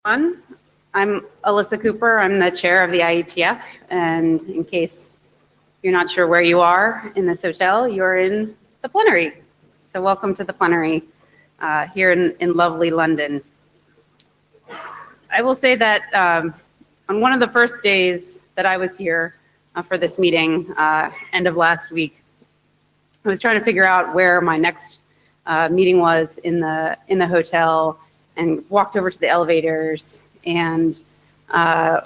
I'm Alyssa Cooper. I'm the chair of the IETF, and in case you're not sure where you are in this hotel, you're in the Plenary. So welcome to the Plenary here in lovely London. I will say that on one of the first days that I was here for this meeting, end of last week, I was trying to figure out where my next meeting was in the hotel, and walked over to the elevators and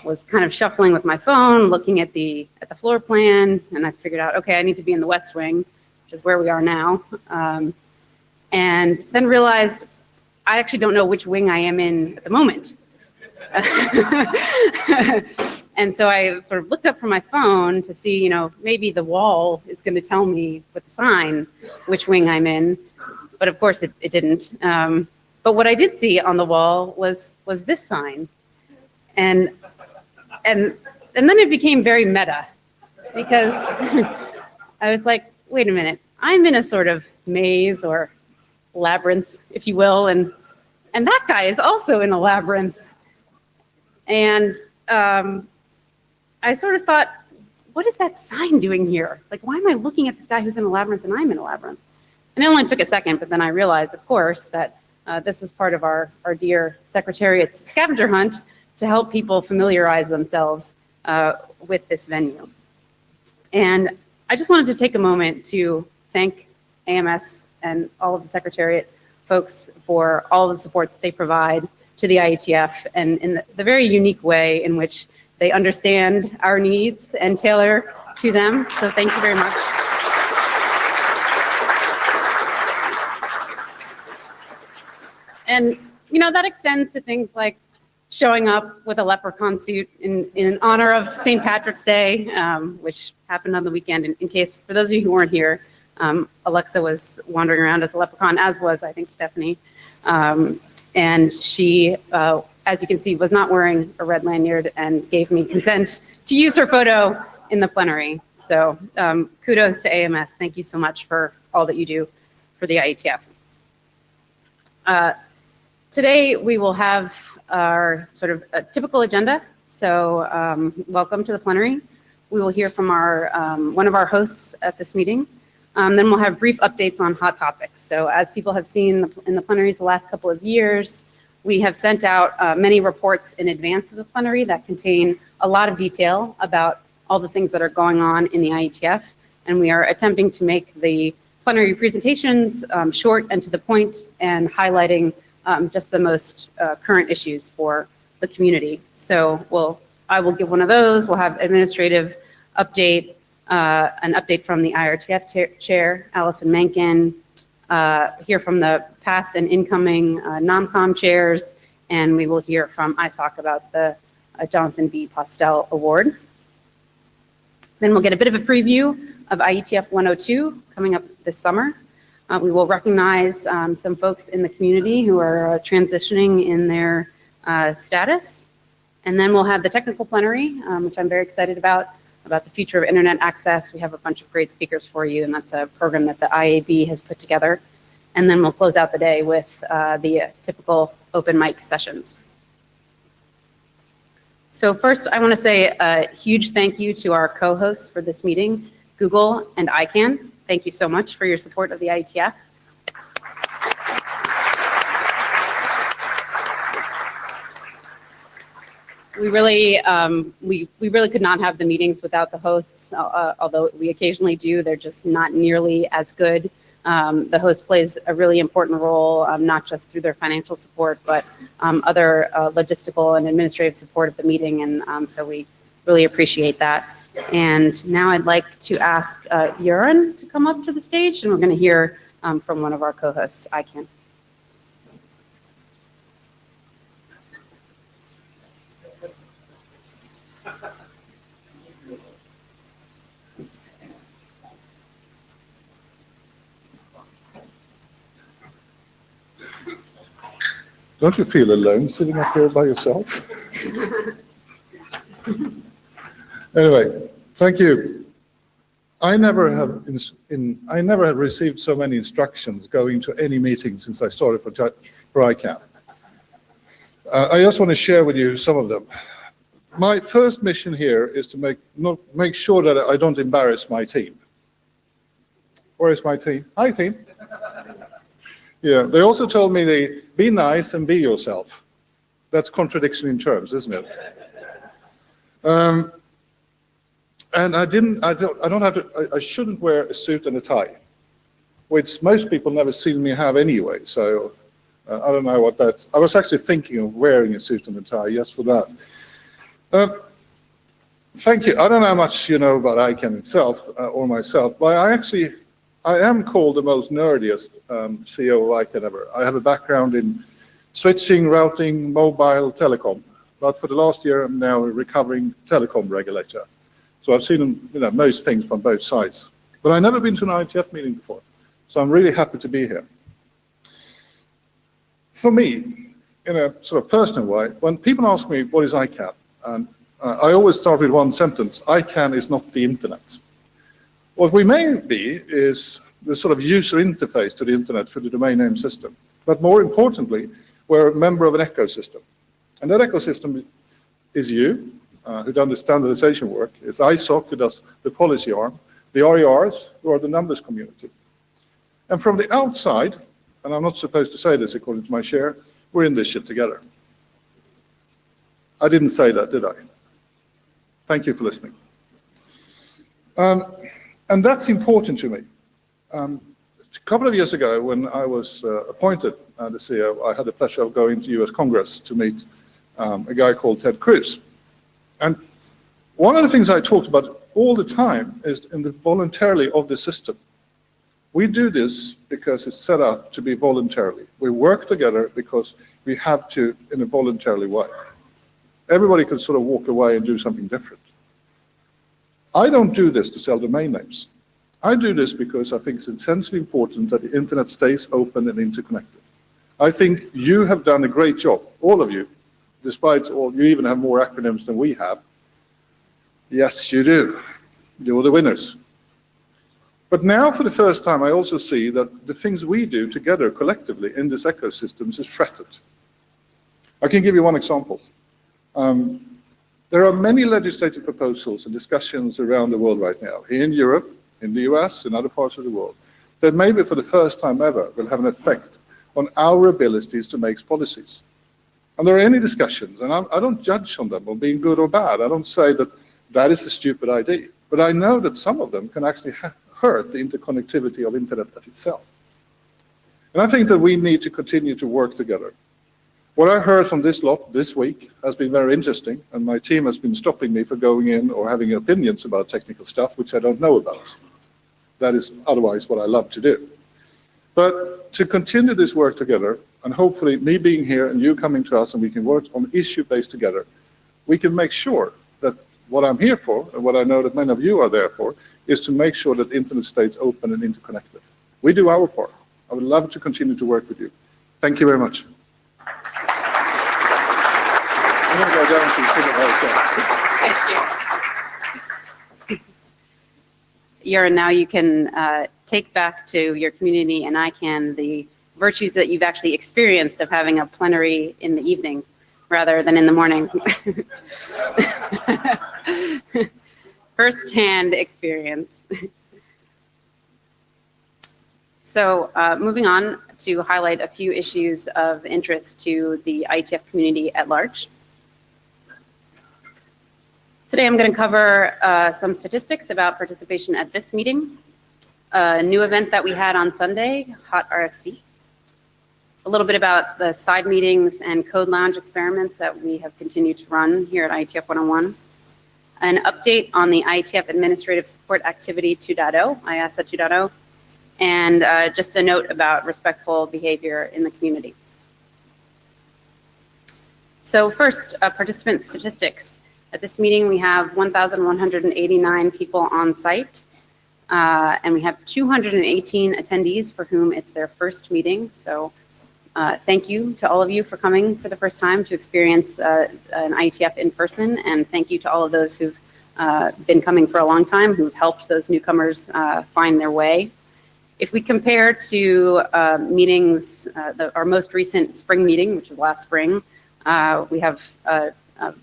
was kind of shuffling with my phone, looking at the floor plan, and I figured out, okay, I need to be in the West Wing, which is where we are now, and then realized I actually don't know which wing I am in at the moment. And so I sort of looked up from my phone to see, maybe the wall is going to tell me with the sign which wing I'm in, but of course it didn't. But what I did see on the wall was this sign, and then it became very meta, because I was like, wait a minute, I'm in a sort of maze or labyrinth, if you will, and that guy is also in a labyrinth, and I sort of thought, what is that sign doing here? Like, why am I looking at this guy who's in a labyrinth and I'm in a labyrinth? And it only took a second, but then I realized, of course, that this is part of our dear Secretariat's scavenger hunt to help people familiarize themselves with this venue. And I just wanted to take a moment to thank AMS and all of the Secretariat folks for all of the support that they provide to the IETF, and in the very unique way in which they understand our needs and tailor to them. So thank you very much. And, that extends to things like showing up with a leprechaun suit in honor of St. Patrick's Day, which happened on the weekend. In case, for those of you who weren't here, Alexa was wandering around as a leprechaun, as was, I think, Stephanie. And she, as you can see, was not wearing a red lanyard and gave me consent to use her photo in the Plenary. So kudos to AMS. Thank you so much for all that you do for the IETF. Today, we will have our sort of a typical agenda. So welcome to the Plenary. We will hear from our one of our hosts at this meeting. Then we'll have brief updates on hot topics. So as people have seen in the plenaries the last couple of years, we have sent out many reports in advance of the Plenary that contain a lot of detail about all the things that are going on in the IETF. And we are attempting to make the plenary presentations short and to the point, and highlighting just the most current issues for the community. So I will give one of those. We'll have administrative update, an update from the IETF chair, Allison Menken, hear from the past and incoming NOMCOM chairs, and we will hear from ISOC about the Jonathan B. Postel Award. Then we'll get a bit of a preview of IETF 102 coming up this summer. We will recognize some folks in the community who are transitioning in their status. And then we'll have the technical plenary, which I'm very excited about the future of internet access. We have a bunch of great speakers for you, and that's a program that the IAB has put together. And then we'll close out the day with the typical open mic sessions. So first, I want to say a huge thank you to our co-hosts for this meeting, Google and ICANN. Thank you so much for your support of the IETF. We really could not have the meetings without the hosts, although we occasionally do. They're just not nearly as good. The host plays a really important role, not just through their financial support, but other logistical and administrative support of the meeting, and so we really appreciate that. And now I'd like to ask Göran to come up to the stage, and we're going to hear from one of our co-hosts, ICANN. Don't you feel alone sitting up here by yourself? Anyway, thank you. I never have received so many instructions going to any meeting since I started for ICANN. I just want to share with you some of them. My first mission here is to make sure that I don't embarrass my team. Where is my team? Hi, team. Yeah, they also told me to be nice and be yourself. That's contradiction in terms, isn't it? And I shouldn't wear a suit and a tie, which most people never seen me have anyway. So I don't know what that. I was actually thinking of wearing a suit and a tie. Yes, for that. Thank you. I don't know how much you know about ICANN itself or myself, but I am called the most nerdiest CEO of ICANN ever. I have a background in switching, routing, mobile, telecom. But for the last year, I'm now a recovering telecom regulator. So I've seen most things from both sides. But I've never been to an IETF meeting before. So I'm really happy to be here. For me, in a sort of personal way, when people ask me what is ICANN, I always start with one sentence: ICANN is not the internet. What we may be is the sort of user interface to the internet for the domain name system. But more importantly, we're a member of an ecosystem. And that ecosystem is you, who does the standardization work. It's ISOC, who does the policy arm, the RERs, who are the numbers community. And from the outside, and I'm not supposed to say this according to my share, we're in this shit together. I didn't say that, did I? Thank you for listening. And that's important to me. A couple of years ago, when I was appointed the CEO, I had the pleasure of going to US Congress to meet a guy called Ted Cruz. And one of the things I talked about all the time is in the voluntarily of the system. We do this because it's set up to be voluntarily. We work together because we have to in a voluntarily way. Everybody can sort of walk away and do something different. I don't do this to sell domain names. I do this because I think it's essentially important that the internet stays open and interconnected. I think you have done a great job, all of you, despite all, you even have more acronyms than we have. Yes, you do. You're the winners. But now, for the first time, I also see that the things we do together collectively in this ecosystem is threatened. I can give you one example. There are many legislative proposals and discussions around the world right now, here in Europe, in the US, and other parts of the world, that maybe for the first time ever will have an effect on our abilities to make policies. And there are any discussions, and I don't judge on them on being good or bad. I don't say that that is a stupid idea. But I know that some of them can actually hurt the interconnectivity of internet as itself. And I think that we need to continue to work together. What I heard from this lot this week has been very interesting, and my team has been stopping me for going in or having opinions about technical stuff which I don't know about. That is otherwise what I love to do. But to continue this work together, and hopefully me being here and you coming to us and we can work on issue-based together, we can make sure that what I'm here for, and what I know that many of you are there for, is to make sure that the internet stays open and interconnected. We do our part. I would love to continue to work with you. Thank you very much. I'm going to go down to the single Thank you. Now you can take back to your community and ICANN the virtues that you've actually experienced of having a plenary in the evening rather than in the morning. First-hand experience. So moving on to highlight a few issues of interest to the IETF community at large. Today I'm going to cover some statistics about participation at this meeting, a new event that we had on Sunday, Hot RFC, a little bit about the side meetings and code lounge experiments that we have continued to run here at IETF 101, an update on the IETF Administrative Support Activity 2.0, IASA 2.0, and just a note about respectful behavior in the community. So first, participant statistics. At this meeting, we have 1,189 people on site, and we have 218 attendees for whom it's their first meeting. So thank you to all of you for coming for the first time to experience an IETF in person, and thank you to all of those who've been coming for a long time, who've helped those newcomers find their way. If we compare to meetings, our most recent spring meeting, which was last spring, We have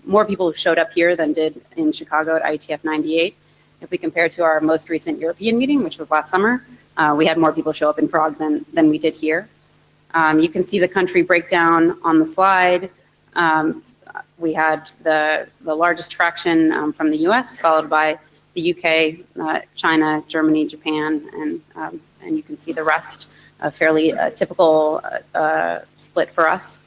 more people who showed up here than did in Chicago at IETF 98. If we compare to our most recent European meeting, which was last summer, we had more people show up in Prague than we did here. You can see the country breakdown on the slide. We had the largest traction from the US, followed by the UK, China, Germany, Japan, and you can see the rest, a fairly typical split for us.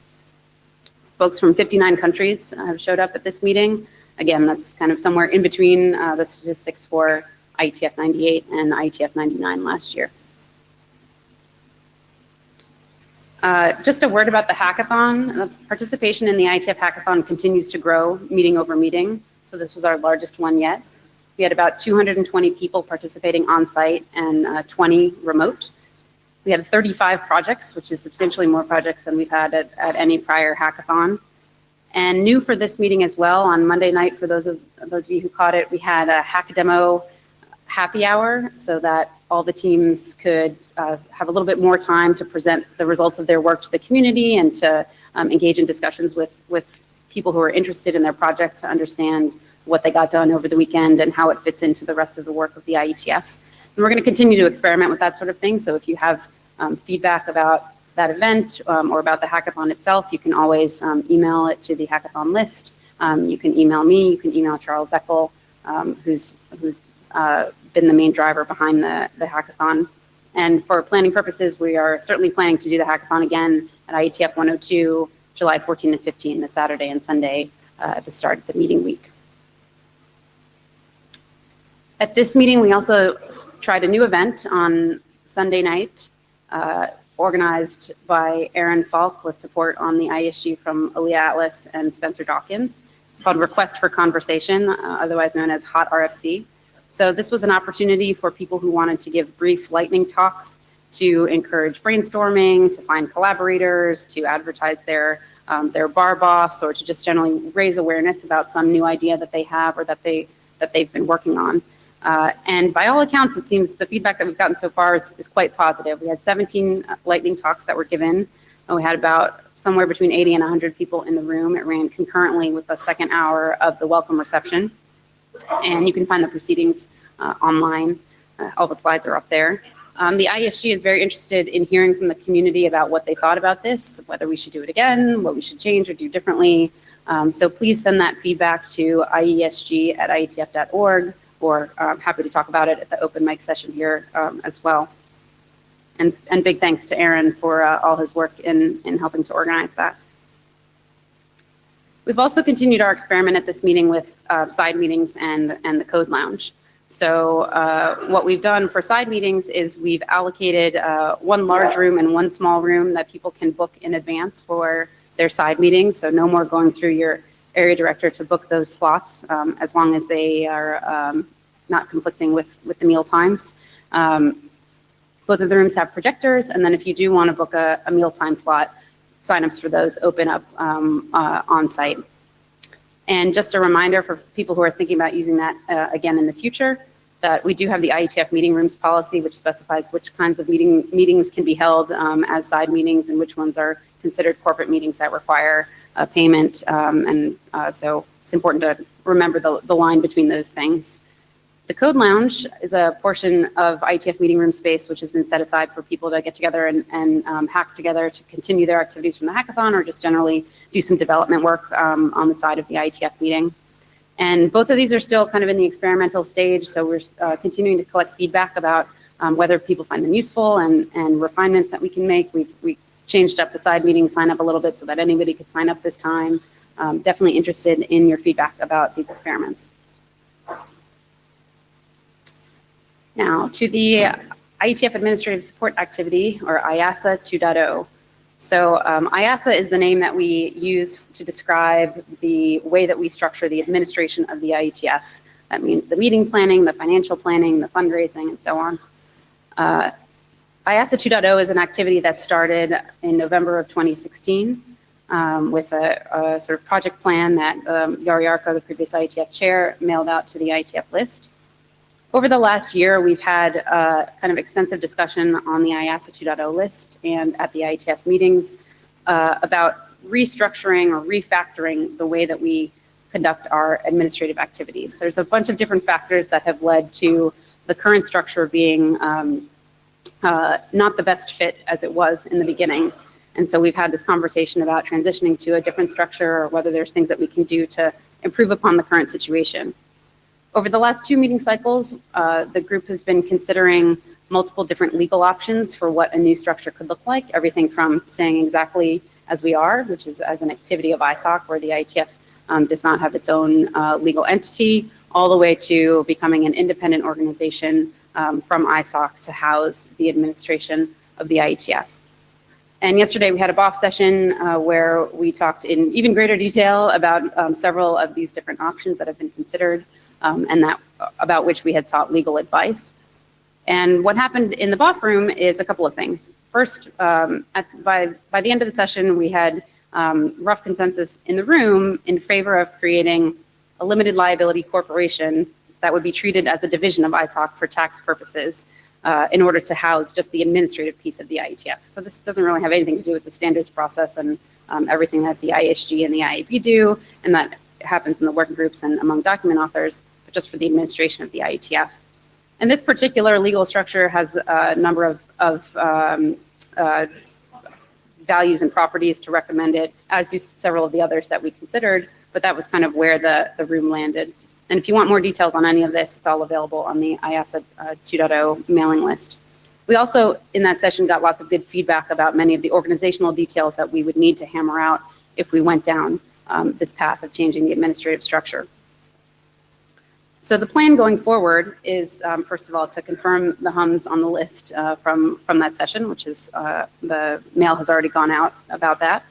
Folks from 59 countries have showed up at this meeting. Again, that's kind of somewhere in between the statistics for IETF 98 and IETF 99 last year. Just a word about the hackathon. Participation in the IETF hackathon continues to grow, meeting over meeting. So this was our largest one yet. We had about 220 people participating on site and 20 remote. We had 35 projects, which is substantially more projects than we've had at any prior hackathon. And new for this meeting as well, on Monday night, for those of you who caught it, we had a hack demo happy hour so that all the teams could have a little bit more time to present the results of their work to the community and to engage in discussions with people who are interested in their projects to understand what they got done over the weekend and how it fits into the rest of the work of the IETF. And we're going to continue to experiment with that sort of thing. So if you have feedback about that event or about the hackathon itself, you can always email it to the hackathon list. You can email me. You can email Charles Eckel, who's been the main driver behind the hackathon. And for planning purposes, we are certainly planning to do the hackathon again at IETF 102, July 14 and 15, the Saturday and Sunday at the start of the meeting week. At this meeting, we also tried a new event on Sunday night, organized by Aaron Falk with support on the ISG from Aaliyah Atlas and Spencer Dawkins. It's called Request for Conversation, otherwise known as HOT RFC. So this was an opportunity for people who wanted to give brief lightning talks to encourage brainstorming, to find collaborators, to advertise their bar-offs, or to just generally raise awareness about some new idea that they have or that they've been working on. And by all accounts, it seems the feedback that we've gotten so far is quite positive. We had 17 lightning talks that were given, and we had about somewhere between 80 and 100 people in the room. It ran concurrently with the second hour of the welcome reception. And you can find the proceedings online. All the slides are up there. The ISG is very interested in hearing from the community about what they thought about this, whether we should do it again, what we should change or do differently. So please send that feedback to iesg@ietf.org. Or I'm happy to talk about it at the open mic session here as well. And big thanks to Aaron for all his work in helping to organize that. We've also continued our experiment at this meeting with side meetings and the Code Lounge. So what we've done for side meetings is we've allocated one large room and one small room that people can book in advance for their side meetings. So no more going through your area director to book those slots as long as they are not conflicting with the meal times. Both of the rooms have projectors, and then if you do want to book a mealtime slot, signups for those open up on site. And just a reminder for people who are thinking about using that again in the future, that we do have the IETF meeting rooms policy, which specifies which kinds of meetings can be held as side meetings and which ones are considered corporate meetings that require a payment. So it's important to remember the line between those things. The Code Lounge is a portion of IETF meeting room space which has been set aside for people to get together and hack together to continue their activities from the hackathon or just generally do some development work on the side of the IETF meeting. And both of these are still kind of in the experimental stage, so we're continuing to collect feedback about whether people find them useful and refinements that we can make. We changed up the side meeting sign up a little bit so that anybody could sign up this time. Definitely interested in your feedback about these experiments. Now to the IETF Administrative Support Activity, or IASA 2.0. So IASA is the name that we use to describe the way that we structure the administration of the IETF. That means the meeting planning, the financial planning, the fundraising, and so on. IASA 2.0 is an activity that started in November of 2016 with a sort of project plan that Yari Yarko, the previous IETF chair, mailed out to the IETF list. Over the last year, we've had kind of extensive discussion on the IASA 2.0 list and at the IETF meetings about restructuring or refactoring the way that we conduct our administrative activities. There's a bunch of different factors that have led to the current structure being not the best fit as it was in the beginning. And so we've had this conversation about transitioning to a different structure, or whether there's things that we can do to improve upon the current situation. Over the last 2 meeting cycles, the group has been considering multiple different legal options for what a new structure could look like, everything from staying exactly as we are, which is as an activity of ISOC, where the IETF does not have its own legal entity, all the way to becoming an independent organization from ISOC to house the administration of the IETF. And yesterday we had a BOF session where we talked in even greater detail about several of these different options that have been considered and about which we had sought legal advice. And what happened in the BOF room is a couple of things. First, by the end of the session, we had rough consensus in the room in favor of creating a limited liability corporation that would be treated as a division of ISOC for tax purposes in order to house just the administrative piece of the IETF. So this doesn't really have anything to do with the standards process and everything that the ISG and the IAB do, and that happens in the working groups and among document authors, but just for the administration of the IETF. And this particular legal structure has a number of values and properties to recommend it, as do several of the others that we considered, but that was kind of where the room landed. And if you want more details on any of this, it's all available on the IASA 2.0 mailing list. We also, in that session, got lots of good feedback about many of the organizational details that we would need to hammer out if we went down this path of changing the administrative structure. So the plan going forward is, first of all, to confirm the HUMs on the list from that session, which is the mail has already gone out about that.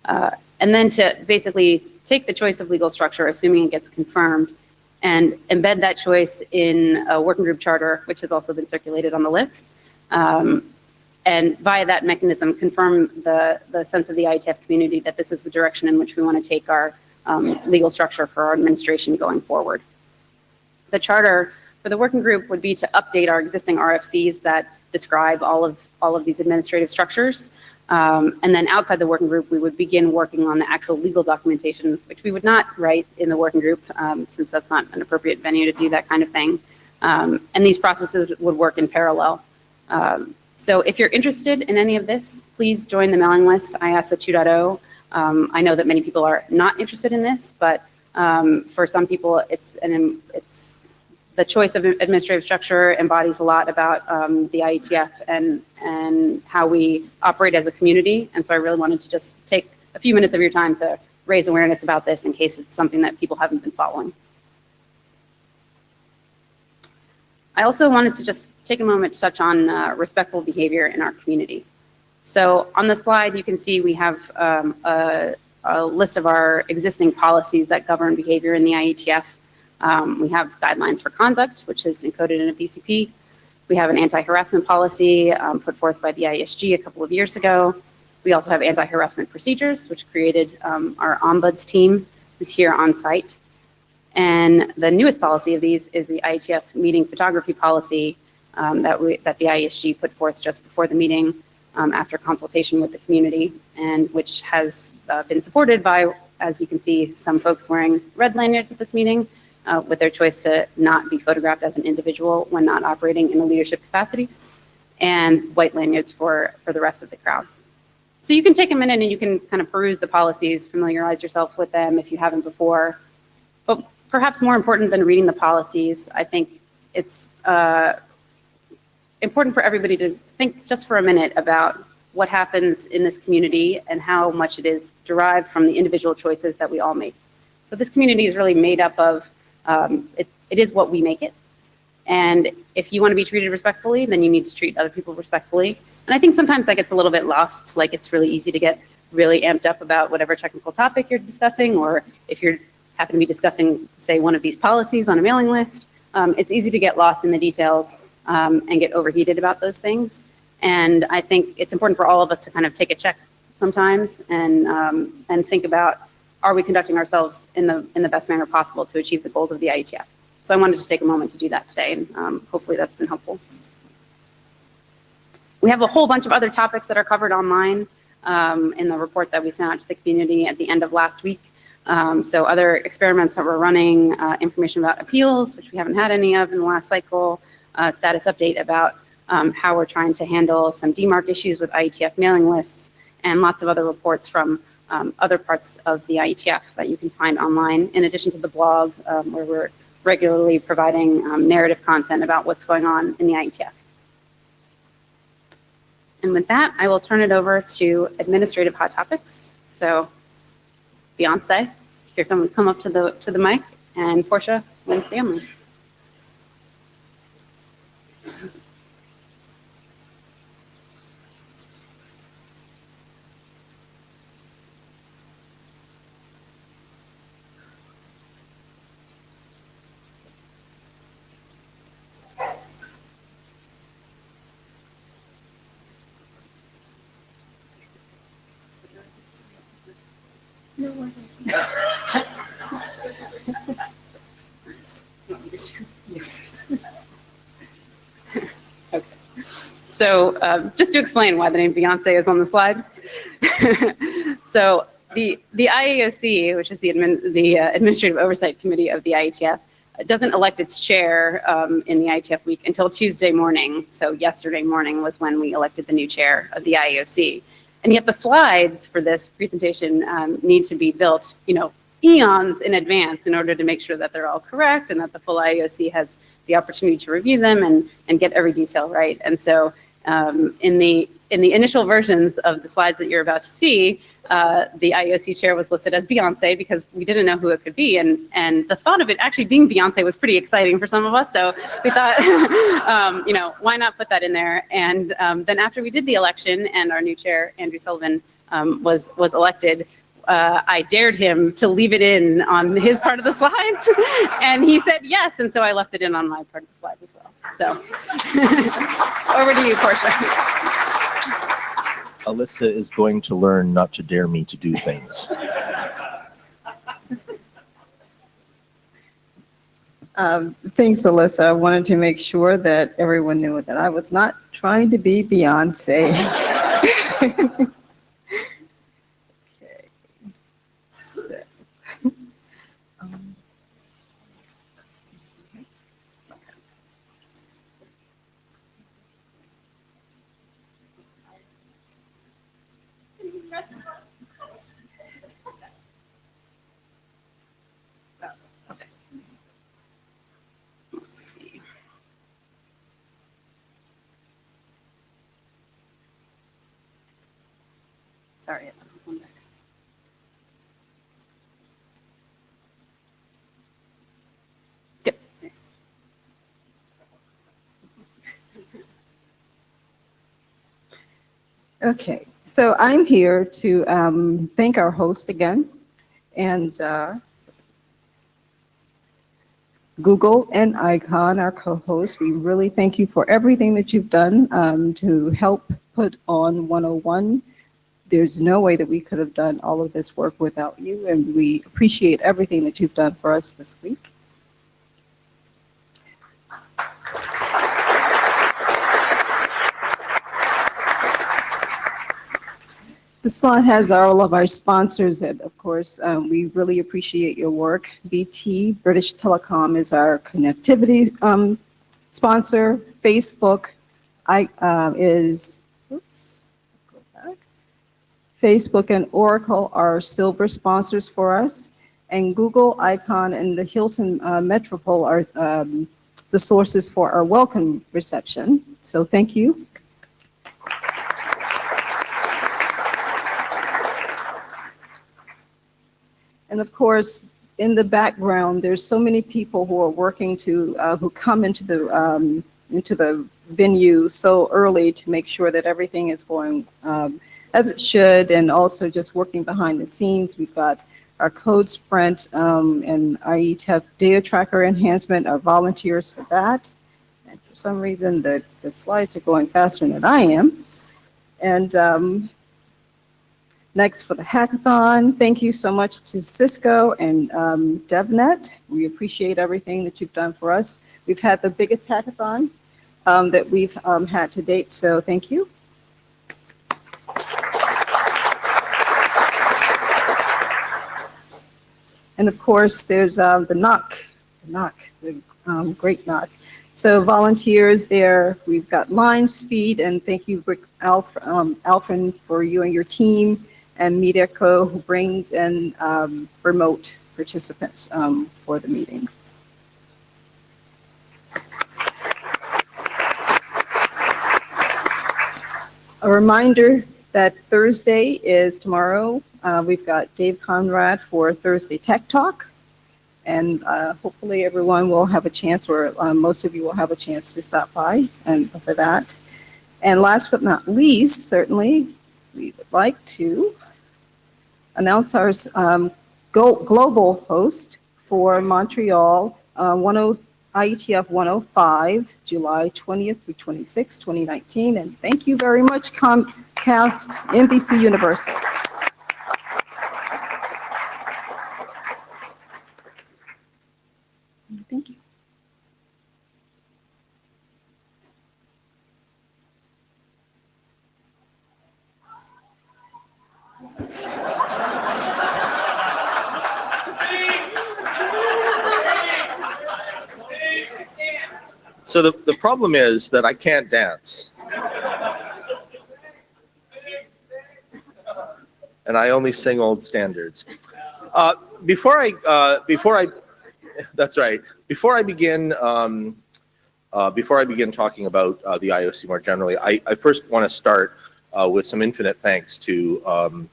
And then to basically take the choice of legal structure, assuming it gets confirmed, and embed that choice in a working group charter, which has also been circulated on the list. And via that mechanism, confirm the sense of the IETF community that this is the direction in which we want to take our legal structure for our administration going forward. The charter for the working group would be to update our existing RFCs that describe all of these administrative structures. And then outside the working group, we would begin working on the actual legal documentation, which we would not write in the working group, since that's not an appropriate venue to do that kind of thing. And these processes would work in parallel. So if you're interested in any of this, please join the mailing list, IASA 2.0. I know that many people are not interested in this, but for some people, it's the choice of administrative structure embodies a lot about the IETF and how we operate as a community. And so I really wanted to just take a few minutes of your time to raise awareness about this in case it's something that people haven't been following. I also wanted to just take a moment to touch on respectful behavior in our community. So on the slide, you can see we have a list of our existing policies that govern behavior in the IETF. We have guidelines for conduct, which is encoded in a BCP. We have an anti-harassment policy put forth by the ISG a couple of years ago. We also have anti-harassment procedures, which created our ombuds team, who's here on site. And the newest policy of these is the IETF meeting photography policy that the ISG put forth just before the meeting after consultation with the community, and which has been supported by, as you can see, some folks wearing red lanyards at this meeting, with their choice to not be photographed as an individual when not operating in a leadership capacity, and white lanyards for the rest of the crowd. So you can take a minute and you can kind of peruse the policies, familiarize yourself with them if you haven't before. But perhaps more important than reading the policies, I think it's important for everybody to think just for a minute about what happens in this community and how much it is derived from the individual choices that we all make. So this community is really made up of it is what we make it. And if you want to be treated respectfully, then you need to treat other people respectfully. And I think sometimes that gets a little bit lost. Like, it's really easy to get really amped up about whatever technical topic you're discussing, or if you're happen to be discussing, say, one of these policies on a mailing list, it's easy to get lost in the details and get overheated about those things. And I think it's important for all of us to kind of take a check sometimes and think about, are we conducting ourselves in the best manner possible to achieve the goals of the IETF? So I wanted to take a moment to do that today, and hopefully that's been helpful. We have a whole bunch of other topics that are covered online. in the report that we sent out to the community at the end of last week. So other experiments that we're running, information about appeals, which we haven't had any of in the last cycle, status update about how we're trying to handle some DMARC issues with IETF mailing lists, and lots of other reports from other parts of the IETF that you can find online, in addition to the blog, where we're regularly providing narrative content about what's going on in the IETF. And with that, I will turn it over to administrative hot topics. So Beyonce, if you're going to come up to the mic, and Portia Lynn Stanley. Okay. So just to explain why the name Beyonce is on the slide. So the IAOC, which is the Administrative Oversight Committee of the IETF, doesn't elect its chair in the IETF week until Tuesday morning. So yesterday morning was when we elected the new chair of the IAOC. And yet the slides for this presentation need to be built, eons in advance in order to make sure that they're all correct and that the full IAOC has the opportunity to review them and get every detail right. And so in the initial versions of the slides that you're about to see, the IEOC chair was listed as Beyonce because we didn't know who it could be. And the thought of it actually being Beyonce was pretty exciting for some of us. So we thought, why not put that in there? And then after we did the election and our new chair, Andrew Sullivan, was elected, I dared him to leave it in on his part of the slides. And he said yes. And so I left it in on my part of the slide as well. So over to you, Portia. Alyssa is going to learn not to dare me to do things. Thanks, Alyssa. I wanted to make sure that everyone knew that I was not trying to be Beyonce. Okay. So, Sorry, that was one back. Yep. okay, so I'm here to thank our host again, and Google and Icon, our co-host. We really thank you for everything that you've done to help put on 101. There's no way that we could have done all of this work without you, and we appreciate everything that you've done for us this week. The slide has all of our sponsors, and of course, we really appreciate your work. BT, British Telecom, is our connectivity sponsor. Facebook Facebook and Oracle are silver sponsors for us, and Google, Icon, and the Hilton Metropole are the sources for our welcome reception. So thank you. And of course, in the background, there's so many people who are working to who come into the venue so early to make sure that everything is going as it should, and also just working behind the scenes. We've got our code sprint and IETF data tracker enhancement, our volunteers for that. And for some reason, the slides are going faster than I am. And next for the hackathon, thank you so much to Cisco and DevNet. We appreciate everything that you've done for us. We've had the biggest hackathon that we've had to date, so thank you. And of course, there's the great knock. So volunteers there, we've got line speed, and thank you, Alfred, for you and your team, and MediaCo, who brings in remote participants for the meeting. A reminder that Thursday is tomorrow. We've got Dave Conrad for Thursday Tech Talk. And hopefully everyone will have a chance, or most of you will have a chance to stop by and for that. And last but not least, certainly, we would like to announce our global host for Montreal IETF 105, July 20th through 26th, 2019. And thank you very much, Comcast NBC Universal. Thank you. So the problem is that I can't dance. And I only sing old standards. Before I begin talking about the IOC more generally, I first want to start with some infinite thanks to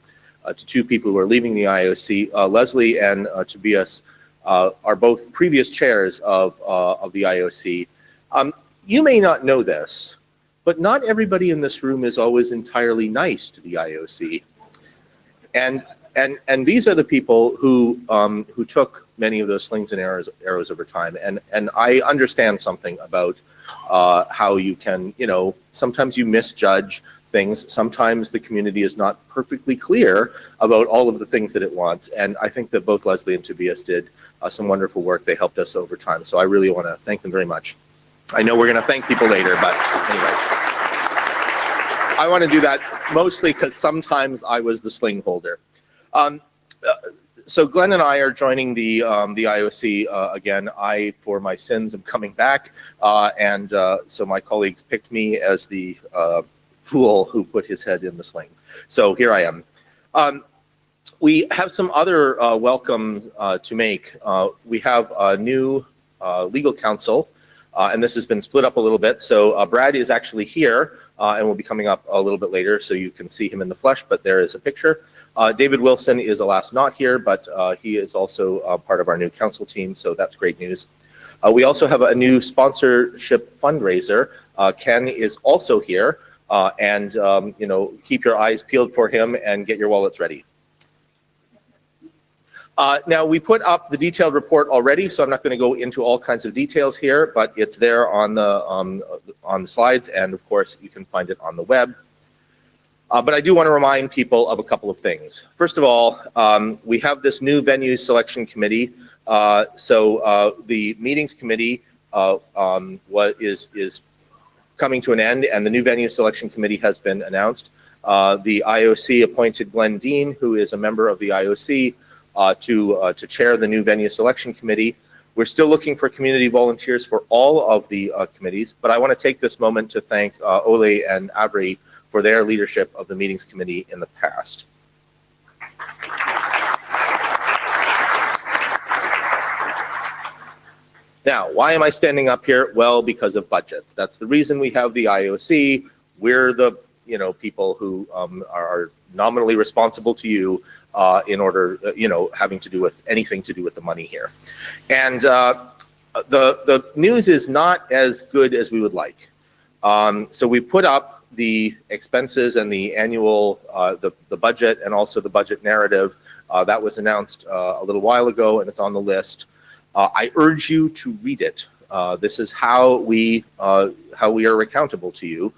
two people who are leaving the IOC. Leslie and Tobias are both previous chairs of the IOC. You may not know this, but not everybody in this room is always entirely nice to the IOC. And these are the people who took many of those slings and arrows over time. And I understand something about how you can, sometimes you misjudge things. Sometimes the community is not perfectly clear about all of the things that it wants. And I think that both Leslie and Tobias did some wonderful work. They helped us over time. So I really want to thank them very much. I know we're going to thank people later, but anyway. I want to do that mostly because sometimes I was the sling holder. So Glenn and I are joining the IOC again. I, for my sins, am coming back, and so my colleagues picked me as the fool who put his head in the sling. So here I am. We have some other welcome to make. We have a new legal counsel, and this has been split up a little bit. So Brad is actually here and will be coming up a little bit later, so you can see him in the flesh, but there is a picture. David Wilson is alas not here, but he is also part of our new council team, so that's great news. We also have a new sponsorship fundraiser. Ken is also here, and keep your eyes peeled for him and get your wallets ready. Now, we put up the detailed report already, so I'm not going to go into all kinds of details here, but it's there on the slides, and of course, you can find it on the web. But I do want to remind people of a couple of things. First of all, we have this new venue selection committee. So the meetings committee is coming to an end, and the new venue selection committee has been announced. The IOC appointed Glenn Dean, who is a member of the IOC, to chair the new venue selection committee. We're still looking for community volunteers for all of the committees, but I want to take this moment to thank Ole and Avery for their leadership of the meetings committee in the past. Now, why am I standing up here? Well, because of budgets. That's the reason we have the IOC. We're the people who are nominally responsible to you in order, having to do with anything to do with the money here. And the news is not as good as we would like. So we put up the expenses and the annual, the budget, and also the budget narrative that was announced a little while ago, and it's on the list. I urge you to read it. This is how we are accountable to you.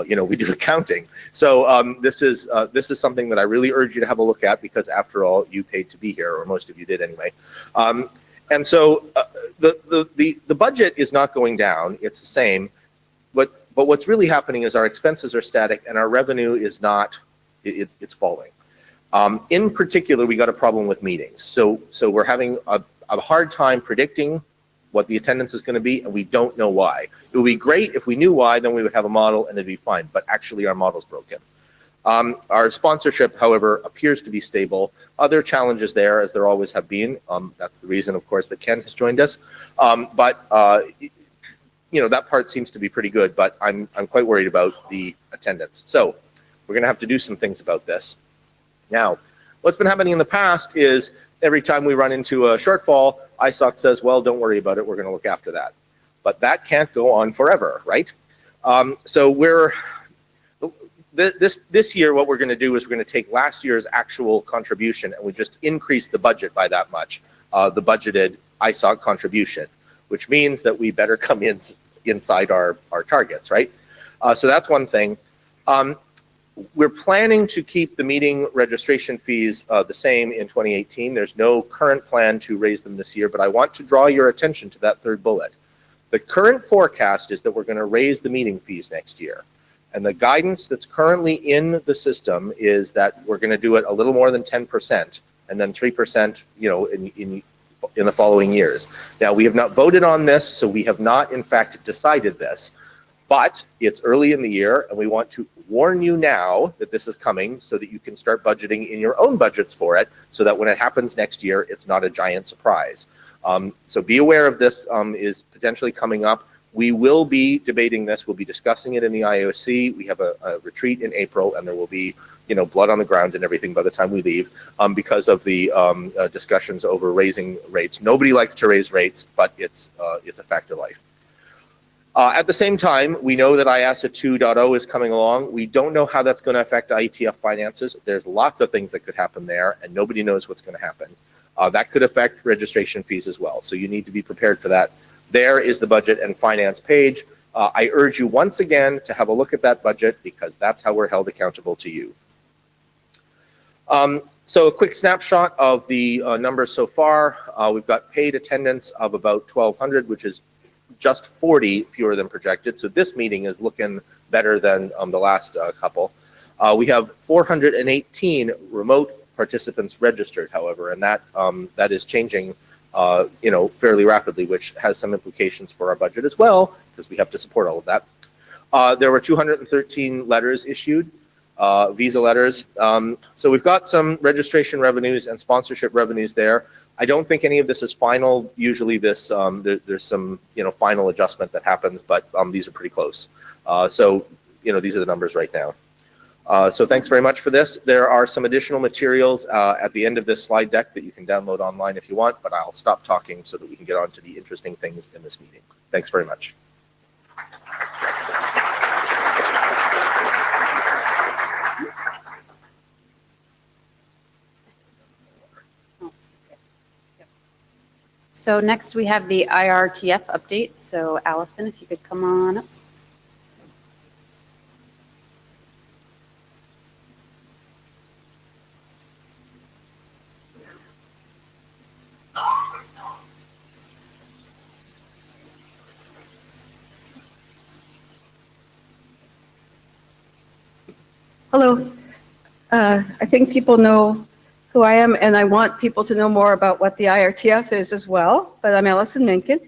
We do accounting. So this is something that I really urge you to have a look at, because after all, you paid to be here, or most of you did anyway. And so the budget is not going down; it's the same. But what's really happening is our expenses are static and our revenue is not. It's falling. In particular, we got a problem with meetings. So we're having a hard time predicting what the attendance is going to be, and we don't know why. It would be great if we knew why, then we would have a model and it'd be fine, but actually our model's broken. Our sponsorship, however, appears to be stable. Other challenges there, as there always have been. That's the reason, of course, that Ken has joined us. You know, that part seems to be pretty good, but I'm quite worried about the attendance. So we're going to have to do some things about this. Now, what's been happening in the past is every time we run into a shortfall, ISOC says, well, don't worry about it, we're going to look after that. But that can't go on forever, right? So this year, what we're going to do is we're going to take last year's actual contribution and we just increase the budget by that much, the budgeted ISOC contribution, which means that we better come inside our targets, right? So that's one thing. We're planning to keep the meeting registration fees the same in 2018. There's no current plan to raise them this year, but I want to draw your attention to that third bullet. The current forecast is that we're going to raise the meeting fees next year. And the guidance that's currently in the system is that we're going to do it a little more than 10% and then 3%, you know, in the following years. Now, we have not voted on this, so we have not, in fact, decided this. But it's early in the year, and we want to warn you now that this is coming so that you can start budgeting in your own budgets for it, so that when it happens next year, it's not a giant surprise. So be aware of this is potentially coming up. We will be debating this. We'll be discussing it in the IOC. We have a retreat in April, and there will be, you know, blood on the ground and everything by the time we leave because of the discussions over raising rates. Nobody likes to raise rates, but it's a fact of life. At the same time, we know that IASA 2.0 is coming along. We don't know how that's going to affect IETF finances. There's lots of things that could happen there, and nobody knows what's going to happen. That could affect registration fees as well, so you need to be prepared for that. There is the budget and finance page. I urge you once again to have a look at that budget because that's how we're held accountable to you. So a quick snapshot of the numbers so far. We've got paid attendance of about 1,200, which is just 40 fewer than projected. So this meeting is looking better than the last couple. We have 418 remote participants registered, however, and that is changing, you know, fairly rapidly, which has some implications for our budget as well, because we have to support all of that. There were 213 letters issued, visa letters. So we've got some registration revenues and sponsorship revenues there. I don't think any of this is final. Usually this, there's some, you know, final adjustment that happens, but these are pretty close. So, you know, these are the numbers right now. So thanks very much for this. There are some additional materials at the end of this slide deck that you can download online if you want, but I'll stop talking so that we can get on to the interesting things in this meeting. Thanks very much. So next we have the IRTF update. So Allison, if you could come on up. Hello. I think people know who I am, and I want people to know more about what the IRTF is as well, but I'm Allison Menken.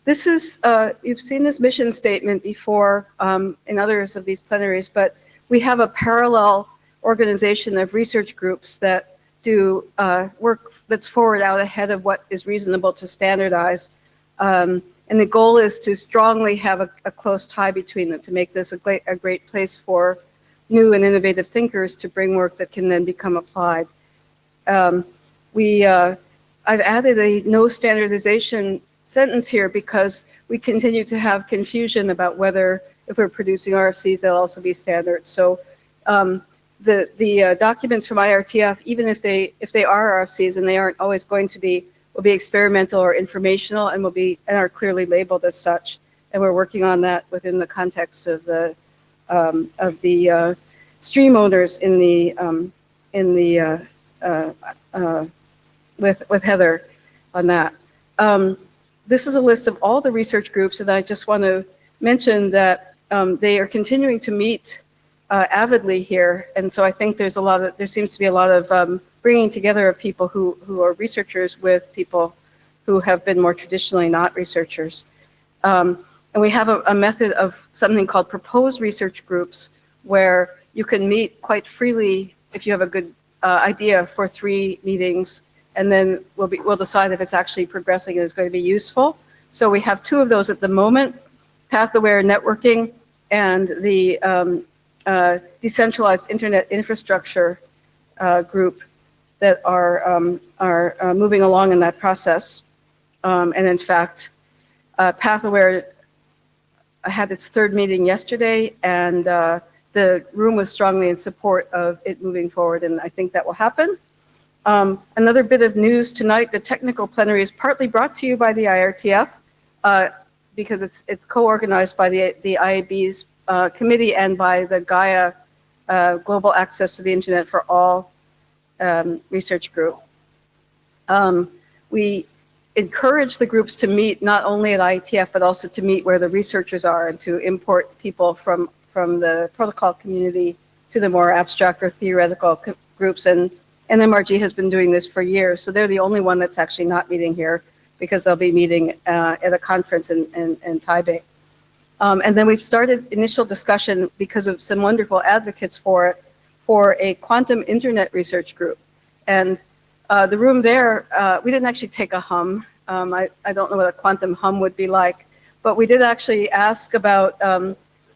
This is, you've seen this mission statement before in others of these plenaries, but we have a parallel organization of research groups that do work that's forward out ahead of what is reasonable to standardize. And the goal is to strongly have a close tie between them to make this a great place for new and innovative thinkers to bring work that can then become applied. I've added a no standardization sentence here because we continue to have confusion about whether if we're producing RFCs, they'll also be standards. So the documents from IRTF, even if they are RFCs, and they aren't always going to be, will be experimental or informational and are clearly labeled as such. And we're working on that within the context of the stream owners with Heather on that. This is a list of all the research groups, and I just want to mention that they are continuing to meet avidly here. And so I think there seems to be a lot of bringing together of people who are researchers with people who have been more traditionally not researchers. And we have a method of something called proposed research groups, where you can meet quite freely if you have a good idea for 3 meetings, and then we'll decide if it's actually progressing and is going to be useful. So we have 2 of those at the moment: path-aware networking and the decentralized internet infrastructure group that are moving along in that process. And in fact, path-aware had its 3rd meeting yesterday, and the room was strongly in support of it moving forward, and I think that will happen. Another bit of news tonight: the technical plenary is partly brought to you by the IETF, because it's co-organized by the IAB's committee and by the Gaia Global Access to the Internet for All research group. We encourage the groups to meet not only at IETF, but also to meet where the researchers are, and to import people from the protocol community to the more abstract or theoretical groups. And NMRG has been doing this for years, so they're the only one that's actually not meeting here, because they'll be meeting at a conference in Taipei. And then we've started initial discussion, because of some wonderful advocates for it, for a quantum internet research group. And the room there, we didn't actually take a hum. I don't know what a quantum hum would be like, but we did actually ask about,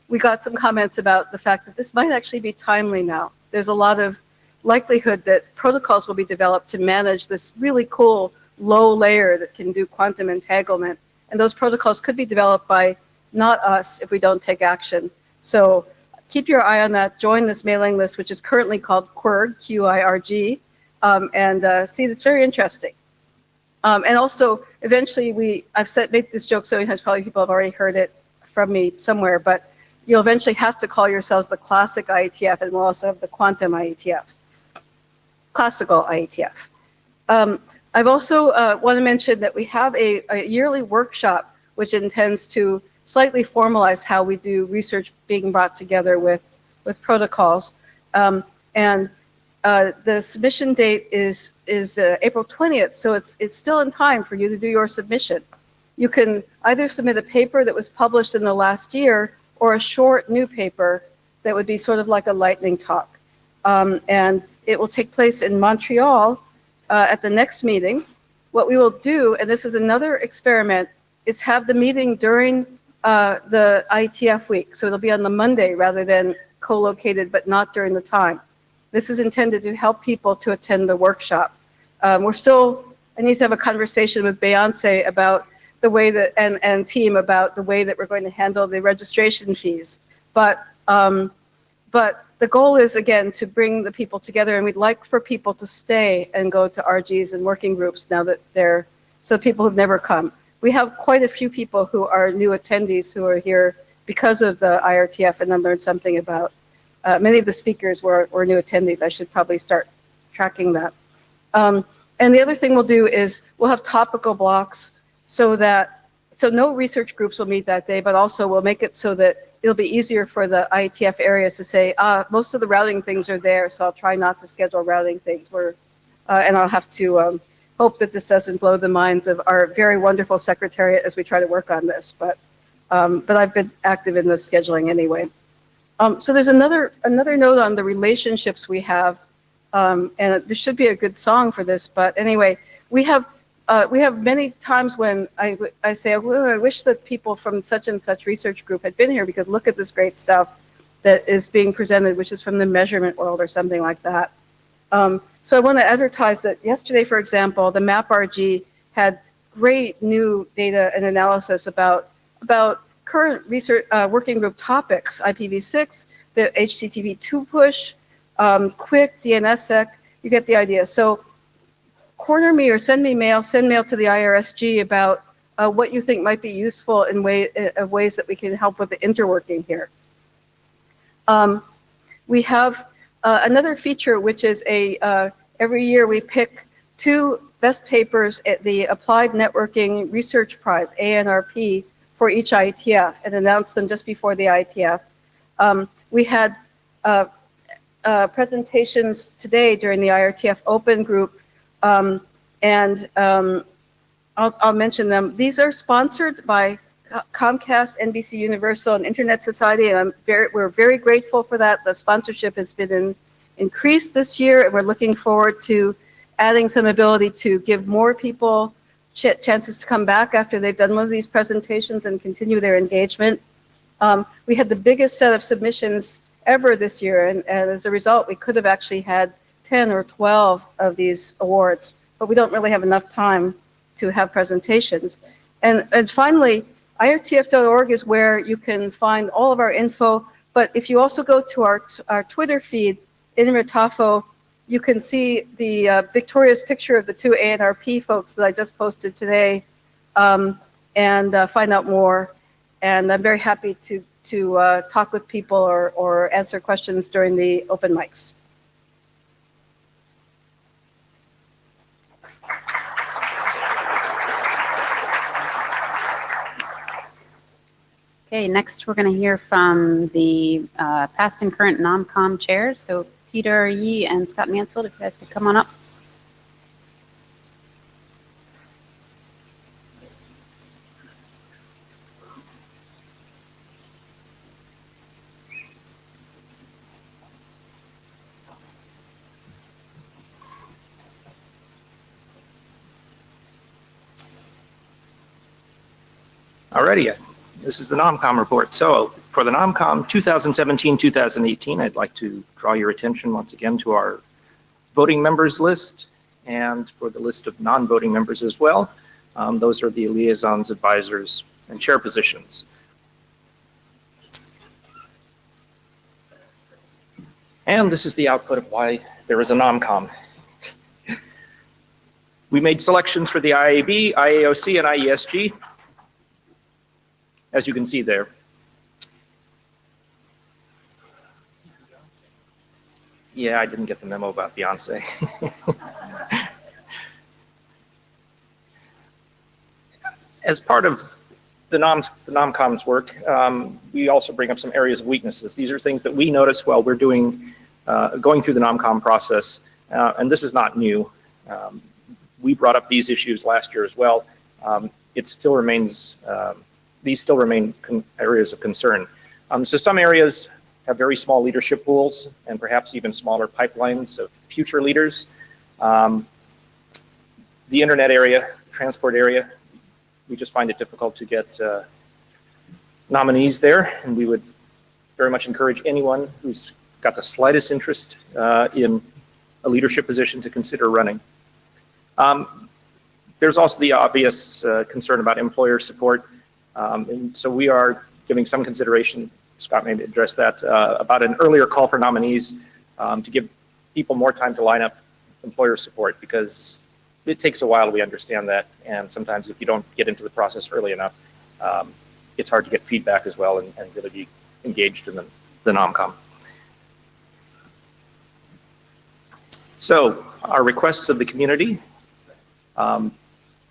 we got some comments about the fact that this might actually be timely now. There's a lot of likelihood that protocols will be developed to manage this really cool low layer that can do quantum entanglement. And those protocols could be developed by not us if we don't take action. So keep your eye on that. Join this mailing list, which is currently called QIRG, Q-I-R-G, and see, it's very interesting. And also, eventually, I've made this joke so many times, probably people have already heard it from me somewhere, but you'll eventually have to call yourselves the classic IETF, and we'll also have the quantum IETF, classical IETF. I've also want to mention that we have a yearly workshop which intends to slightly formalize how we do research being brought together with protocols. And the submission date is April 20th, so it's still in time for you to do your submission. You can either submit a paper that was published in the last year, or a short new paper that would be sort of like a lightning talk. And it will take place in Montreal at the next meeting. What we will do, and this is another experiment, is have the meeting during the IETF week. So it'll be on the Monday rather than co-located, but not during the time. This is intended to help people to attend the workshop. I need to have a conversation with Beyonce about the way that, and team about the way that we're going to handle the registration fees. But the goal is, again, to bring the people together, and we'd like for people to stay and go to RGs and working groups now that so people who've never come. We have quite a few people who are new attendees who are here because of the IRTF and then learned something about. Many of the speakers were new attendees. I should probably start tracking that. And the other thing we'll do is we'll have topical blocks so no research groups will meet that day, but also we'll make it so that it'll be easier for the IETF areas to say, most of the routing things are there, so I'll try not to schedule routing things. And I'll have to hope that this doesn't blow the minds of our very wonderful secretariat as we try to work on this. But I've been active in the scheduling anyway. So there's another note on the relationships we have, and there should be a good song for this. But anyway, we have many times when I say, well, I wish that people from such and such research group had been here, because look at this great stuff that is being presented, which is from the measurement world or something like that. So I want to advertise that yesterday, for example, the MapRG had great new data and analysis about current research working group topics: IPv6, the HTTP2 push, QUIC, DNSSEC. You get the idea. So corner me or send mail to the IRSG about what you think might be useful in ways that we can help with the interworking here. We have another feature, which is every year we pick 2 best papers at the Applied Networking Research Prize, ANRP, for each IETF, and announce them just before the IETF. We had presentations today during the IETF Open group, I'll mention them. These are sponsored by Comcast, NBC Universal, and Internet Society, and we're very grateful for that. The sponsorship has been increased this year, and we're looking forward to adding some ability to give more people chances to come back after they've done one of these presentations and continue their engagement. We had the biggest set of submissions ever this year, and as a result, we could have actually had 10 or 12 of these awards, but we don't really have enough time to have presentations. And finally, IETF.org is where you can find all of our info, but if you also go to our Twitter feed, in Retafo, you can see the victorious picture of the two ANRP folks that I just posted today, and find out more. And I'm very happy to talk with people or answer questions during the open mics. Okay, next we're going to hear from the past and current NOMCOM chairs. So Peter Yee and Scott Mansfield, if you guys could come on up. Alrighty, this is the NOMCOM report. So for the NOMCOM 2017-2018, I'd like to draw your attention once again to our voting members list and for the list of non-voting members as well. Those are the liaisons, advisors, and chair positions. And this is the output of why there is a NOMCOM. We made selections for the IAB, IAOC, and IESG, as you can see there. Yeah, I didn't get the memo about Beyonce. As part of the NOMCOM's work, we also bring up some areas of weaknesses. These are things that we notice while we're going through the NOMCOM process, and this is not new. We brought up these issues last year as well. It still remains, these still remain areas of concern. So some areas have very small leadership pools and perhaps even smaller pipelines of future leaders. The internet area, transport area, we just find it difficult to get nominees there, and we would very much encourage anyone who's got the slightest interest in a leadership position to consider running. There's also the obvious concern about employer support, and so we are giving some consideration, Scott maybe address that, about an earlier call for nominees to give people more time to line up employer support, because it takes a while, we understand that, and sometimes if you don't get into the process early enough, it's hard to get feedback as well and really be engaged in the NOMCOM. So our requests of the community,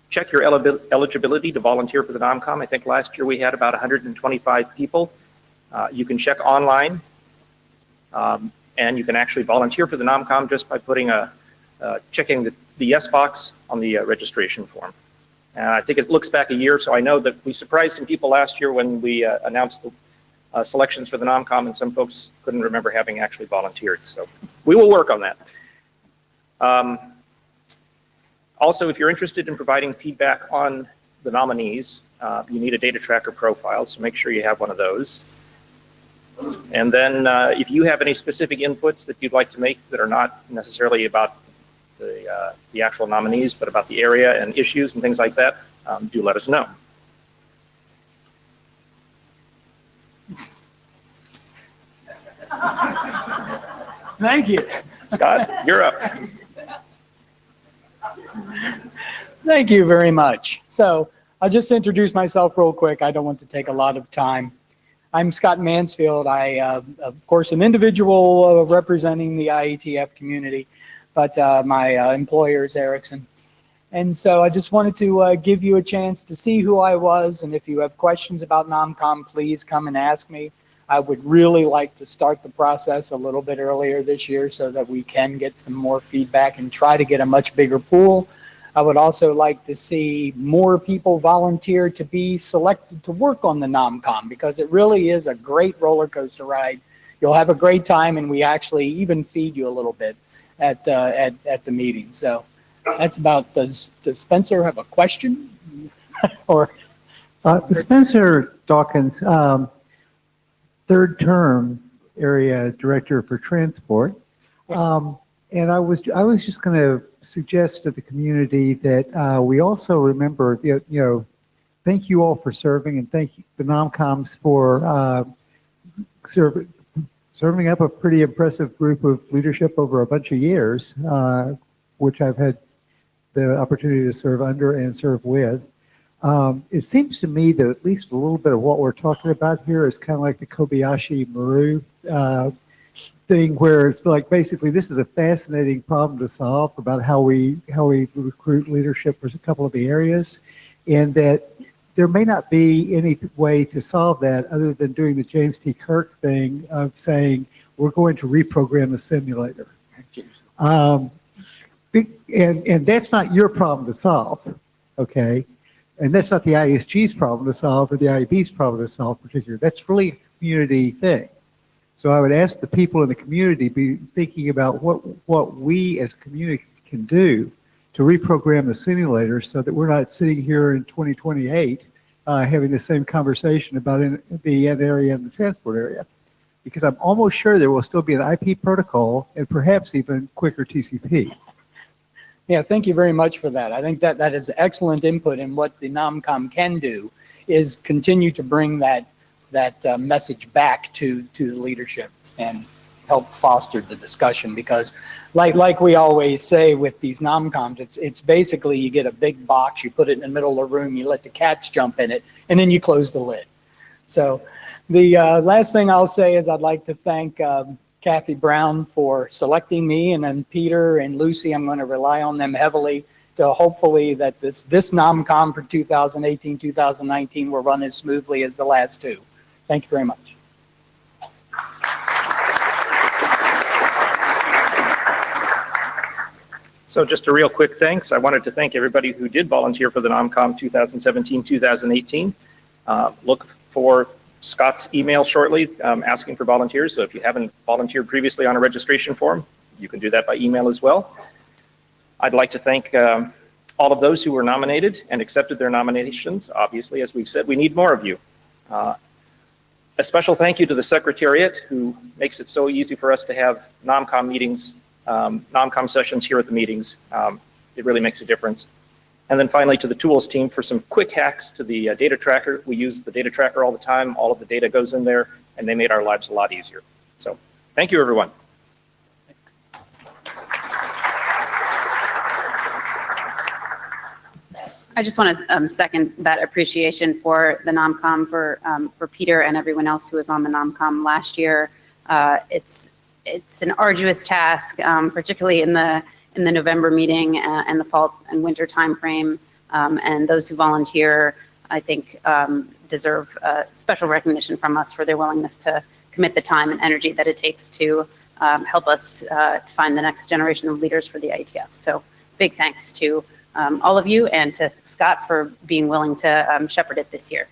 check your eligibility to volunteer for the NOMCOM. I think last year we had about 125 people. You can check online, and you can actually volunteer for the NOMCOM just by putting checking the yes box on the registration form. And I think it looks back a year, so I know that we surprised some people last year when we announced the selections for the NOMCOM, and some folks couldn't remember having actually volunteered. So we will work on that. Also, if you're interested in providing feedback on the nominees, you need a data tracker profile, so make sure you have one of those. And then if you have any specific inputs that you'd like to make that are not necessarily about the actual nominees, but about the area and issues and things like that, do let us know. Thank you. Scott, you're up. Thank you very much. So I'll just introduce myself real quick. I don't want to take a lot of time. I'm Scott Mansfield. I, of course, an individual representing the IETF community, but my employer is Ericsson. And so I just wanted to give you a chance to see who I was, and if you have questions about NOMCOM, please come and ask me. I would really like to start the process a little bit earlier this year so that we can get some more feedback and try to get a much bigger pool. I would also like to see more people volunteer to be selected to work on the NomCom, because it really is a great roller coaster ride. You'll have a great time, and we actually even feed you a little bit at the meeting. So that's about, does Spencer have a question? Or Spencer Dawkins, third term area director for transport. And I was just going to suggest to the community that we also remember, thank you all for serving, and thank you, the NomComs, for serving up a pretty impressive group of leadership over a bunch of years, which I've had the opportunity to serve under and serve with. It seems to me that at least a little bit of what we're talking about here is kind of like the Kobayashi Maru thing, where it's like basically this is a fascinating problem to solve about how we recruit leadership for a couple of the areas, and that there may not be any way to solve that other than doing the James T. Kirk thing of saying we're going to reprogram the simulator. And that's not your problem to solve, okay? And that's not the ISG's problem to solve or the IEB's problem to solve particularly. That's really a community thing. So I would ask the people in the community be thinking about what we as a community can do to reprogram the simulator so that we're not sitting here in 2028 having the same conversation about the end area and the transport area. Because I'm almost sure there will still be an IP protocol and perhaps even quicker TCP. Yeah, thank you very much for that. I think that is excellent input, and what the NomCom can do is continue to bring that message back to the leadership and help foster the discussion, because like we always say with these NomComs, it's basically you get a big box, you put it in the middle of the room, you let the cats jump in it, and then you close the lid. So the last thing I'll say is I'd like to thank Kathy Brown for selecting me, and then Peter and Lucy, I'm going to rely on them heavily to hopefully that this NomCom for 2018, 2019 will run as smoothly as the last two. Thank you very much. So just a real quick thanks. I wanted to thank everybody who did volunteer for the NomCom 2017-2018. Look for Scott's email shortly asking for volunteers. So if you haven't volunteered previously on a registration form, you can do that by email as well. I'd like to thank all of those who were nominated and accepted their nominations. Obviously, as we've said, we need more of you. A special thank you to the Secretariat, who makes it so easy for us to have NomCom meetings, NomCom sessions here at the meetings. It really makes a difference. And then finally to the tools team for some quick hacks to the data tracker. We use the data tracker all the time. All of the data goes in there, and they made our lives a lot easier. So thank you, everyone. I just want to second that appreciation for the NomCom, for Peter and everyone else who was on the NomCom last year. It's an arduous task, particularly in the November meeting and the fall and winter timeframe. And those who volunteer, I think, deserve special recognition from us for their willingness to commit the time and energy that it takes to help us find the next generation of leaders for the IETF. So big thanks to all of you, and to Scott for being willing to shepherd it this year.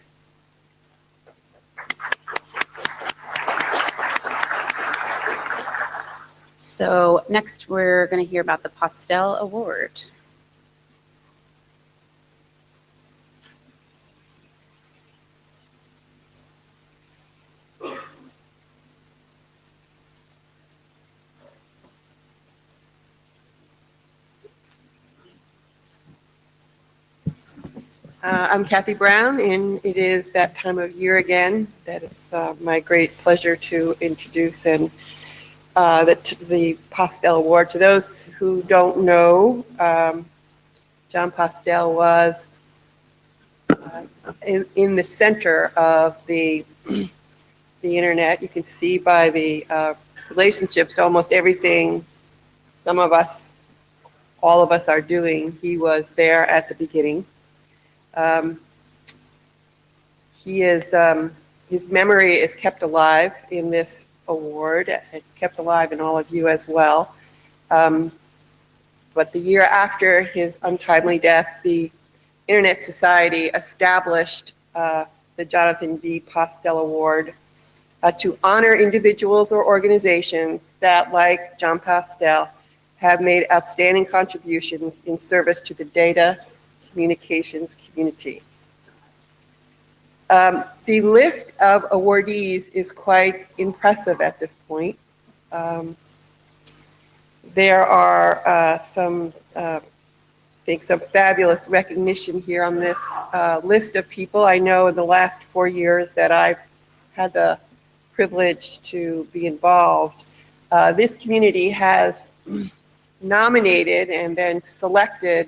So next we're going to hear about the Postel Award. I'm Kathy Brown, and it is that time of year again that it's my great pleasure to introduce and the Postel Award. To those who don't know, John Postel was in the center of the internet. You can see by the relationships, almost everything some of us, all of us are doing, he was there at the beginning. He his memory is kept alive in this award. It's kept alive in all of you as well. But the year after his untimely death, the Internet Society established the Jonathan B. Postel Award to honor individuals or organizations that, like John Postel, have made outstanding contributions in service to the data communications community. The list of awardees is quite impressive at this point. There are some fabulous recognition here on this list of people. I know in the last 4 years that I've had the privilege to be involved, this community has nominated and then selected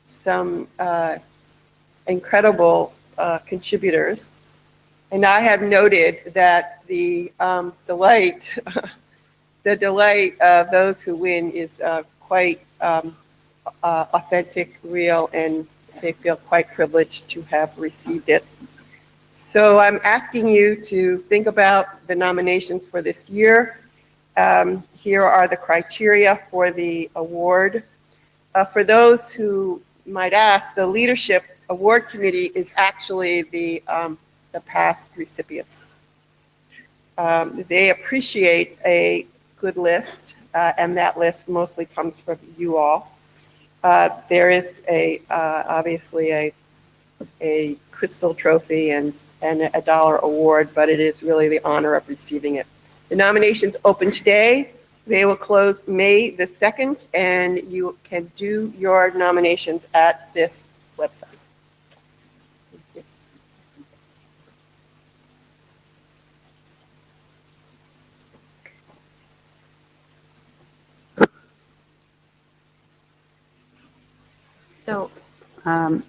some incredible contributors. And I have noted that the delight of those who win is quite authentic, real, and they feel quite privileged to have received it. So I'm asking you to think about the nominations for this year. Here are the criteria for the award. For those who might ask, the Leadership Award Committee is actually the past recipients. They appreciate a good list, and that list mostly comes from you all. There is obviously a crystal trophy and a $1 award, but it is really the honor of receiving it. The nominations open today. They will close May the 2nd, and you can do your nominations at this website. So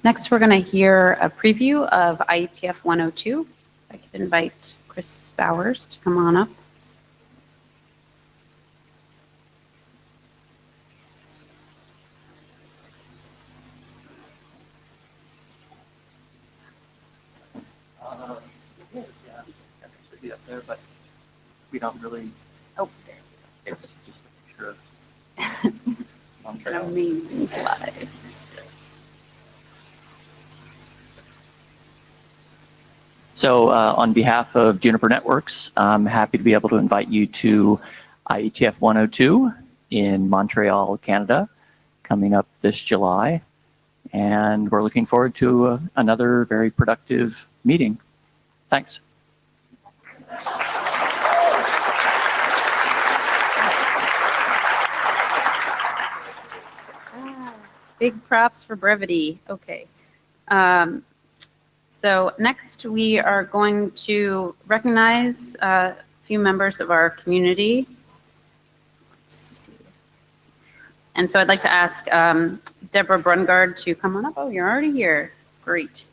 next we're going to hear a preview of IETF 102. I could invite Chris Bowers to come on up. Be up there, but we don't really. Oh, It's just a picture of an amazing slide. So on behalf of Juniper Networks, I'm happy to be able to invite you to IETF 102 in Montreal, Canada, coming up this July. And we're looking forward to another very productive meeting. Thanks. Big props for brevity. Okay. So next we are going to recognize a few members of our community. Let's see. And so I'd like to ask Deborah Brungard to come on up. Oh, you're already here. Great.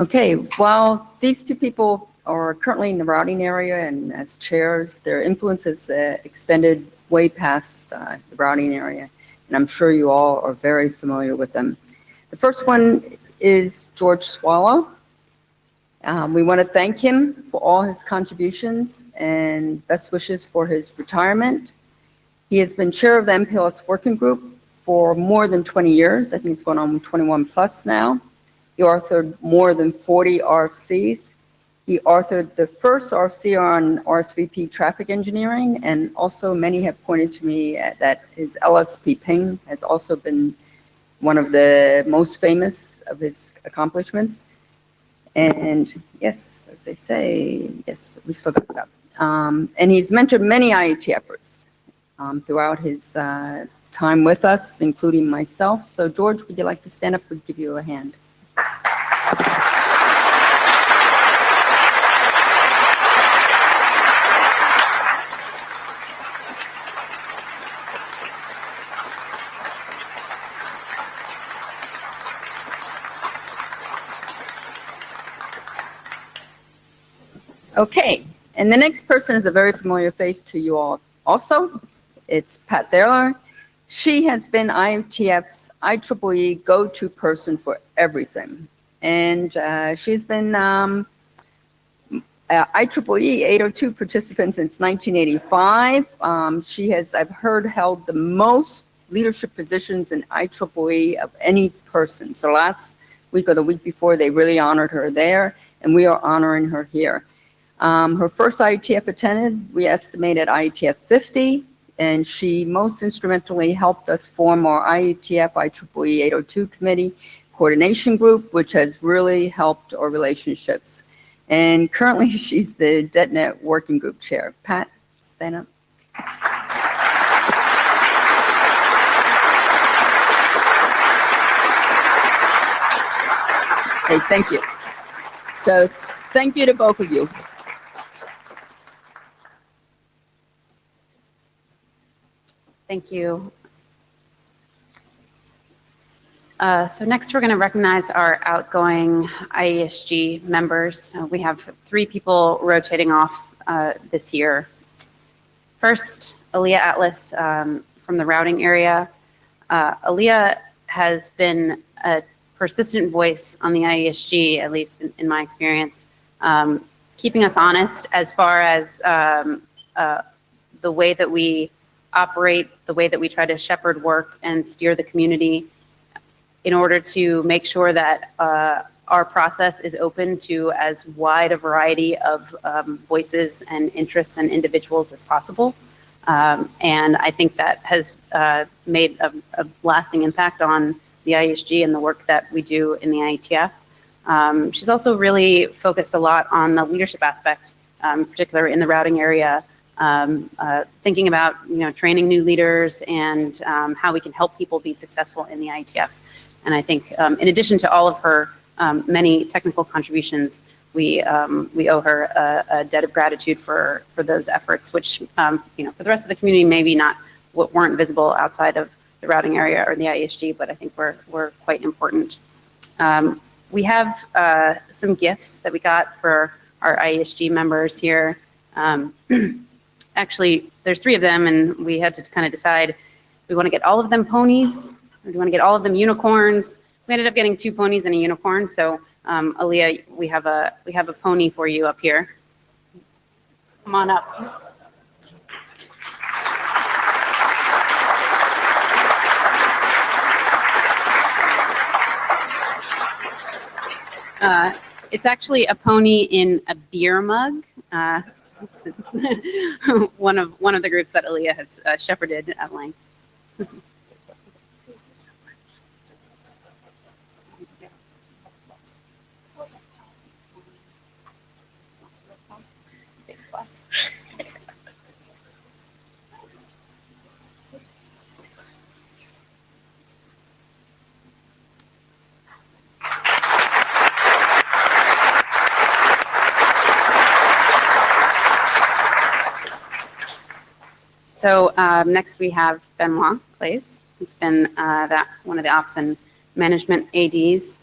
Okay, while these two people are currently in the routing area and as chairs, their influence has extended way past the routing area, and I'm sure you all are very familiar with them. The first one is George Swallow. We want to thank him for all his contributions and best wishes for his retirement. He has been chair of the MPLS working group for more than 20 years. I think it's going on 21 plus now. He authored more than 40 RFCs. He authored the first RFC on RSVP traffic engineering, and also many have pointed to me that his LSP ping has also been one of the most famous of his accomplishments. And yes, as they say, yes, we still got that. And he's mentored many IETFers throughout his time with us, including myself. So George, would you like to stand up? We'll give you a hand. Okay, and the next person is a very familiar face to you all also. It's Pat Thaler. She has been IETF's IEEE go-to person for everything. And she's been IEEE 802 participant since 1985. She has, I've heard, held the most leadership positions in IEEE of any person. So last week or the week before, they really honored her there, and we are honoring her here. Her first IETF attended, we estimate at IETF 50, and she most instrumentally helped us form our IETF IEEE 802 committee coordination group, which has really helped our relationships. And currently, she's the DetNet working group chair. Pat, stand up. Hey, thank you. So thank you to both of you. Thank you. So next, we're going to recognize our outgoing IESG members. We have 3 people rotating off this year. First, Aaliyah Atlas from the routing area. Aaliyah has been a persistent voice on the IESG, at least in my experience, keeping us honest as far as the way that we operate, the way that we try to shepherd work and steer the community in order to make sure that our process is open to as wide a variety of voices and interests and individuals as possible. And I think that has made a lasting impact on the IESG and the work that we do in the IETF. She's also really focused a lot on the leadership aspect, particularly in the routing area, thinking about training new leaders and how we can help people be successful in the IETF. And I think in addition to all of her many technical contributions, we owe her a debt of gratitude for those efforts, which for the rest of the community maybe weren't visible outside of the routing area or the IESG, but I think we're quite important. We have some gifts that we got for our IESG members here. Actually, there's 3 of them, and we had to kind of decide, we want to get all of them ponies, or do we want to get all of them unicorns? We ended up getting 2 ponies and a unicorn. So, Aaliyah, we have a pony for you up here. Come on up. It's actually a pony in a beer mug. One of the groups that Aaliyah has shepherded at length. So next we have Benoit Claes. He's been one of the ops and management ADs.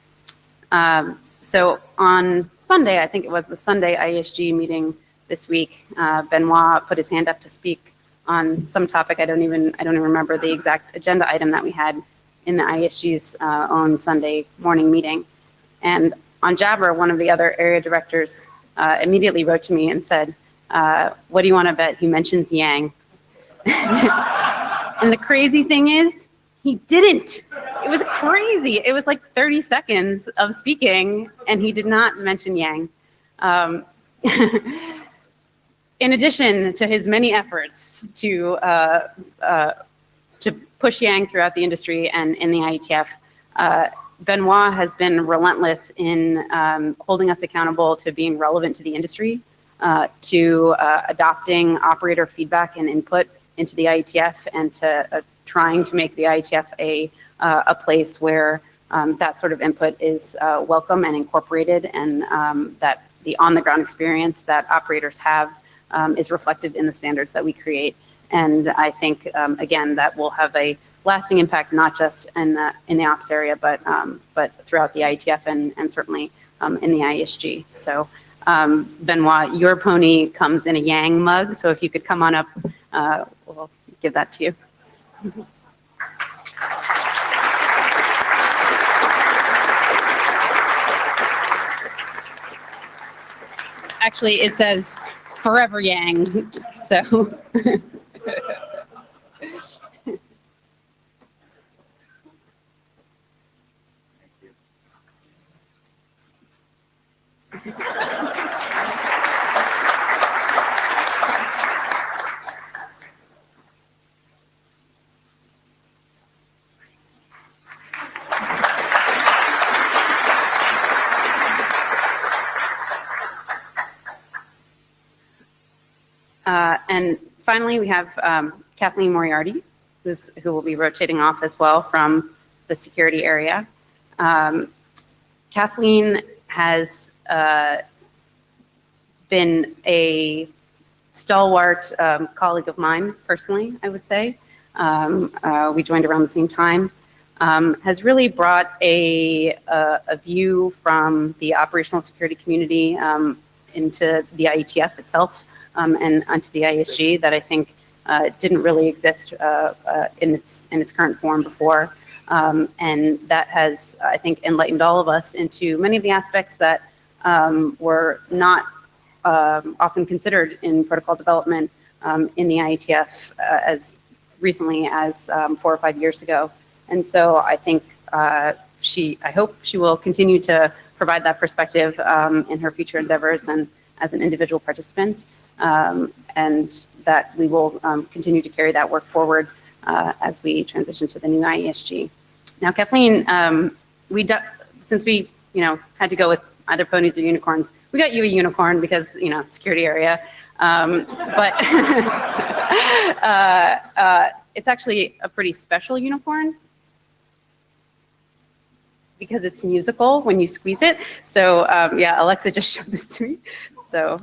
So on Sunday, I think it was the Sunday IESG meeting this week, Benoit put his hand up to speak on some topic. I don't even remember the exact agenda item that we had in the IESG's own Sunday morning meeting. And on Jabber, one of the other area directors immediately wrote to me and said, what do you want to bet he mentions Yang? And the crazy thing is, he didn't. It was crazy. It was like 30 seconds of speaking, and he did not mention Yang. In addition to his many efforts to push Yang throughout the industry and in the IETF, Benoit has been relentless in holding us accountable to being relevant to the industry, to adopting operator feedback and input into the IETF, and to trying to make the IETF a place where that sort of input is welcome and incorporated, and that the on-the-ground experience that operators have is reflected in the standards that we create. And I think, again, that will have a lasting impact, not just in the ops area, but throughout the IETF and certainly in the IESG. So Benoit, your pony comes in a Yang mug, so if you could come on up, we'll give that to you. Actually, it says Forever Yang, so. And finally, we have Kathleen Moriarty, who will be rotating off as well from the security area. Kathleen has been a stalwart colleague of mine, personally, I would say. We joined around the same time. Has really brought a view from the operational security community into the IETF itself. And onto the ISG that I think didn't really exist in its current form before. And that has, I think, enlightened all of us into many of the aspects that were not often considered in protocol development in the IETF as recently as 4 or 5 years ago. And so I think I hope she will continue to provide that perspective in her future endeavors and as an individual participant. And that we will continue to carry that work forward as we transition to the new IESG. Now, Kathleen, since we had to go with either ponies or unicorns, we got you a unicorn because security area. But it's actually a pretty special unicorn because it's musical when you squeeze it. So yeah, Alexa just showed this to me. So.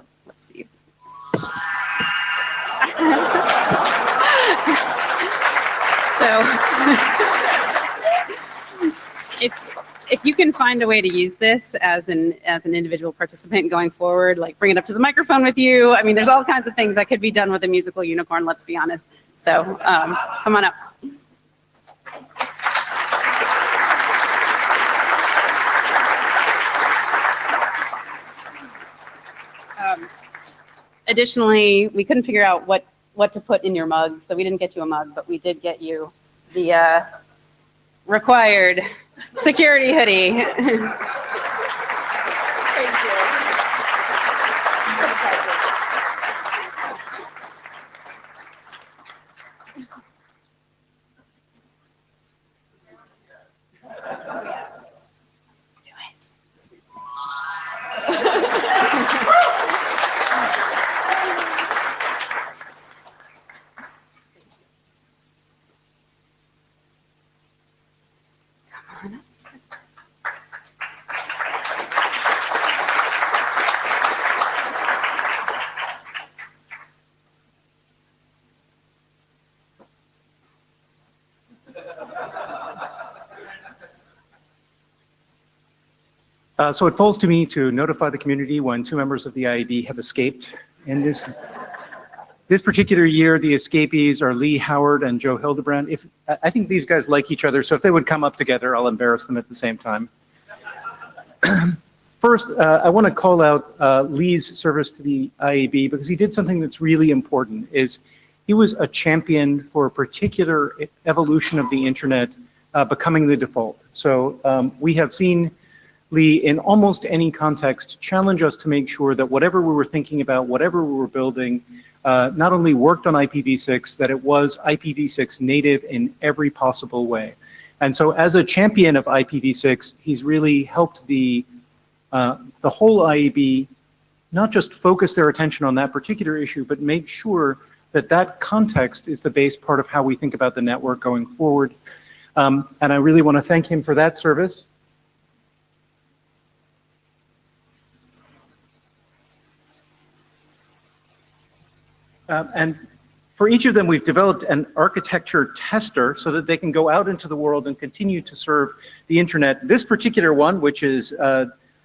So if you can find a way to use this as an individual participant going forward, like bring it up to the microphone with you. I mean, there's all kinds of things that could be done with a musical unicorn, let's be honest. So come on up. Additionally, we couldn't figure out what to put in your mug, so we didn't get you a mug, but we did get you the required security hoodie. Thank you. So it falls to me to notify the community when 2 members of the IED have escaped. In this particular year, the escapees are Lee Howard and Joe Hildebrand. I think these guys like each other, so if they would come up together, I'll embarrass them at the same time. First, I want to call out Lee's service to the IAB because he did something that's really important. He was a champion for a particular evolution of the internet becoming the default. So we have seen Lee, in almost any context, challenge us to make sure that whatever we were thinking about, whatever we were building, not only worked on IPv6, that it was IPv6 native in every possible way. And so as a champion of IPv6, he's really helped the whole IAB not just focus their attention on that particular issue, but make sure that that context is the base part of how we think about the network going forward. And I really want to thank him for that service. And for each of them, we've developed an architecture tester so that they can go out into the world and continue to serve the internet. This particular one, which is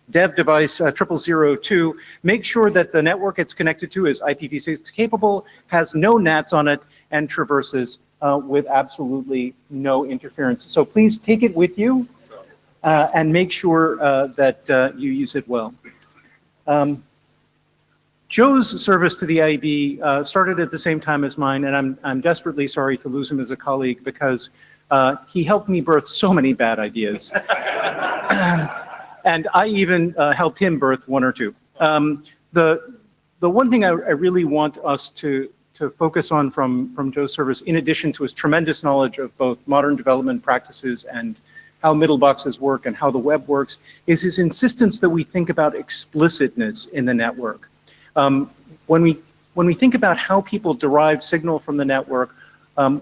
dev device 0002. Make sure that the network it's connected to is IPv6 capable, has no NATs on it, and traverses with absolutely no interference. So please take it with you and make sure that you use it well. Joe's service to the IEB started at the same time as mine, and I'm desperately sorry to lose him as a colleague because he helped me birth so many bad ideas. And I even helped him birth one or two. The one thing I really want us to focus on from Joe's service, in addition to his tremendous knowledge of both modern development practices and how middle boxes work and how the web works, is his insistence that we think about explicitness in the network. When we think about how people derive signal from the network,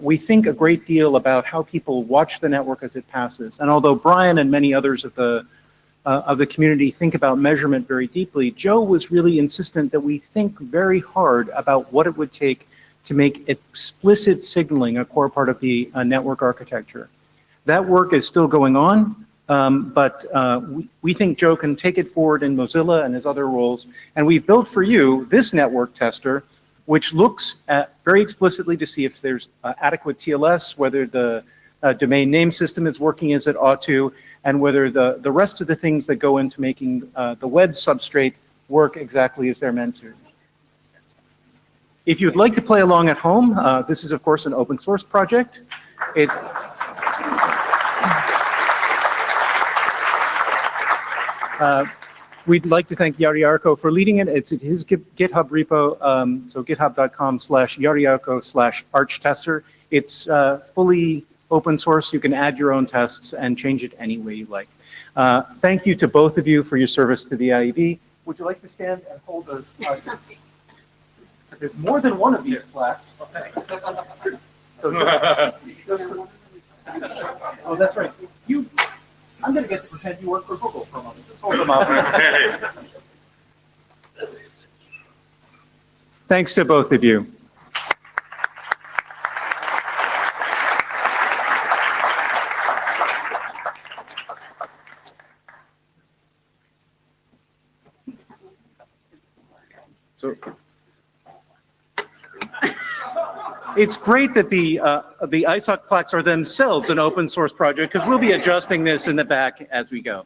we think a great deal about how people watch the network as it passes. And although Brian and many others of the community think about measurement very deeply, Joe was really insistent that we think very hard about what it would take to make explicit signaling a core part of the network architecture. That work is still going on. But we think Joe can take it forward in Mozilla and his other roles. And we've built for you this network tester, which looks at very explicitly to see if there's adequate TLS, whether the domain name system is working as it ought to, and whether the rest of the things that go into making the web substrate work exactly as they're meant to. If you'd like to play along at home, this is, of course, an open source project. It's we'd like to thank Yari Yarko for leading it. It's at his GitHub repo, so github.com/yariarko/archtester. It's fully open source. You can add your own tests and change it any way you like. Thank you to both of you for your service to the IEB. Would you like to stand and hold a there's more than one of these plaques. Oh, thanks. So oh, that's right. I'm going to get to pretend you work for Google for a moment. Just hold them up. Thanks to both of you. So it's great that the ISOC plaques are themselves an open source project, because we'll be adjusting this in the back as we go.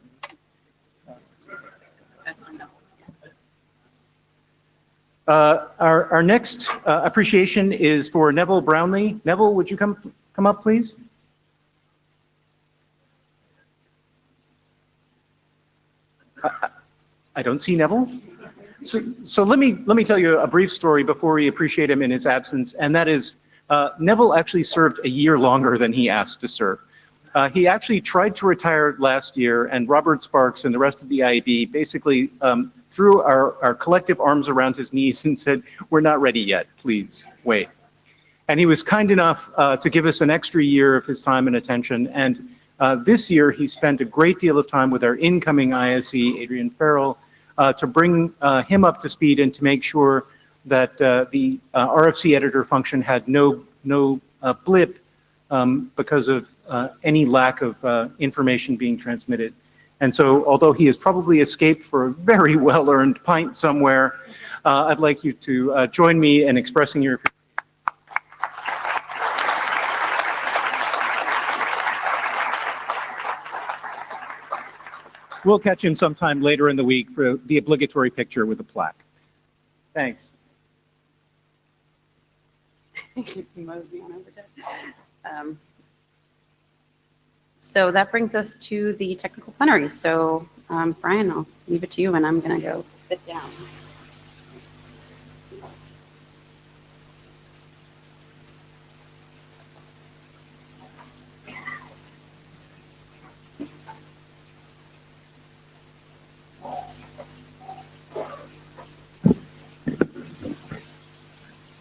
Our next appreciation is for Neville Brownlee. Neville, would you come up, please? I don't see Neville. So let me tell you a brief story before we appreciate him in his absence, and that is Neville actually served a year longer than he asked to serve. He actually tried to retire last year, and Robert Sparks and the rest of the IEB basically threw our collective arms around his knees and said, "We're not ready yet, please wait." And he was kind enough to give us an extra year of his time and attention, and this year he spent a great deal of time with our incoming ISE, Adrian Farrell, to bring him up to speed and to make sure that the RFC editor function had no blip because of any lack of information being transmitted. And so, although he has probably escaped for a very well-earned pint somewhere, I'd like you to join me in expressing your appreciation. We'll catch him sometime later in the week for the obligatory picture with a plaque. Thanks. So that brings us to the technical plenary. So Brian, I'll leave it to you, and I'm going to go sit down.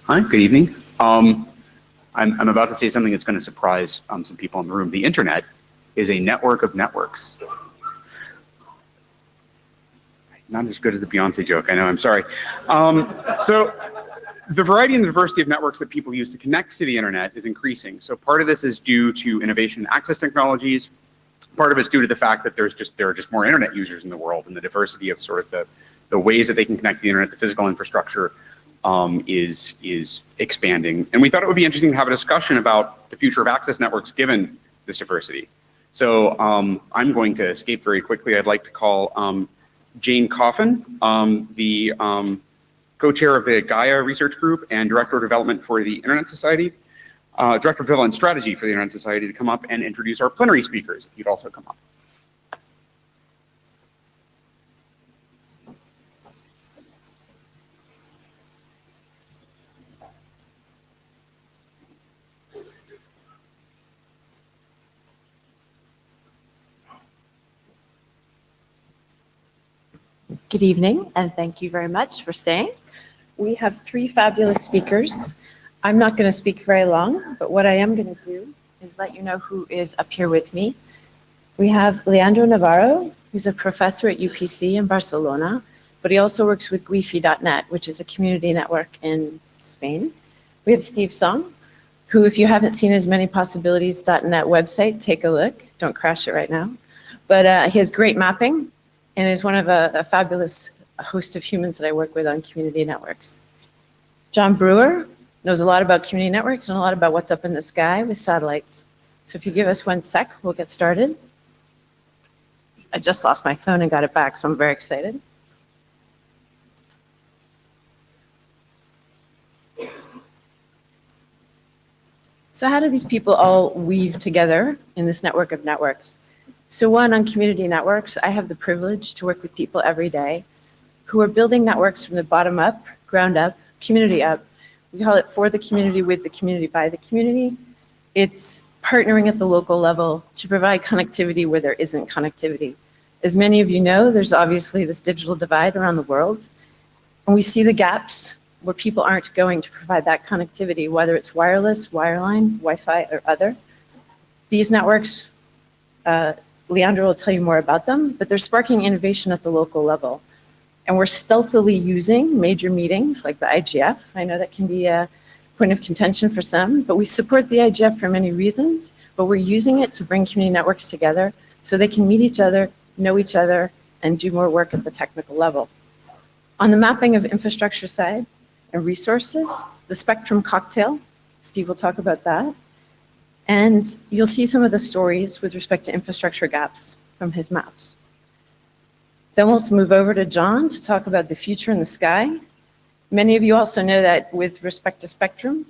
Hi, good evening. I'm about to say something that's going to surprise some people in the room. The internet is a network of networks. Not as good as the Beyonce joke, I know, I'm sorry. So the variety and the diversity of networks that people use to connect to the internet is increasing. So part of this is due to innovation and access technologies. Part of it's due to the fact that there are just more internet users in the world, and the diversity of sort of the ways that they can connect to the internet, the physical infrastructure is expanding. And we thought it would be interesting to have a discussion about the future of access networks given this diversity. So I'm going to escape very quickly. I'd like to call Jane Coffin, the co-chair of the Gaia Research Group and Director of Development for the Internet Society, Director of Development Strategy for the Internet Society, to come up and introduce our plenary speakers. If you'd also come up. Good evening, and thank you very much for staying. We have three fabulous speakers. I'm not going to speak very long, but what I am going to do is let you know who is up here with me. We have Leandro Navarro, who's a professor at UPC in Barcelona, but he also works with Wi-Fi.net, which is a community network in Spain. We have Steve Song, who, if you haven't seen his Many Possibilities.net website, take a look. Don't crash it right now. But he has great mapping, and is one of a fabulous host of humans that I work with on community networks. John Brewer knows a lot about community networks and a lot about what's up in the sky with satellites. So if you give us 1 sec, we'll get started. I just lost my phone and got it back, so I'm very excited. So how do these people all weave together in this network of networks? So one, on community networks, I have the privilege to work with people every day who are building networks from the bottom up, ground up, community up. We call it for the community, with the community, by the community. It's partnering at the local level to provide connectivity where there isn't connectivity. As many of you know, there's obviously this digital divide around the world, and we see the gaps where people aren't going to provide that connectivity, whether it's wireless, wireline, Wi-Fi, or other. These networks, Leandro will tell you more about them, but they're sparking innovation at the local level. And we're stealthily using major meetings like the IGF. I know that can be a point of contention for some, but we support the IGF for many reasons, but we're using it to bring community networks together so they can meet each other, know each other, and do more work at the technical level. On the mapping of infrastructure side and resources, the spectrum cocktail, Steve will talk about that. And you'll see some of the stories with respect to infrastructure gaps from his maps. Then we'll move over to John to talk about the future in the sky. Many of you also know that with respect to spectrum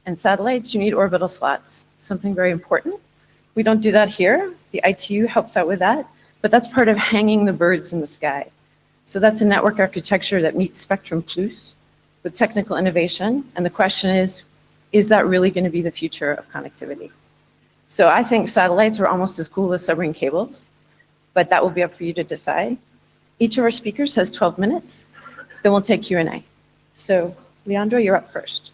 and satellites, you need orbital slots, something very important. We don't do that here. The ITU helps out with that, but that's part of hanging the birds in the sky. So that's a network architecture that meets Spectrum Plus with technical innovation. And the question is that really going to be the future of connectivity? So I think satellites are almost as cool as submarine cables, but that will be up for you to decide. Each of our speakers has 12 minutes, then we'll take Q&A. So Leandro, you're up first.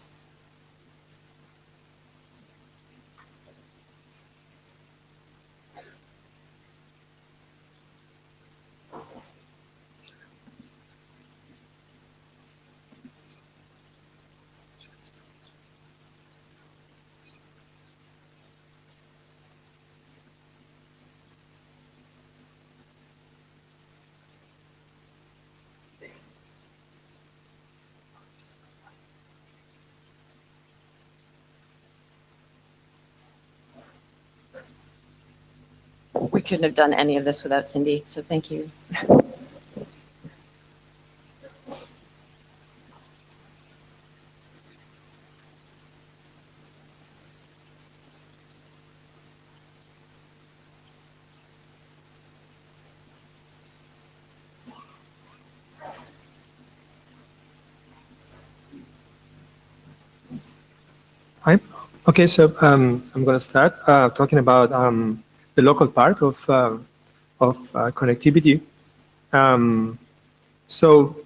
We couldn't have done any of this without Cindy, so thank you. Hi. Okay, so I'm going to start talking about the local part of connectivity. So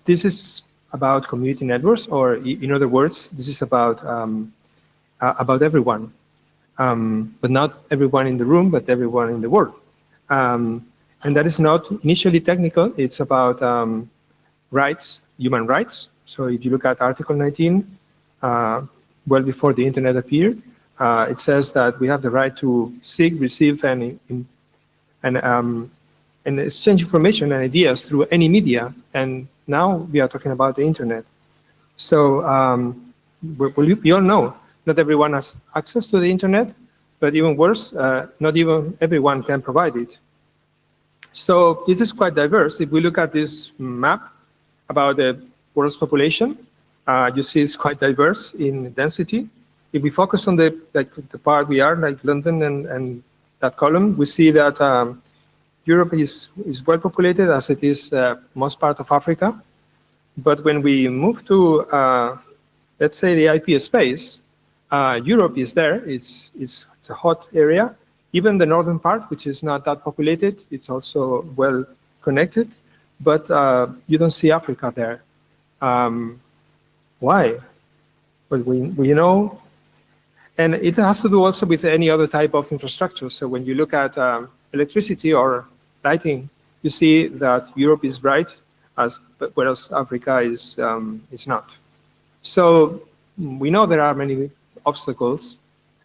this is about community networks, or in other words, this is about everyone, but not everyone in the room, but everyone in the world. And that is not initially technical. It's about rights, human rights. So if you look at Article 19, well before the internet appeared, It says that we have the right to seek, receive, and exchange information and ideas through any media. And now we are talking about the internet. So we all know not everyone has access to the internet, but even worse, not even everyone can provide it. So this is quite diverse. If we look at this map about the world's population, you see it's quite diverse in density. If we focus on the part we are, like London and that column, we see that Europe is well populated, as it is most part of Africa. But when we move to, let's say, the IP space, Europe is there. It's a hot area. Even the northern part, which is not that populated, it's also well connected. But you don't see Africa there. Why? Well, we know, and it has to do also with any other type of infrastructure. So when you look at electricity or lighting, you see that Europe is bright, whereas Africa is not. So we know there are many obstacles,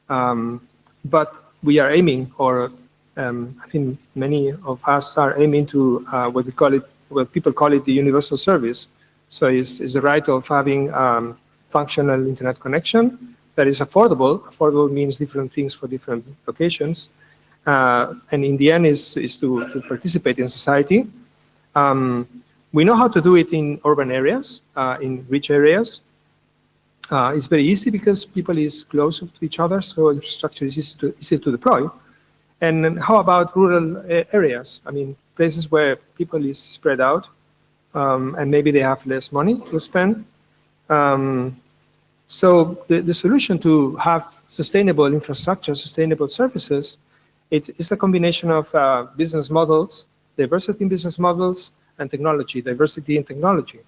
but we are aiming, or I think many of us are aiming to what people call it the universal service. So it's the right of having functional internet connection that is affordable. Affordable means different things for different locations. And in the end is to participate in society. We know how to do it in urban areas, in rich areas. It's very easy because people is close to each other, so infrastructure is easy to deploy. And how about rural areas? I mean, places where people is spread out, and maybe they have less money to spend. So the solution to have sustainable infrastructure, sustainable services, it's a combination of business models, diversity in business models, and technology, diversity in technology.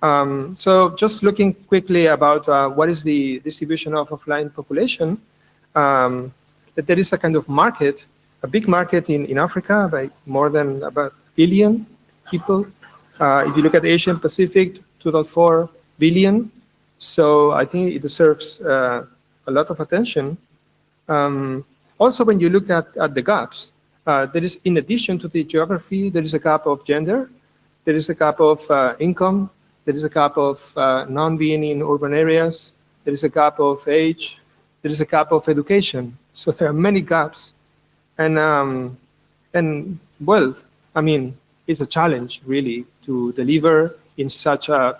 So just looking quickly about what is the distribution of offline population, that there is a kind of market, a big market in Africa by more than about 1 billion people. If you look at Asian Pacific, 2.4 billion. So I think it deserves a lot of attention. Also, when you look at the gaps, there is, in addition to the geography, there is a gap of gender, there is a gap of income, there is a gap of non-being in urban areas, there is a gap of age, there is a gap of education. So there are many gaps. And well, I mean, it's a challenge, really, to deliver in such a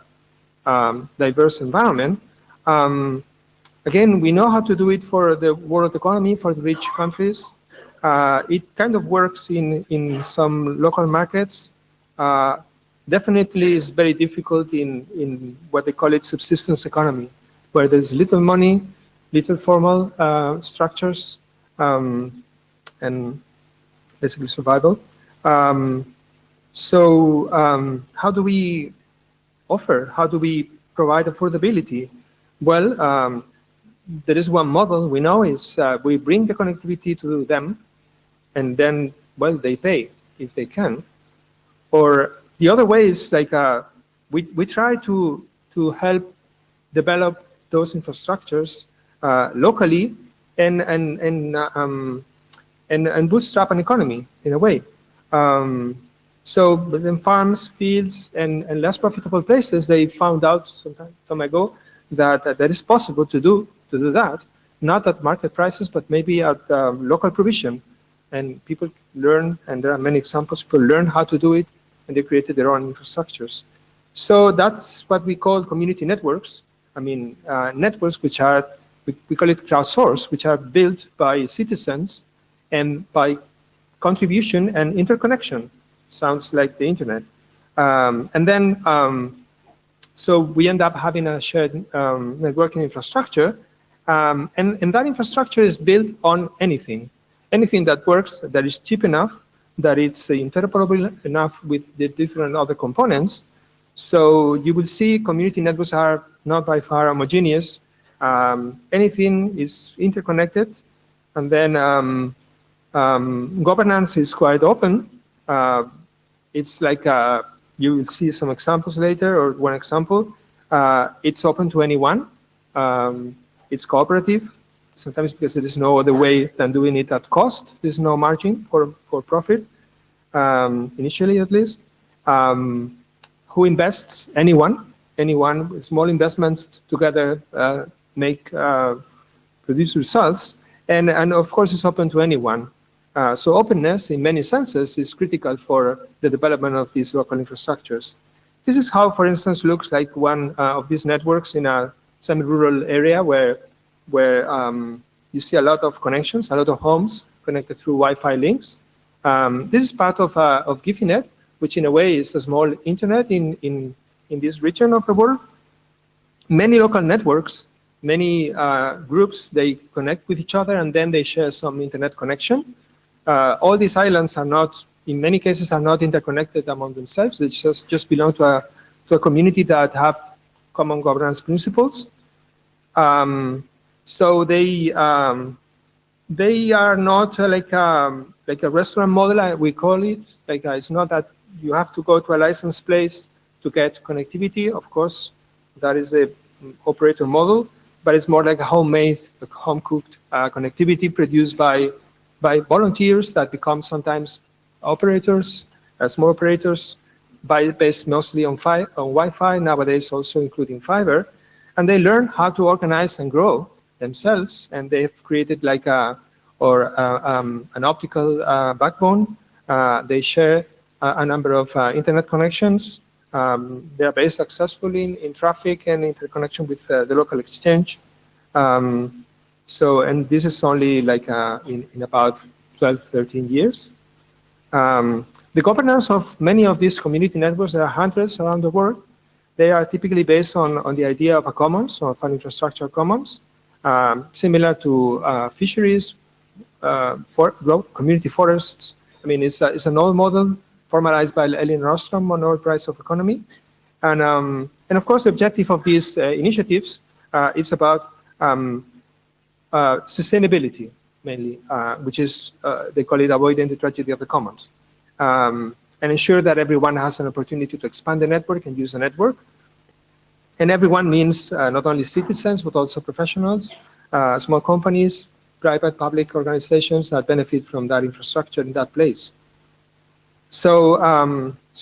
diverse environment. Again, we know how to do it for the world economy, for the rich countries. It kind of works in some local markets. Definitely is very difficult in what they call it subsistence economy, where there's little money, little formal structures, and basically survival. So how do we offer? How do we provide affordability? Well, there is one model we know is we bring the connectivity to them, and then, well, they pay if they can. Or the other way is like we try to help develop those infrastructures locally and bootstrap an economy in a way. So within farms, fields, and less profitable places, they found out some time ago that that is possible to do that, not at market prices, but maybe at local provision. And people learn, and there are many examples, people learn how to do it, and they created their own infrastructures. So that's what we call community networks. I mean, networks which are, we call it crowdsourced, which are built by citizens and by contribution and interconnection. Sounds like the internet. And then, so we end up having a shared networking infrastructure. And that infrastructure is built on anything that works, that is cheap enough, that it's interoperable enough with the different other components. So you will see community networks are not by far homogeneous. Anything is interconnected. And then governance is quite open. It's like, you will see some examples later, or one example. It's open to anyone. It's cooperative. sometimes because there is no other way than doing it at cost. There's no margin for profit, initially at least. Who invests? Anyone. Anyone. Small investments together produce results. And of course, it's open to anyone. So openness, in many senses, is critical for the development of these local infrastructures. This is how, for instance, looks like one of these networks in a semi-rural area where you see a lot of connections, a lot of homes connected through Wi-Fi links. This is part of GifiNet, which in a way is a small internet in this region of the world. Many local networks, many groups, they connect with each other and then they share some internet connection. All these islands are not, in many cases, are not interconnected among themselves. They just belong to a community that have common governance principles. So they are not like a restaurant model, we call it. Like it's not that you have to go to a licensed place to get connectivity. Of course, that is the operator model, but it's more like a homemade, home-cooked connectivity produced by volunteers that become sometimes operators, small operators, based mostly on Wi-Fi, nowadays also including fiber. And they learn how to organize and grow themselves, and they've created like an optical backbone. They share a number of internet connections. They are very successful in traffic and interconnection with the local exchange. And this is only like in about 12, 13 years. The governance of many of these community networks, there are hundreds around the world. They are typically based on the idea of a commons, or of an infrastructure commons, similar to fisheries, community forests. I mean, it's an old model formalized by Elin Rostrom on Old Price of Economy. And of course, the objective of these initiatives is about sustainability, mainly, which is, they call it avoiding the tragedy of the commons. And ensure that everyone has an opportunity to expand the network and use the network. And everyone means not only citizens, but also professionals, small companies, private, public organizations that benefit from that infrastructure in that place. So,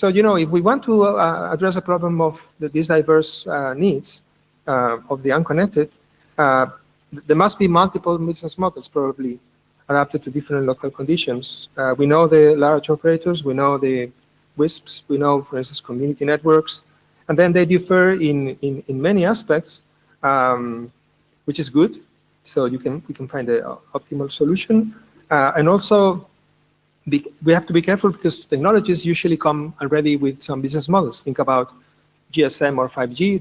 you know, if we want to address the problem of these diverse needs of the unconnected, there must be multiple business models probably adapted to different local conditions. We know the large operators, we know the WISPs, we know, for instance, community networks, and then they differ in many aspects, which is good. So we can find the optimal solution. And also, we have to be careful because technologies usually come already with some business models. Think about GSM or 5G,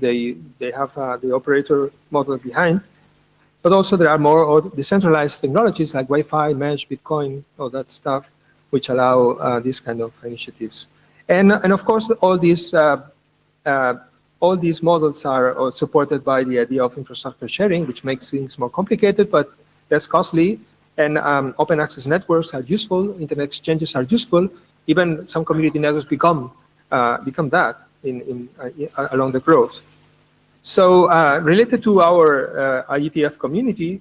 they have the operator model behind. But also there are more decentralized technologies like Wi-Fi, Mesh, Bitcoin, all that stuff, which allow these kind of initiatives. And of course, all these models are supported by the idea of infrastructure sharing, which makes things more complicated, but less costly. And open access networks are useful, internet exchanges are useful. Even some community networks become that along the growth. So related to our IETF community,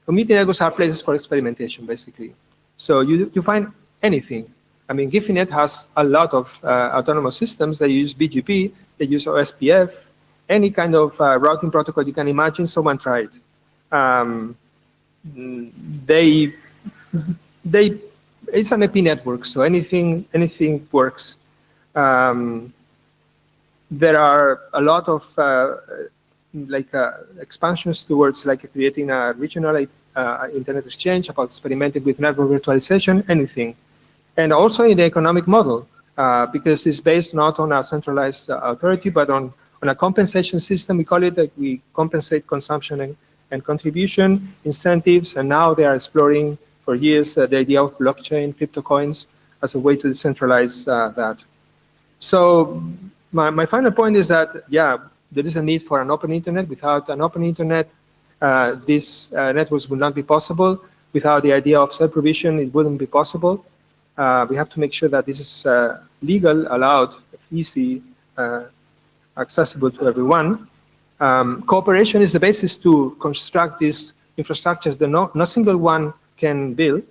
community networks are places for experimentation, basically. So you find anything. I mean, GifiNet has a lot of autonomous systems. They use BGP, they use OSPF, any kind of routing protocol you can imagine, someone tried. It's an IP network, so anything works. There are a lot of expansions towards creating a regional internet exchange, about experimenting with network virtualization, anything. And also in the economic model, because it's based not on a centralized authority, but on a compensation system. We call it that we compensate consumption and contribution, incentives, and now they are exploring for years the idea of blockchain, crypto coins, as a way to decentralize that. So my final point is that, yeah, there is a need for an open internet. Without an open internet, these networks would not be possible. Without the idea of self-provision, it wouldn't be possible. We have to make sure that this is legal, allowed, easy, accessible to everyone. Cooperation is the basis to construct these infrastructures that no single one can build.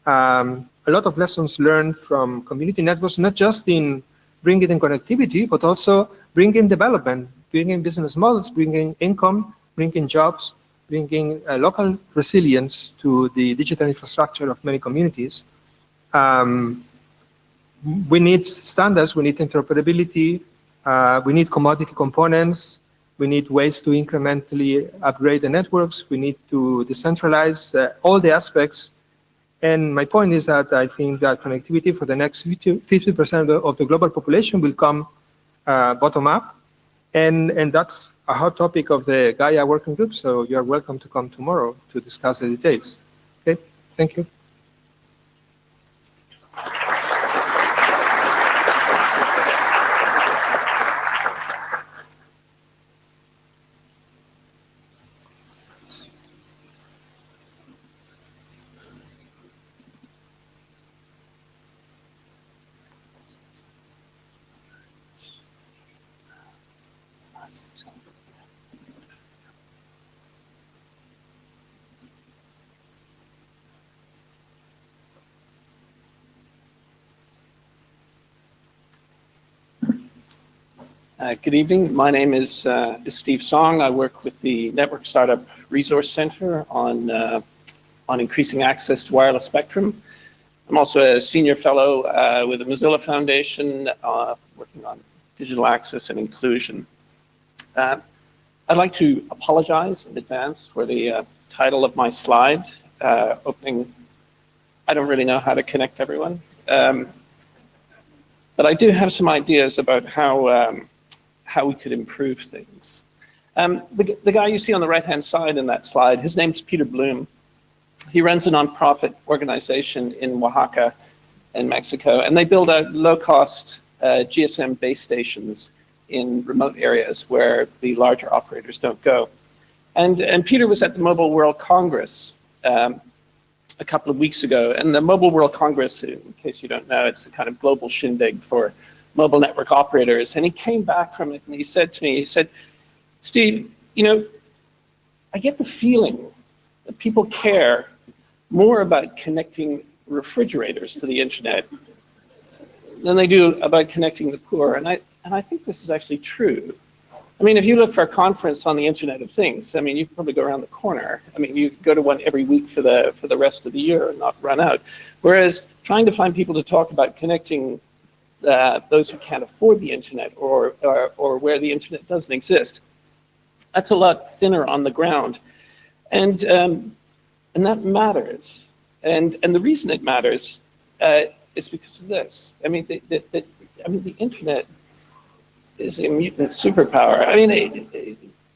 A lot of lessons learned from community networks, not just in bringing in connectivity, but also bringing development, bringing business models, bringing income, bringing jobs, bringing local resilience to the digital infrastructure of many communities. We need standards, we need interoperability, we need commodity components, we need ways to incrementally upgrade the networks, we need to decentralize all the aspects. And my point is that I think that connectivity for the next 50% of the global population will come bottom up. And that's a hot topic of the Gaia working group, so you are welcome to come tomorrow to discuss the details. Okay, thank you. Good evening. My name is Steve Song. I work with the Network Startup Resource Center on increasing access to wireless spectrum. I'm also a senior fellow with the Mozilla Foundation, working on digital access and inclusion. I'd like to apologize in advance for the title of my slide, opening. I don't really know how to connect everyone, but I do have some ideas about how we could improve things. The guy you see on the right-hand side in that slide, his name's Peter Bloom. He runs a nonprofit organization in Oaxaca in Mexico, and they build out low-cost GSM base stations in remote areas where the larger operators don't go. And Peter was at the Mobile World Congress a couple of weeks ago, and the Mobile World Congress, in case you don't know, it's a kind of global shindig for mobile network operators. And he came back from it and he said to me, he said, Steve, you know, I get the feeling that people care more about connecting refrigerators to the internet than they do about connecting the poor. And I think this is actually true. I mean, if you look for a conference on the Internet of Things, I mean, you can probably go around the corner. I mean, you go to one every week for the rest of the year and not run out. Whereas trying to find people to talk about connecting those who can't afford the internet or where the internet doesn't exist, that's a lot thinner on the ground, and that matters. And the reason it matters is because of this. I mean, the internet is a mutant superpower. I mean,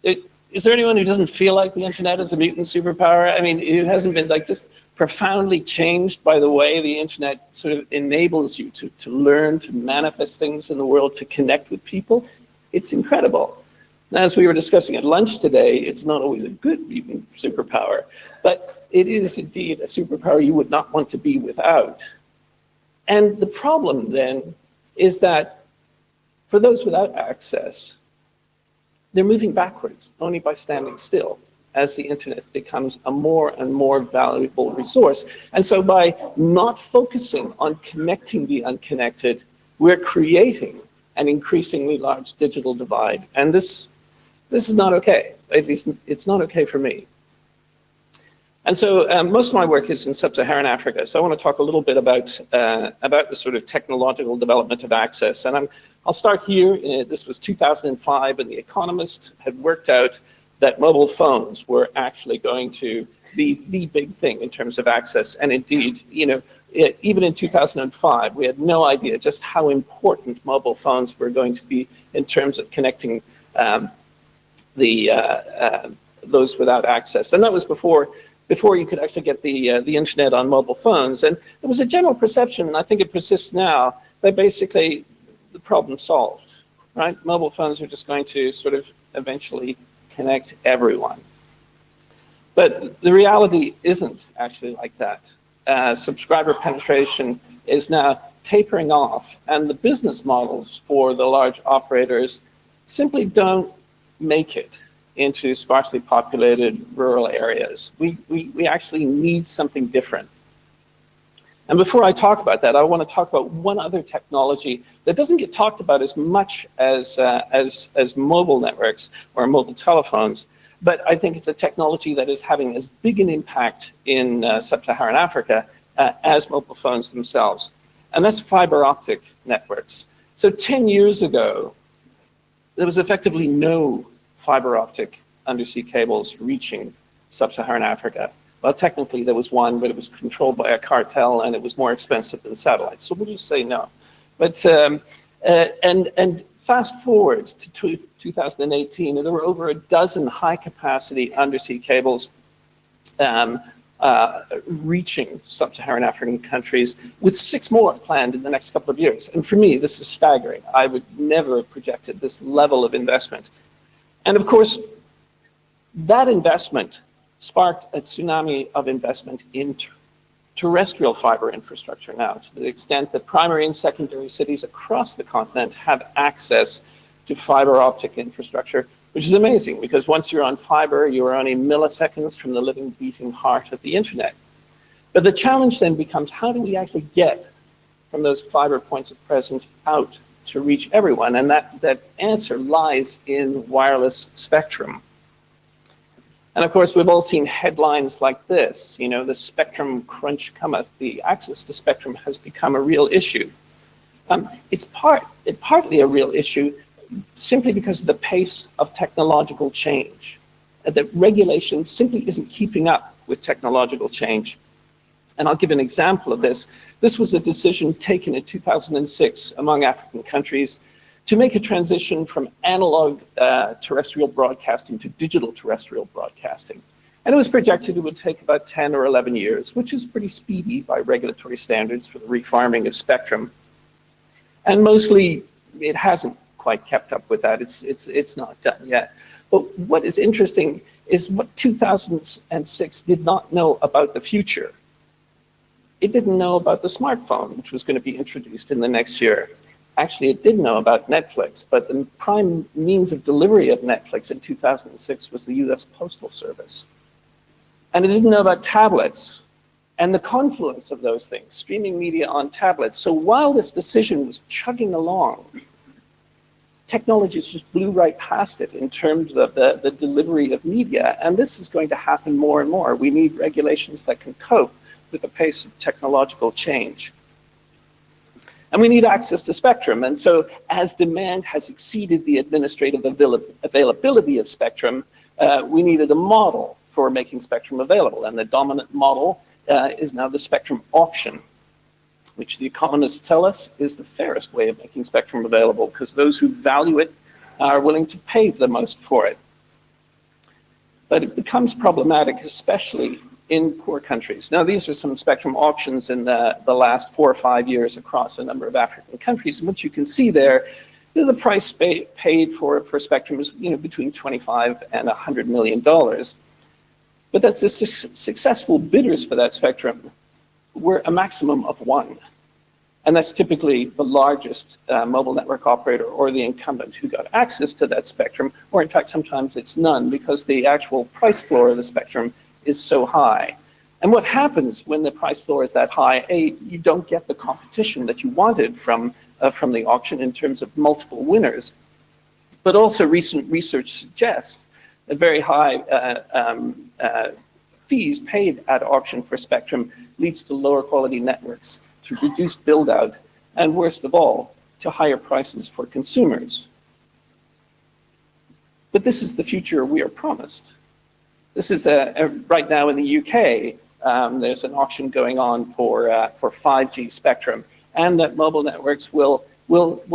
is there anyone who doesn't feel like the internet is a mutant superpower? I mean, it hasn't been like just profoundly changed by the way the internet sort of enables you to learn, to manifest things in the world, to connect with people. It's incredible. Now, as we were discussing at lunch today, it's not always a good mutant superpower, but it is indeed a superpower you would not want to be without. And the problem then is that for those without access, they're moving backwards only by standing still as the internet becomes a more and more valuable resource. And so by not focusing on connecting the unconnected, we're creating an increasingly large digital divide. And this is not okay. At least it's not okay for me. And so most of my work is in sub-Saharan Africa. So I want to talk a little bit about the sort of technological development of access. And I'll start here. This was 2005, and The Economist had worked out that mobile phones were actually going to be the big thing in terms of access. And indeed, you know, even in 2005, we had no idea just how important mobile phones were going to be in terms of connecting those without access. And that was before you could actually get the internet on mobile phones. And there was a general perception, and I think it persists now, that basically the problem solved, right? Mobile phones are just going to sort of eventually connect everyone. But the reality isn't actually like that. Subscriber penetration is now tapering off, and the business models for the large operators simply don't make it into sparsely populated rural areas. We actually need something different. And before I talk about that, I want to talk about one other technology that doesn't get talked about as much as mobile networks or mobile telephones, but I think it's a technology that is having as big an impact in sub-Saharan Africa as mobile phones themselves. And that's fiber optic networks. So 10 years ago, there was effectively no fiber optic undersea cables reaching sub-Saharan Africa. Well, technically there was one, but it was controlled by a cartel and it was more expensive than satellites. So we'll just say no. But, and fast forward to 2018, and there were over a dozen high capacity undersea cables reaching sub-Saharan African countries, with 6 more planned in the next couple of years. And for me, this is staggering. I would never have projected this level of investment. And of course, that investment sparked a tsunami of investment in terrestrial fiber infrastructure now, to the extent that primary and secondary cities across the continent have access to fiber optic infrastructure, which is amazing, because once you're on fiber, you are only milliseconds from the living, beating heart of the internet. But the challenge then becomes, how do we actually get from those fiber points of presence out to reach everyone? And that answer lies in wireless spectrum. And of course, we've all seen headlines like this, you know, the spectrum crunch cometh, the access to spectrum has become a real issue. It's partly a real issue simply because of the pace of technological change. That regulation simply isn't keeping up with technological change. And I'll give an example of this. This was a decision taken in 2006 among African countries to make a transition from analog terrestrial broadcasting to digital terrestrial broadcasting. And it was projected it would take about 10 or 11 years, which is pretty speedy by regulatory standards for the refarming of spectrum. And mostly it hasn't quite kept up with that. It's not done yet. But what is interesting is what 2006 did not know about the future. It didn't know about the smartphone, which was going to be introduced in the next year. Actually, it did know about Netflix, but the prime means of delivery of Netflix in 2006 was the US Postal Service. And it didn't know about tablets and the confluence of those things, streaming media on tablets. So while this decision was chugging along, technologies just blew right past it in terms of the delivery of media. And this is going to happen more and more. We need regulations that can cope with the pace of technological change. And we need access to spectrum. And so as demand has exceeded the administrative availability of spectrum, we needed a model for making spectrum available. And the dominant model is now the spectrum auction, which the economists tell us is the fairest way of making spectrum available, because those who value it are willing to pay the most for it. But it becomes problematic, especially in poor countries. Now, these are some spectrum auctions in the last 4 or 5 years across a number of African countries. And what you can see there, the price paid for spectrum is between $25 and $100 million. But that's the successful bidders for that spectrum were a maximum of 1. And that's typically the largest mobile network operator or the incumbent who got access to that spectrum, or in fact, sometimes it's none, because the actual price floor of the spectrum is so high. And what happens when the price floor is that high? You don't get the competition that you wanted from the auction in terms of multiple winners. But also recent research suggests that very high fees paid at auction for spectrum leads to lower quality networks, to reduced build out, and worst of all, to higher prices for consumers. But this is the future we are promised. This is right now in the UK, there's an auction going on for 5G spectrum, and that mobile networks will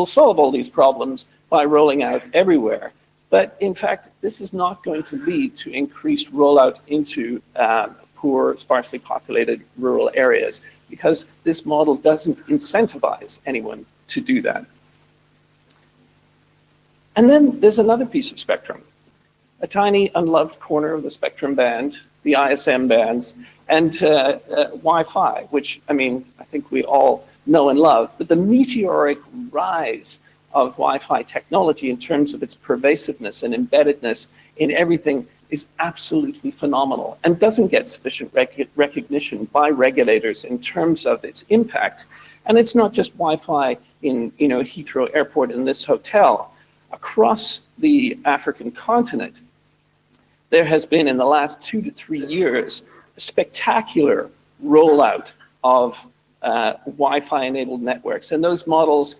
solve all these problems by rolling out everywhere. But in fact, this is not going to lead to increased rollout into poor, sparsely populated rural areas, because this model doesn't incentivize anyone to do that. And then there's another piece of spectrum, a tiny unloved corner of the spectrum band, the ISM bands, and Wi-Fi, which, I mean, I think we all know and love. But the meteoric rise of Wi-Fi technology in terms of its pervasiveness and embeddedness in everything is absolutely phenomenal and doesn't get sufficient recognition by regulators in terms of its impact. And it's not just Wi-Fi in Heathrow Airport in this hotel. Across the African continent, there has been in the last 2 to 3 years a spectacular rollout of Wi-Fi enabled networks. And those models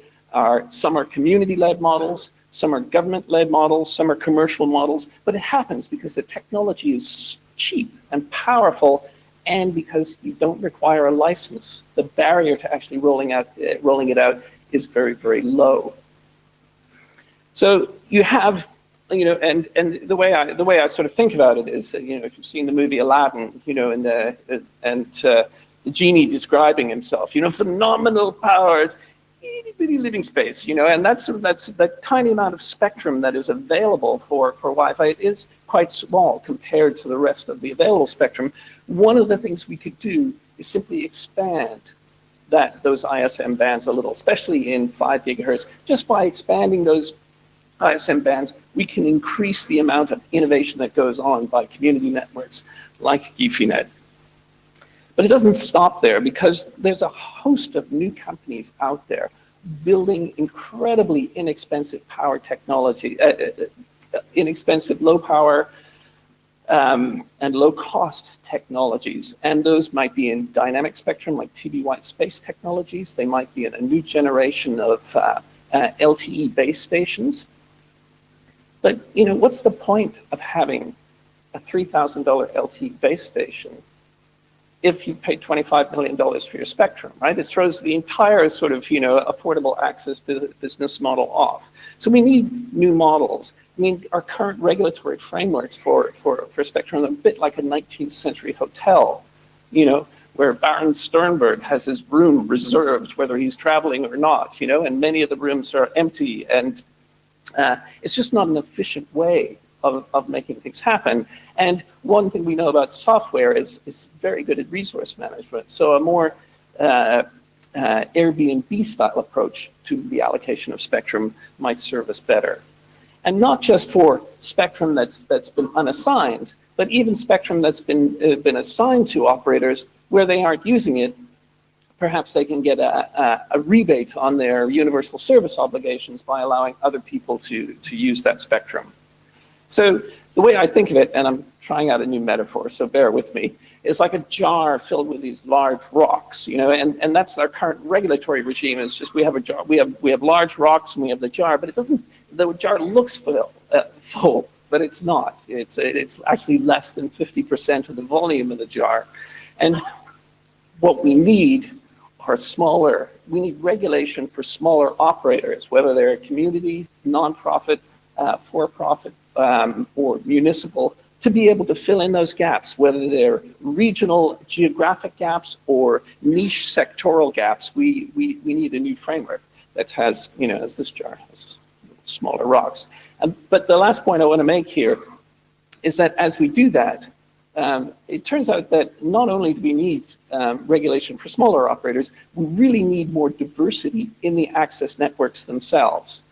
some are community-led models, some are government-led models, some are commercial models, but it happens because the technology is cheap and powerful and because you don't require a license. The barrier to actually rolling it out is very, very low. So you have, and the way I sort of think about it is, if you've seen the movie Aladdin, and the genie describing himself, phenomenal powers, itty bitty living space, and that's that tiny amount of spectrum that is available for Wi-Fi. It is quite small compared to the rest of the available spectrum. One of the things we could do is simply expand those ISM bands a little, especially in 5 gigahertz. Just by expanding those ISM bands, we can increase the amount of innovation that goes on by community networks like GIFINet. But it doesn't stop there because there's a host of new companies out there building incredibly inexpensive power technology, inexpensive low power and low cost technologies. And those might be in dynamic spectrum like TB white space technologies. They might be in a new generation of LTE base stations. But what's the point of having a $3,000 LTE base station if you pay $25 million for your spectrum, right? It throws the entire sort of, affordable access business model off. So we need new models. I mean, our current regulatory frameworks for spectrum are a bit like a 19th century hotel, where Baron Sternberg has his room reserved, whether he's traveling or not, and many of the rooms are empty. And it's just not an efficient way of making things happen. And one thing we know about software is it's very good at resource management. So a more Airbnb style approach to the allocation of spectrum might serve us better. And not just for spectrum that's been unassigned, but even spectrum that's been assigned to operators where they aren't using it. Perhaps they can get a rebate on their universal service obligations by allowing other people to use that spectrum. So the way I think of it, and I'm trying out a new metaphor, so bear with me, is like a jar filled with these large rocks, and that's our current regulatory regime. Is just we have a jar, we have large rocks, and we have the jar, but the jar looks full, but it's not. It's actually less than 50% of the volume of the jar, and what we need are smaller. We need regulation for smaller operators, whether they're community, nonprofit, for-profit, or municipal, to be able to fill in those gaps, whether they're regional geographic gaps or niche sectoral gaps. We need a new framework that has, as this jar has smaller rocks. But the last point I want to make here is that as we do that, it turns out that not only do we need regulation for smaller operators, we really need more diversity in the access networks themselves.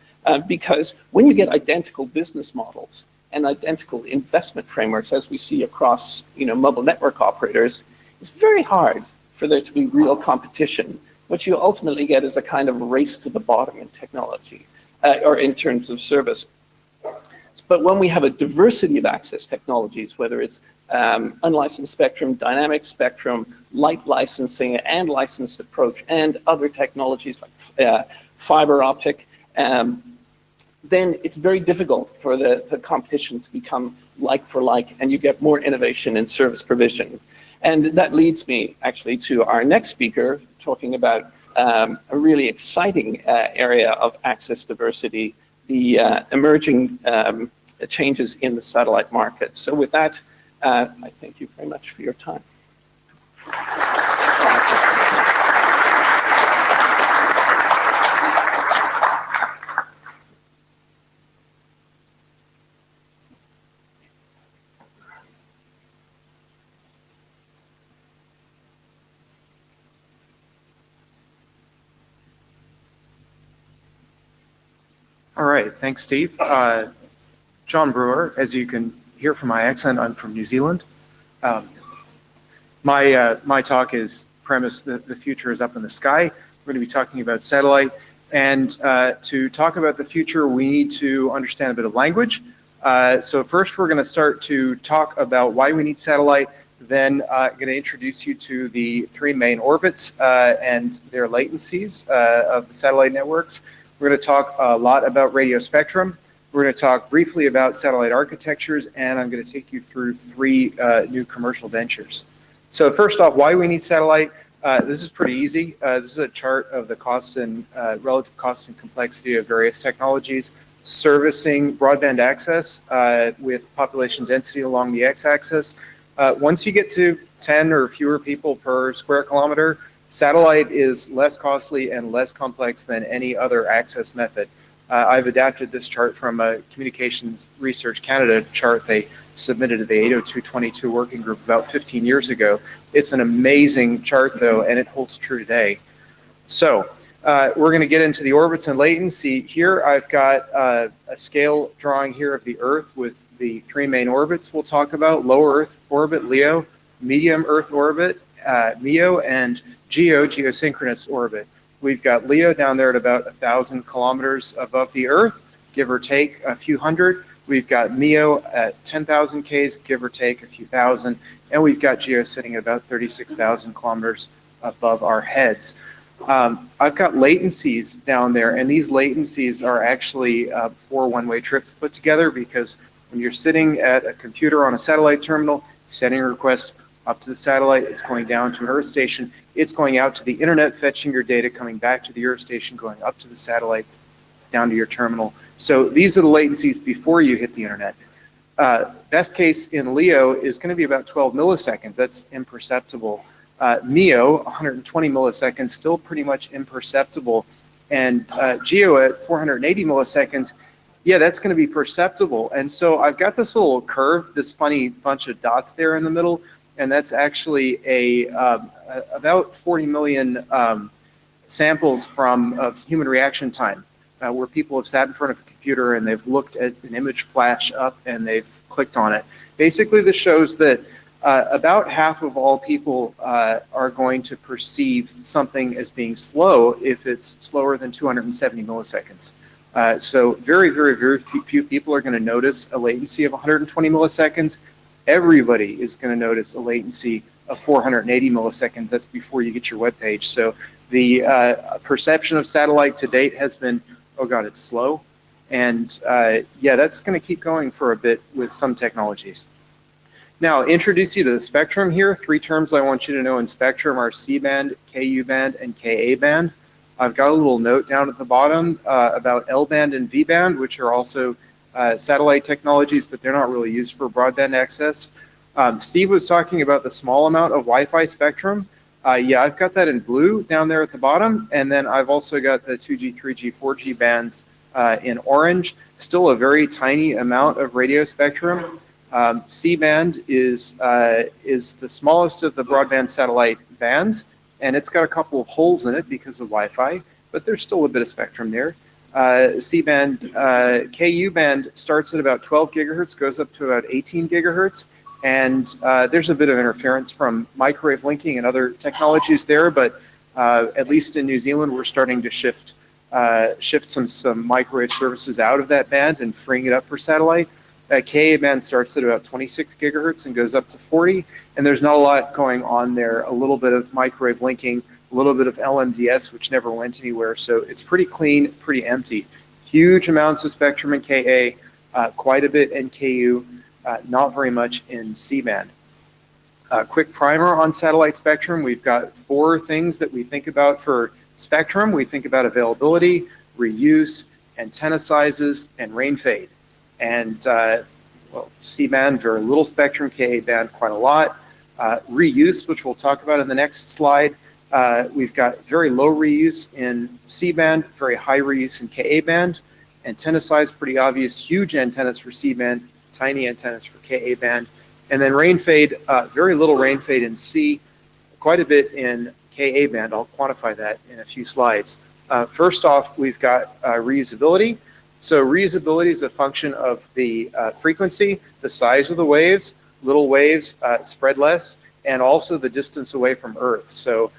Because when you get identical business models and identical investment frameworks, as we see across mobile network operators, it's very hard for there to be real competition. What you ultimately get is a kind of race to the bottom in technology, or in terms of service. But when we have a diversity of access technologies, whether it's unlicensed spectrum, dynamic spectrum, light licensing, and licensed approach, and other technologies like fiber optic, then it's very difficult for the competition to become like for like, and you get more innovation in service provision. And that leads me actually to our next speaker, talking about a really exciting area of access diversity, the emerging changes in the satellite market. So with that, I thank you very much for your time. All right, thanks, Steve. John Brewer, as you can hear from my accent, I'm from New Zealand. My talk is premised that the future is up in the sky. We're going to be talking about satellite. And to talk about the future, we need to understand a bit of language. So first, we're going to start to talk about why we need satellite. Then I'm going to introduce you to the three main orbits and their latencies of the satellite networks. We're going to talk a lot about radio spectrum. We're going to talk briefly about satellite architectures, and I'm going to take you through three new commercial ventures. So first off, why we need satellite. This is pretty easy. This is a chart of the cost and relative cost and complexity of various technologies servicing broadband access with population density along the x-axis. Once you get to 10 or fewer people per square kilometer, satellite is less costly and less complex than any other access method. I've adapted this chart from a Communications Research Canada chart they submitted to the 802.22 working group about 15 years ago. It's an amazing chart, though, and it holds true today. So we're going to get into the orbits and latency. Here I've got a scale drawing here of the Earth with the three main orbits we'll talk about: low Earth orbit, LEO; medium Earth orbit, MEO; and GEO, geosynchronous orbit. We've got LEO down there at about 1,000 kilometers above the Earth, give or take a few hundred. We've got MEO at 10,000 Ks, give or take a few thousand. And we've got GEO sitting at about 36,000 kilometers above our heads. I've got latencies down there, and these latencies are actually 4 one-way trips put together, because when you're sitting at a computer on a satellite terminal, sending a request up to the satellite, it's going down to an Earth station, it's going out to the internet, fetching your data, coming back to the Earth station, going up to the satellite, down to your terminal. So these are the latencies before you hit the internet. Best case in LEO is going to be about 12 milliseconds. That's imperceptible. MEO, 120 milliseconds, still pretty much imperceptible. And GEO at 480 milliseconds, yeah, that's going to be perceptible. And so I've got this little curve, this funny bunch of dots there in the middle, and that's actually about 40 million samples of human reaction time, where people have sat in front of a computer and they've looked at an image flash up and they've clicked on it. Basically, this shows that about half of all people are going to perceive something as being slow if it's slower than 270 milliseconds. So very, very, very few people are going to notice a latency of 120 milliseconds. Everybody is going to notice a latency of 480 milliseconds. That's before you get your web page. So the perception of satellite to date has been, oh God, it's slow. And yeah, that's going to keep going for a bit with some technologies. Now, introduce you to the spectrum here. Three terms I want you to know in spectrum are C-band, KU-band, and Ka-band. I've got a little note down at the bottom about L-band and V-band, which are also satellite technologies, but they're not really used for broadband access. Steve was talking about the small amount of Wi-Fi spectrum. Yeah, I've got that in blue down there at the bottom, and then I've also got the 2G, 3G, 4G bands in orange. Still a very tiny amount of radio spectrum. C-band is the smallest of the broadband satellite bands, and it's got a couple of holes in it because of Wi-Fi, but there's still a bit of spectrum there. C-band, KU-band starts at about 12 gigahertz, goes up to about 18 gigahertz, and there's a bit of interference from microwave linking and other technologies there, but at least in New Zealand, we're starting to shift some microwave services out of that band and freeing it up for satellite. Ka-band starts at about 26 gigahertz and goes up to 40, and there's not a lot going on there. A little bit of microwave linking, a little bit of LMDS, which never went anywhere, so it's pretty clean, pretty empty. Huge amounts of spectrum in Ka, quite a bit in Ku, not very much in C-band. Quick primer on satellite spectrum. We've got 4 things that we think about for spectrum. We think about availability, reuse, antenna sizes, and rain fade. And well, C-band, very little spectrum, Ka-band, quite a lot. Reuse, which we'll talk about in the next slide. We've got very low reuse in C-band, very high reuse in Ka-band. Antenna size, pretty obvious, huge antennas for C-band, tiny antennas for Ka-band. And then rain fade, very little rain fade in C, quite a bit in Ka-band. I'll quantify that in a few slides. First off, we've got reusability. So reusability is a function of the frequency, the size of the waves. Little waves spread less, and also the distance away from Earth. So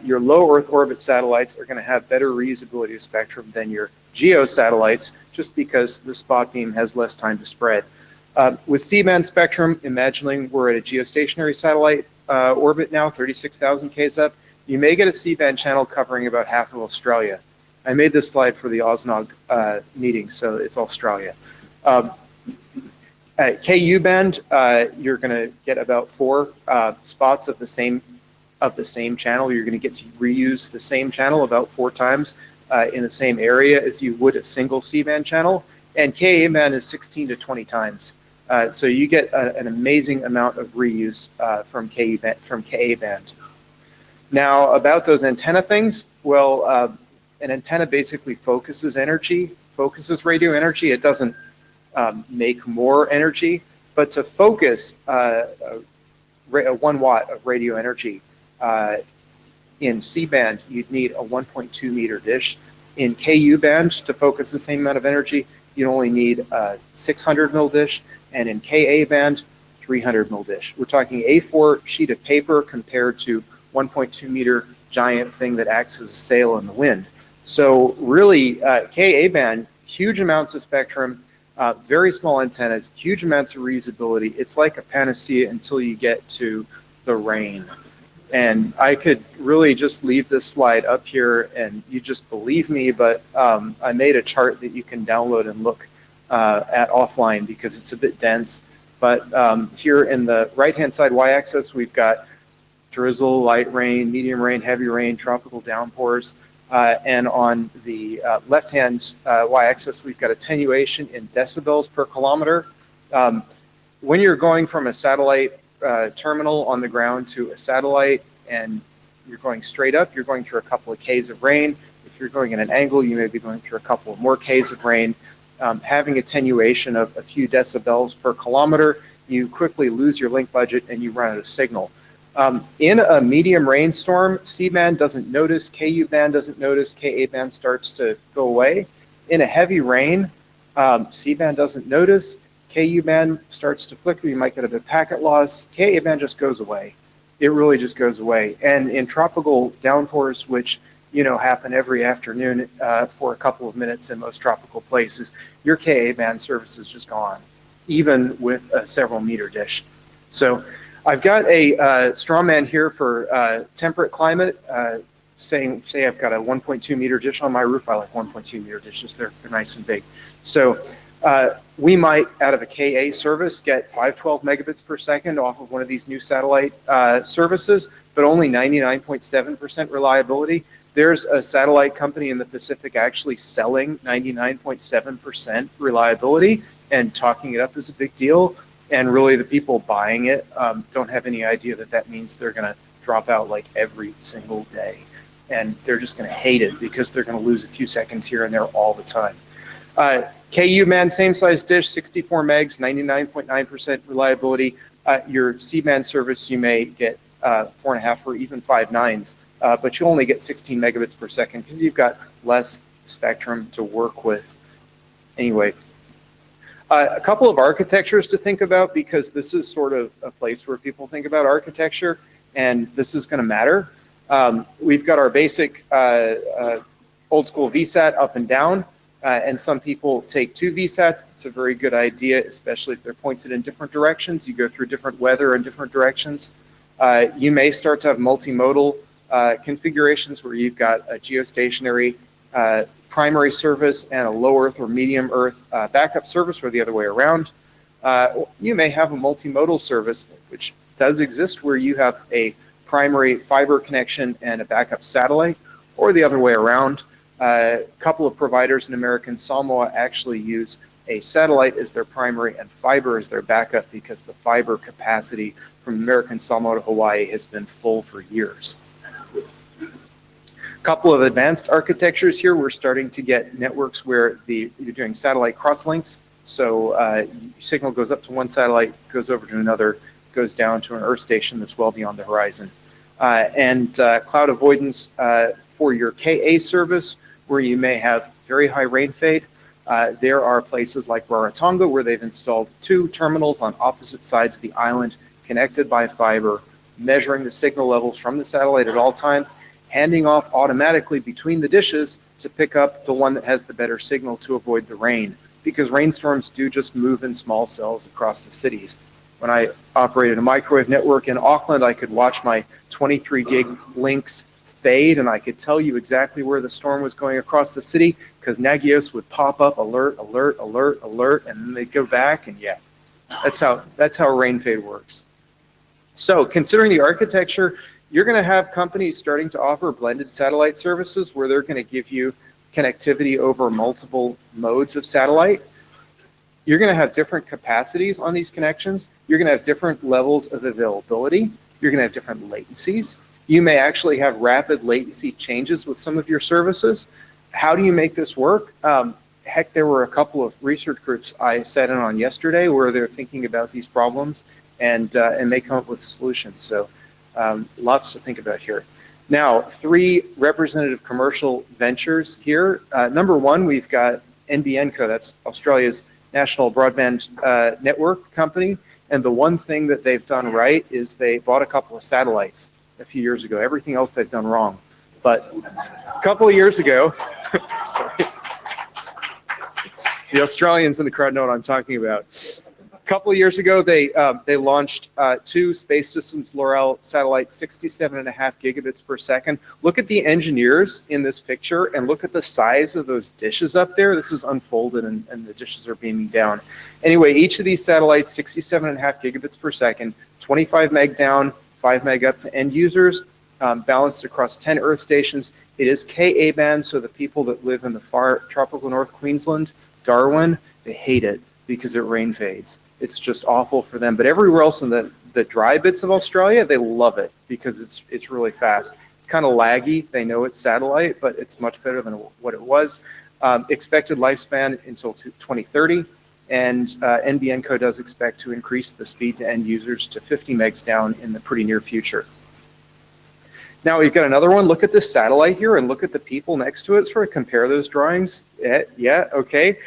your low Earth orbit satellites are going to have better reusability of spectrum than your geo satellites, just because the spot beam has less time to spread. With C-band spectrum, imagining we're at a geostationary satellite orbit now, 36,000 Ks up, you may get a C-band channel covering about half of Australia. I made this slide for the OSNOG meeting, so it's Australia. At KU band, you're going to get about 4 spots of the same channel. You're going to get to reuse the same channel about 4 times in the same area as you would a single C-band channel. And KA band is 16 to 20 times. So you get an amazing amount of reuse from KA band. Now about those antenna things, well, an antenna basically focuses radio energy. It doesn't make more energy, but to focus 1 watt of radio energy in C-band, you'd need a 1.2 meter dish. In KU band, to focus the same amount of energy, you only need a 600 mil dish, and in KA band, 300 mil dish. We're talking A4 sheet of paper compared to 1.2 meter giant thing that acts as a sail in the wind. So really, KA band, huge amounts of spectrum, very small antennas, huge amounts of reusability. It's like a panacea until you get to the rain. And I could really just leave this slide up here and you just believe me, but I made a chart that you can download and look at offline because it's a bit dense. But here in the right-hand side y-axis, we've got drizzle, light rain, medium rain, heavy rain, tropical downpours. And on the left-hand y-axis, we've got attenuation in decibels per kilometer. When you're going from a satellite terminal on the ground to a satellite and you're going straight up, you're going through a couple of Ks of rain. If you're going at an angle, you may be going through a couple of more Ks of rain. Having attenuation of a few decibels per kilometer, you quickly lose your link budget and you run out of signal. In a medium rainstorm, C-band doesn't notice, KU band doesn't notice, KA band starts to go away. In a heavy rain, C-band doesn't notice, KU band starts to flicker, you might get a bit of packet loss, KA band just goes away. It really just goes away. And in tropical downpours, which happen every afternoon for a couple of minutes in most tropical places, your KA band service is just gone, even with a several meter dish. So I've got a straw man here for temperate climate, say I've got a 1.2 meter dish on my roof. I like 1.2 meter dishes, they're nice and big. So we might, out of a KA service, get 512 megabits per second off of one of these new satellite services, but only 99.7% reliability. There's a satellite company in the Pacific actually selling 99.7% reliability and talking it up as a big deal. And really the people buying it don't have any idea that that means they're going to drop out like every single day. And they're just going to hate it because they're going to lose a few seconds here and there all the time. KU band, same size dish, 64 megs, 99.9% reliability. Your C-band service, you may get 4.5 or even 5 nines, but you only get 16 megabits per second because you've got less spectrum to work with. Anyway, a couple of architectures to think about, because this is sort of a place where people think about architecture, and this is going to matter. We've got our basic old school VSAT up and down, and some people take 2 VSATs. It's a very good idea, especially if they're pointed in different directions. You go through different weather in different directions. You may start to have multimodal configurations where you've got a geostationary primary service and a low Earth or medium Earth backup service, or the other way around. You may have a multimodal service, which does exist, where you have a primary fiber connection and a backup satellite, or the other way around. A couple of providers in American Samoa actually use a satellite as their primary and fiber as their backup, because the fiber capacity from American Samoa to Hawaii has been full for years. Couple of advanced architectures here. We're starting to get networks where you're doing satellite crosslinks. So signal goes up to one satellite, goes over to another, goes down to an Earth station that's well beyond the horizon. And cloud avoidance for your KA service, where you may have very high rain fade. There are places like Rarotonga where they've installed 2 terminals on opposite sides of the island, connected by fiber, measuring the signal levels from the satellite at all times, handing off automatically between the dishes to pick up the one that has the better signal to avoid the rain, because rainstorms do just move in small cells across the cities. When I operated a microwave network in Auckland, I could watch my 23 gig links fade, and I could tell you exactly where the storm was going across the city, because Nagios would pop up alert, alert, alert, alert, and then they'd go back, and yeah, that's how rain fade works. So considering the architecture, you're going to have companies starting to offer blended satellite services where they're going to give you connectivity over multiple modes of satellite. You're going to have different capacities on these connections. You're going to have different levels of availability. You're going to have different latencies. You may actually have rapid latency changes with some of your services. How do you make this work? Heck, there were a couple of research groups I sat in on yesterday where they're thinking about these problems and may come up with solutions. So lots to think about here. Now, 3 representative commercial ventures here. Number 1, we've got NBN Co. That's Australia's national broadband network company. And the one thing that they've done right is they bought a couple of satellites a few years ago. Everything else they've done wrong. But a couple of years ago, sorry, the Australians in the crowd know what I'm talking about. A couple of years ago, they launched 2 Space Systems Loral satellites, 67.5 gigabits per second. Look at the engineers in this picture and look at the size of those dishes up there. This is unfolded and the dishes are beaming down. Anyway, each of these satellites, 67.5 gigabits per second, 25 meg down, 5 meg up to end users, balanced across 10 Earth stations. It is Ka-band, so the people that live in the far tropical North Queensland, Darwin, they hate it because it rain fades. It's just awful for them. But everywhere else in the dry bits of Australia, they love it because it's really fast. It's kind of laggy. They know it's satellite, but it's much better than what it was. Expected lifespan until 2030. And NBN Co. does expect to increase the speed to end users to 50 megs down in the pretty near future. Now we've got another one. Look at this satellite here and look at the people next to it. Sort of compare those drawings. Yeah, okay.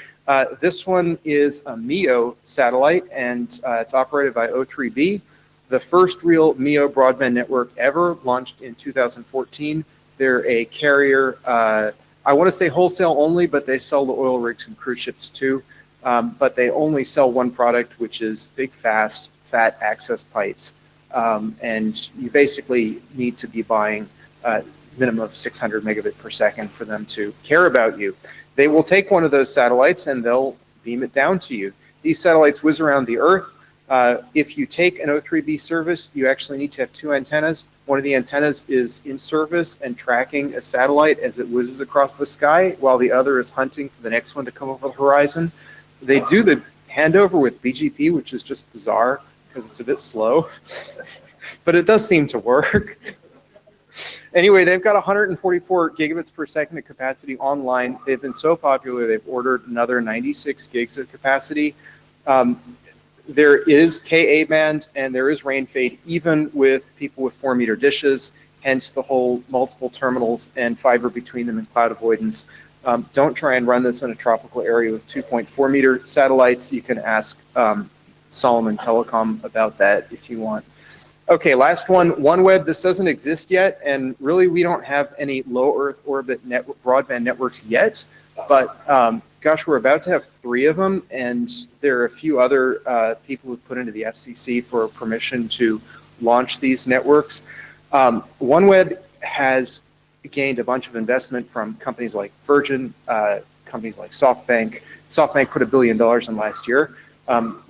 This one is a MEO satellite, and it's operated by O3B, the first real MEO broadband network ever, launched in 2014. They're a carrier, I want to say wholesale only, but they sell to oil rigs and cruise ships too. But they only sell one product, which is big, fast, fat access pipes. And you basically need to be buying a minimum of 600 megabit per second for them to care about you. They will take one of those satellites and they'll beam it down to you. These satellites whiz around the Earth. If you take an O3B service, you actually need to have 2 antennas. One of the antennas is in service and tracking a satellite as it whizzes across the sky, while the other is hunting for the next one to come over the horizon. They do the handover with BGP, which is just bizarre because it's a bit slow, but it does seem to work. Anyway, they've got 144 gigabits per second of capacity online. They've been so popular, they've ordered another 96 gigs of capacity. There is Ka-band and there is rain fade, even with people with 4-meter dishes, hence the whole multiple terminals and fiber between them and cloud avoidance. Don't try and run this in a tropical area with 2.4-meter satellites. You can ask Solomon Telecom about that if you want. Okay, last one, OneWeb. This doesn't exist yet, and really we don't have any low Earth orbit broadband networks yet, but gosh, we're about to have 3 of them, and there are a few other people who put into the FCC for permission to launch these networks. OneWeb has gained a bunch of investment from companies like Virgin, companies like SoftBank. SoftBank put $1 billion in last year.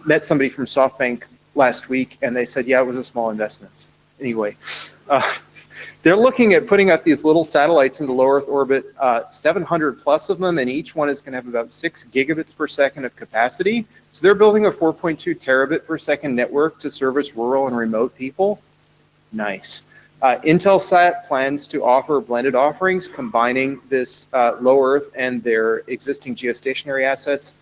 Met somebody from SoftBank last week, and they said, yeah, it was a small investment. Anyway, they're looking at putting up these little satellites into low Earth orbit, 700 plus of them, and each one is going to have about 6 gigabits per second of capacity. So they're building a 4.2 terabit per second network to service rural and remote people. Nice. Intelsat plans to offer blended offerings, combining this low Earth and their existing geostationary assets.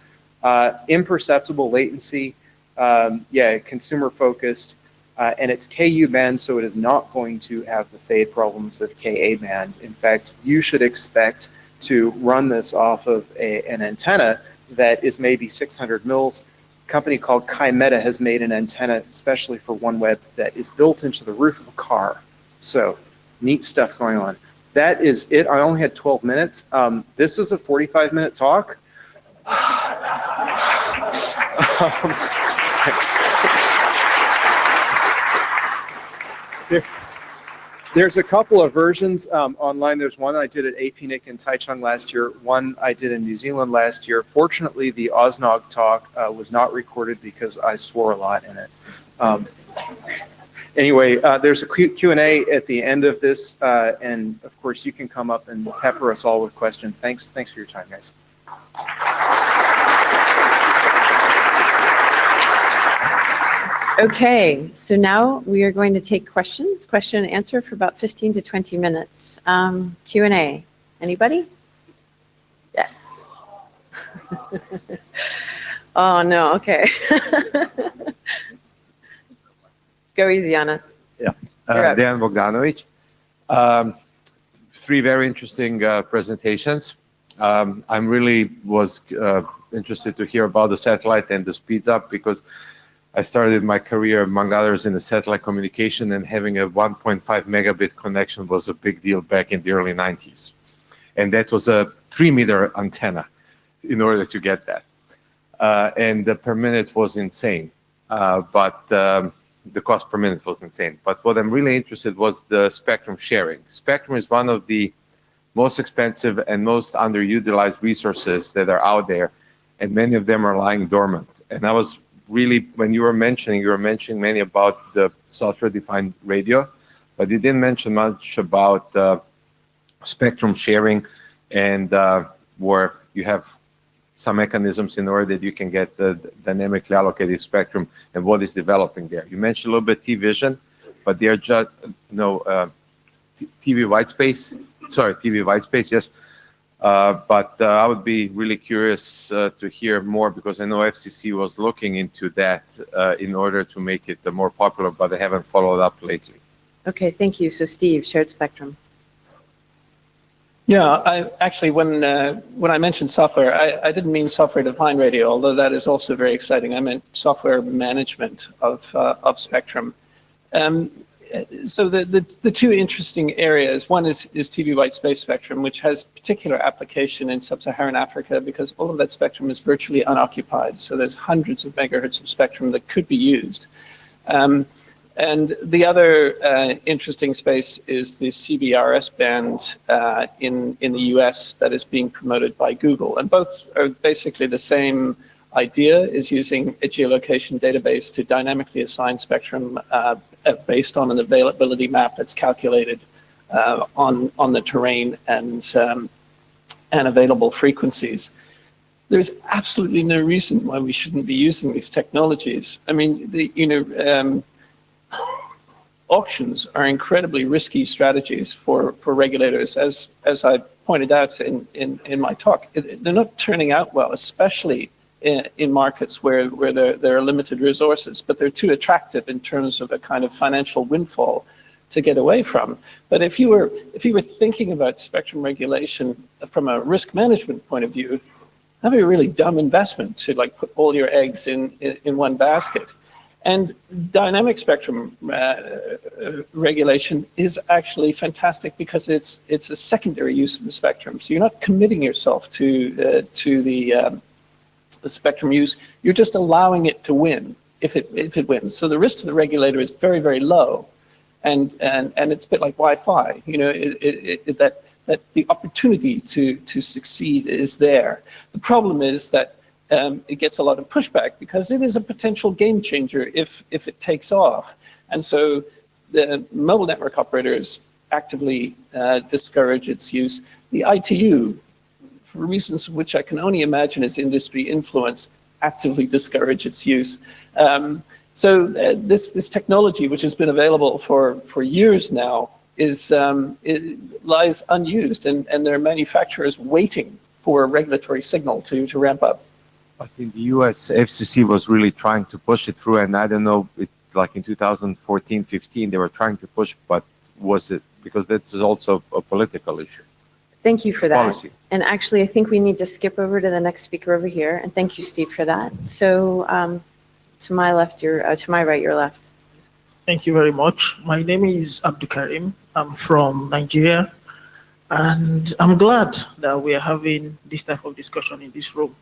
Imperceptible latency, consumer focused, and it's Ku band, so it is not going to have the fade problems of Ka band. In fact, you should expect to run this off of an antenna that is maybe 600 mils. A company called Kymeta has made an antenna especially for OneWeb that is built into the roof of a car. So neat stuff going on. That is it. I only had 12 minutes. This is a 45-minute talk. Thanks. There's a couple of versions online. There's one I did at APNIC in Taichung last year, one I did in New Zealand last year. Fortunately, the OSNOG talk was not recorded because I swore a lot in it. Anyway, there's a Q&A at the end of this, and of course you can come up and pepper us all with questions. Thanks for your time, guys. Okay, so now we are going to take questions, question and answer for about 15 to 20 minutes. Q&A. Anybody? Yes. Oh, no, okay. Go easy on us. Yeah. You're up. Dan Bogdanovic. Three very interesting presentations. I'm really was interested to hear about the satellite and the speeds up because I started my career, among others, in the satellite communication, and having a 1.5 megabit connection was a big deal back in the early 90s. And that was a 3-meter antenna in order to get that. And the per minute was insane, but the cost per minute was insane. But what I'm really interested was the spectrum sharing. Spectrum is one of the most expensive and most underutilized resources that are out there, and many of them are lying dormant. And I was really, when you were mentioning many about the software-defined radio, but you didn't mention much about spectrum sharing and where you have some mechanisms in order that you can get the dynamically allocated spectrum and what is developing there. You mentioned a little bit T-Vision, but they're just, TV white space, yes. But I would be really curious to hear more because I know FCC was looking into that in order to make it more popular, but they haven't followed up lately. Okay, thank you. So Steve, shared spectrum. Yeah, I actually, when I mentioned software, I didn't mean software-defined radio, although that is also very exciting. I meant software management of spectrum. So the two interesting areas, one is TV white space spectrum, which has particular application in sub-Saharan Africa because all of that spectrum is virtually unoccupied. So there's hundreds of megahertz of spectrum that could be used. And the other interesting space is the CBRS band in the US that is being promoted by Google. And both are basically the same idea, is using a geolocation database to dynamically assign spectrum based on an availability map that's calculated on the terrain and available frequencies. There's absolutely no reason why we shouldn't be using these technologies. I mean, auctions are incredibly risky strategies for regulators, as I pointed out in my talk. They're not turning out well, especially in markets where there are limited resources, but they're too attractive in terms of a kind of financial windfall to get away from. But if you were thinking about spectrum regulation from a risk management point of view, that'd be a really dumb investment to like put all your eggs in one basket. And dynamic spectrum regulation is actually fantastic because it's a secondary use of the spectrum. So you're not committing yourself to the spectrum use. You're just allowing it to win if it wins. So the risk to the regulator is very, very low, and it's a bit like Wi-Fi. That the opportunity to succeed is there. The problem is that it gets a lot of pushback because it is a potential game changer if it takes off. And so the mobile network operators actively discourage its use. The ITU, for reasons which I can only imagine is industry influence, actively discourage its use. So this technology, which has been available for years now, it lies unused, and there are manufacturers waiting for a regulatory signal to ramp up. But in the US, FCC was really trying to push it through, and I don't know, like in 2014, 15, they were trying to push, but was it, because that's also a political issue. Thank you for that. policy. And actually, I think we need to skip over to the next speaker over here. And thank you, Steve, for that. So to my left, to my right, your left. Thank you very much. My name is Abdul Karim. I'm from Nigeria. And I'm glad that we are having this type of discussion in this room.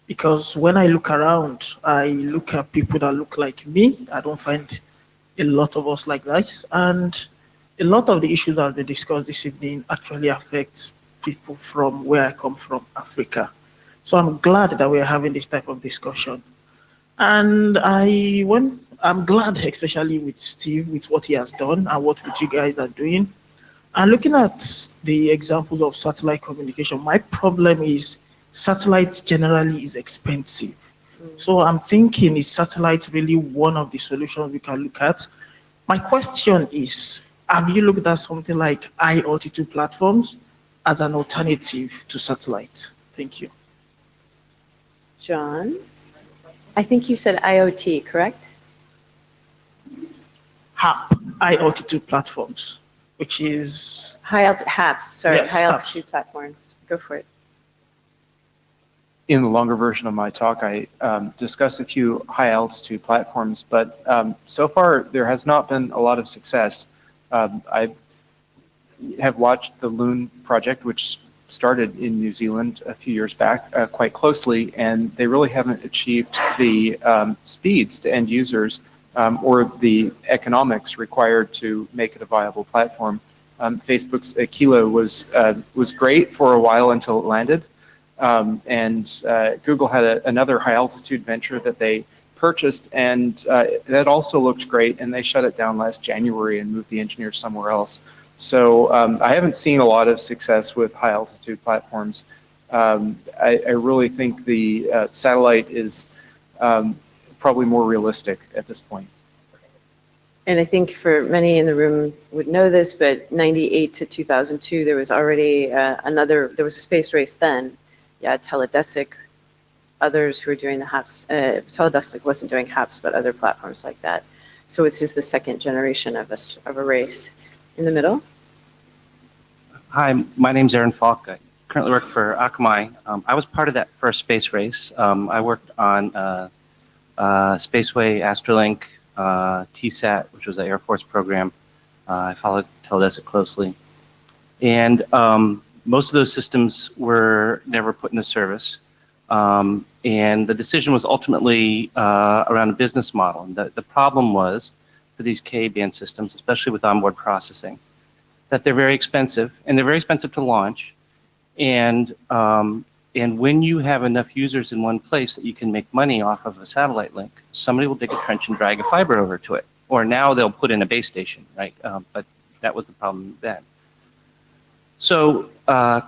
Because when I look around, I look at people that look like me. I don't find a lot of us like that. And a lot of the issues that have been discussed this evening actually affects people from where I come from, Africa. So I'm glad that we are having this type of discussion. And I'm glad, especially with Steve, with what he has done and what you guys are doing. And looking at the examples of satellite communication, my problem is satellite generally is expensive. So I'm thinking, is satellite really one of the solutions we can look at? My question is, have you looked at something like IoT platforms as an alternative to satellite? Thank you. John, I think you said IoT, correct? HAP, IoT platforms, which is High altitude HAPS, sorry, Yes, high HAPS. altitude platforms. Go for it. In the longer version of my talk, I discussed a few high altitude platforms, but so far there has not been a lot of success. I have watched the Loon project, which started in New Zealand a few years back, quite closely, and they really haven't achieved the speeds to end users or the economics required to make it a viable platform. Facebook's Kilo was great for a while until it landed. And Google had another high altitude venture that they purchased, and that also looked great, and they shut it down last January and moved the engineers somewhere else. So I haven't seen a lot of success with high altitude platforms. I really think the satellite is probably more realistic at this point. And I think for many in the room would know this, but 98 to 2002, there was already there was a space race then. Yeah, Teledesic, others who were doing the HAPS. Teledesic wasn't doing HAPS, but other platforms like that. So it's just the second generation of a race. In the middle. Hi, my name's Aaron Falk. I currently work for Akamai. I was part of that first space race. I worked on Spaceway, Astrolink, TSAT, which was the Air Force program. I followed Teledesic closely. And most of those systems were never put into service. And the decision was ultimately around a business model. And the problem was, for these K-band systems, especially with onboard processing, that they're very expensive, and they're very expensive to launch. And when you have enough users in one place that you can make money off of a satellite link, somebody will dig a trench and drag a fiber over to it. Or now they'll put in a base station, right? But that was the problem then. So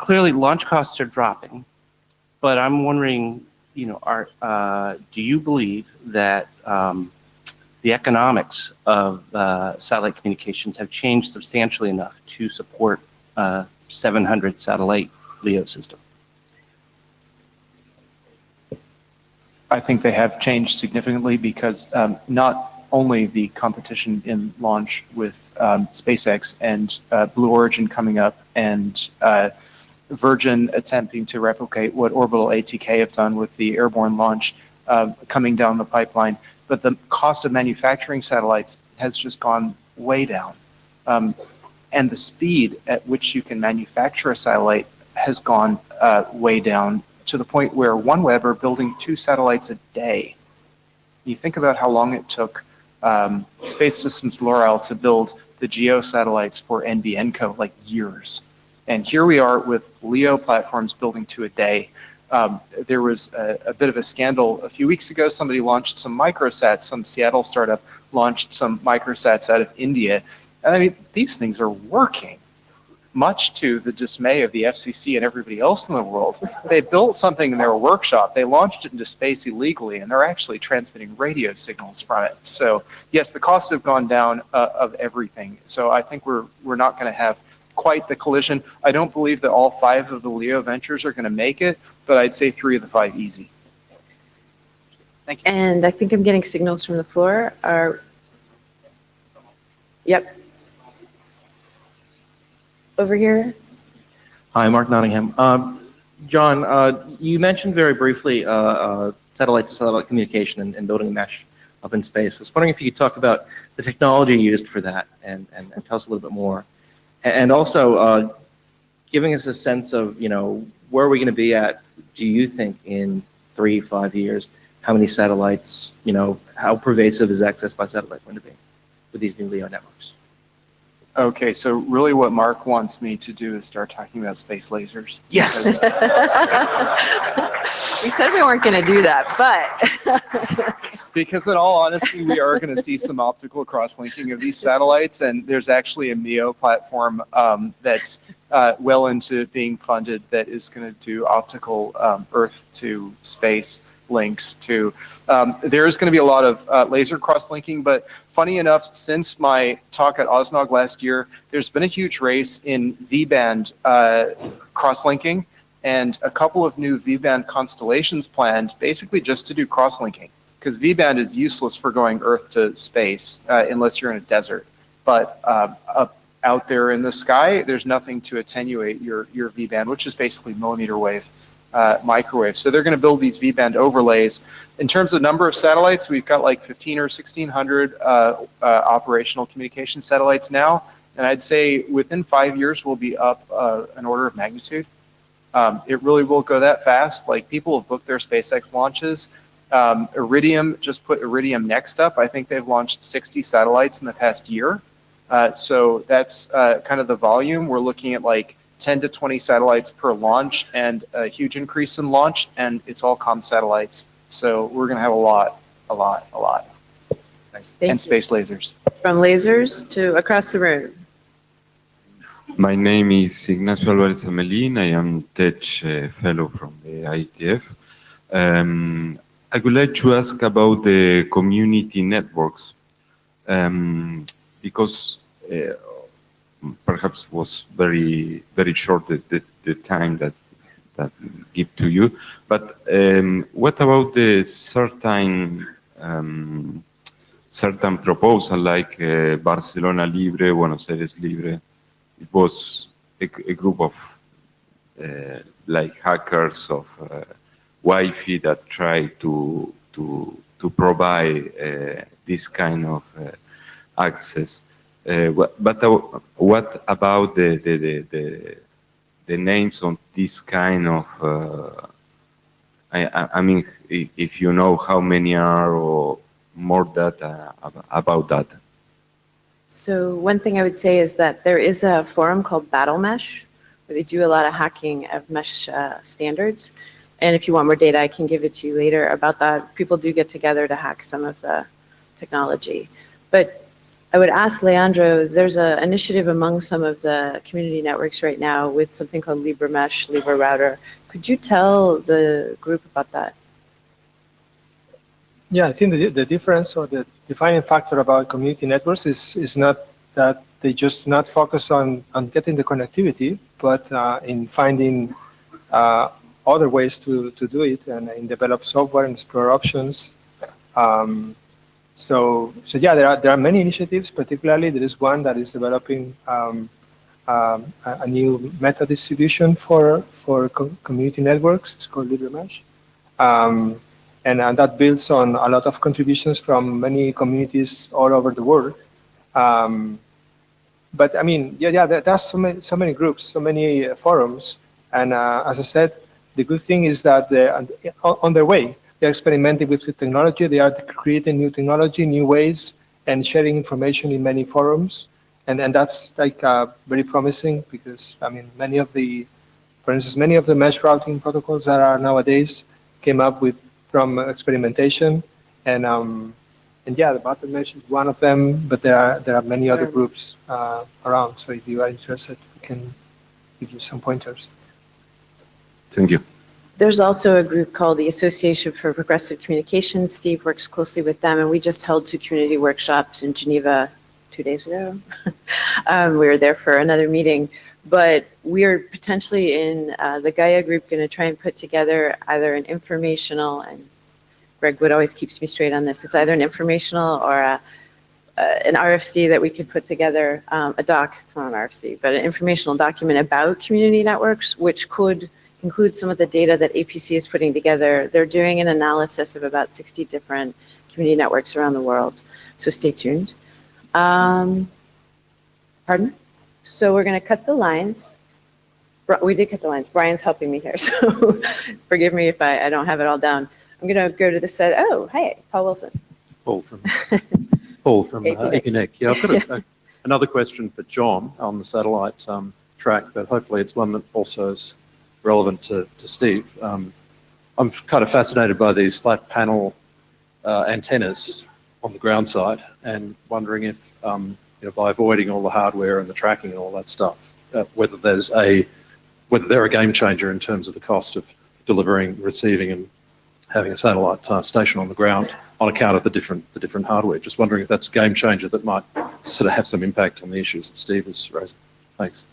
clearly launch costs are dropping, but I'm wondering, do you believe that the economics of satellite communications have changed substantially enough to support 700 satellite LEO system? I think they have changed significantly because not only the competition in launch with SpaceX and Blue Origin coming up and Virgin attempting to replicate what Orbital ATK have done with the airborne launch coming down the pipeline, but the cost of manufacturing satellites has just gone way down. And the speed at which you can manufacture a satellite has gone way down to the point where OneWeb are building 2 satellites a day. You think about how long it took Space Systems Loral to build the GEO satellites for NBNCo, like years. And here we are with LEO platforms building 2 a day. There was a bit of a scandal a few weeks ago. Somebody launched some microsats. Some Seattle startup launched some microsats out of India. And I mean, these things are working, much to the dismay of the FCC and everybody else in the world. They built something in their workshop. They launched it into space illegally, and they're actually transmitting radio signals from it. So yes, the costs have gone down of everything. So I think we're not going to have quite the collision. I don't believe that all 5 of the LEO ventures are going to make it, but I'd say 3 of the 5 easy. Thank you. And I think I'm getting signals from the floor. Yep. Over here. Hi, Mark Nottingham. John, you mentioned very briefly satellite-to-satellite communication and building a mesh up in space. I was wondering if you could talk about the technology used for that and tell us a little bit more. And also giving us a sense of, where are we going to be at, do you think, in 3-5 years? How many satellites, how pervasive is access by satellite going to be with these new LEO networks? Okay, so really what Mark wants me to do is start talking about space lasers. Yes. We said we weren't going to do that, but. Because in all honesty, we are going to see some optical cross-linking of these satellites, and there's actually a MEO platform that's well into being funded that is going to do optical Earth to space links to. There's going to be a lot of laser cross-linking, but funny enough, since my talk at OSNOG last year, there's been a huge race in V-band cross-linking, and a couple of new V-band constellations planned basically just to do cross-linking, because V-band is useless for going Earth to space unless you're in a desert. But up out there in the sky, there's nothing to attenuate your V-band, which is basically millimeter wave microwave. So they're going to build these V-band overlays. In terms of number of satellites, we've got like 1,500 or 1,600 operational communication satellites now. And I'd say within 5 years, we'll be up an order of magnitude. It really will go that fast. Like, people have booked their SpaceX launches. Iridium, just put Iridium Next up. I think they've launched 60 satellites in the past year. So that's kind of the volume. We're looking at like 10 to 20 satellites per launch and a huge increase in launch, and it's all comm satellites. So we're going to have a lot. Thanks. And space lasers. From lasers to across the room. My name is Ignacio Alvarez Amelin. I am Tech Fellow from the IETF. I would like to ask about the community networks, because perhaps was very short the time that give to you. But what about the certain proposal like Barcelona Libre, Buenos Aires Libre? It was a group of like hackers of Wi-Fi that try to provide this kind of access. But what about the names on this kind of? I mean, if you know how many are or more data about that. So one thing I would say is that there is a forum called Battle Mesh, where they do a lot of hacking of mesh standards. And if you want more data, I can give it to you later about that. People do get together to hack some of the technology. But I would ask Leandro, there's an initiative among some of the community networks right now with something called Libre Mesh, Libre Router. Could you tell the group about that? Yeah, I think the difference or the defining factor about community networks is not that they just not focus on getting the connectivity, but in finding other ways to do it and in develop software and explore options. So yeah, there are many initiatives. Particularly, there is one that is developing a new meta distribution for community networks. It's called Libre Mesh. And that builds on a lot of contributions from many communities all over the world. But I mean, there's so many groups, so many forums. And as I said, the good thing is that they're on their way. They're experimenting with the technology. They are creating new technology, new ways, and sharing information in many forums. And that's like very promising because, I mean, for instance, many of the mesh routing protocols that are nowadays came up from experimentation, and yeah, the Battle Mesh is one of them, but there are many other groups around. So if you are interested, we can give you some pointers. Thank you. There's also a group called the Association for Progressive Communications. Steve works closely with them, and we just held 2 community workshops in Geneva 2 days ago. We were there for another meeting, but we are potentially in the Gaia group going to try and put together either an informational, and Greg Wood always keeps me straight on this, it's either an informational or an RFC that we could put together, it's not an RFC, but an informational document about community networks, which could include some of the data that APC is putting together. They're doing an analysis of about 60 different community networks around the world, so stay tuned. Pardon? So we're going to cut the lines. We did cut the lines. Brian's helping me here, so forgive me if I don't have it all down. I'm going to go to the set. Oh, hey, Paul Wilson. Paul from APNIC. Yeah, I've got another question for John on the satellite track, but hopefully it's one that also is relevant to Steve. I'm kind of fascinated by these flat panel antennas on the ground side, and wondering if, by avoiding all the hardware and the tracking and all that stuff, whether they're a game changer in terms of the cost of delivering, receiving, and having a satellite station on the ground on account of the different hardware. Just wondering if that's a game changer that might sort of have some impact on the issues that Steve was raising. Thanks.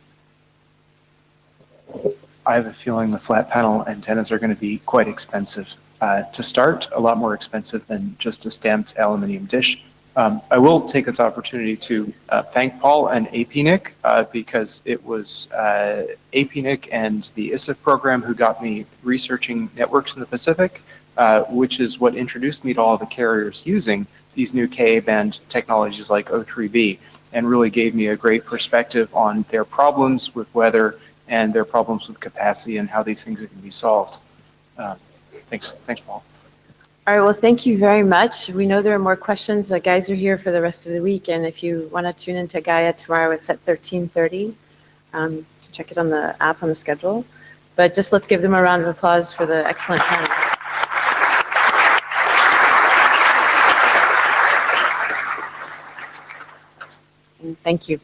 I have a feeling the flat panel antennas are going to be quite expensive. To start, a lot more expensive than just a stamped aluminum dish. I will take this opportunity to thank Paul and APNIC because it was APNIC and the ISIF program who got me researching networks in the Pacific, which is what introduced me to all the carriers using these new Ka-band technologies like O3b, and really gave me a great perspective on their problems with weather and their problems with capacity and how these things are going to be solved. Thanks, Paul. All right, well, thank you very much. We know there are more questions. The guys are here for the rest of the week, and if you want to tune into Gaia tomorrow, it's at 13:30. You can check it on the app on the schedule. But just let's give them a round of applause for the excellent panel. And thank you.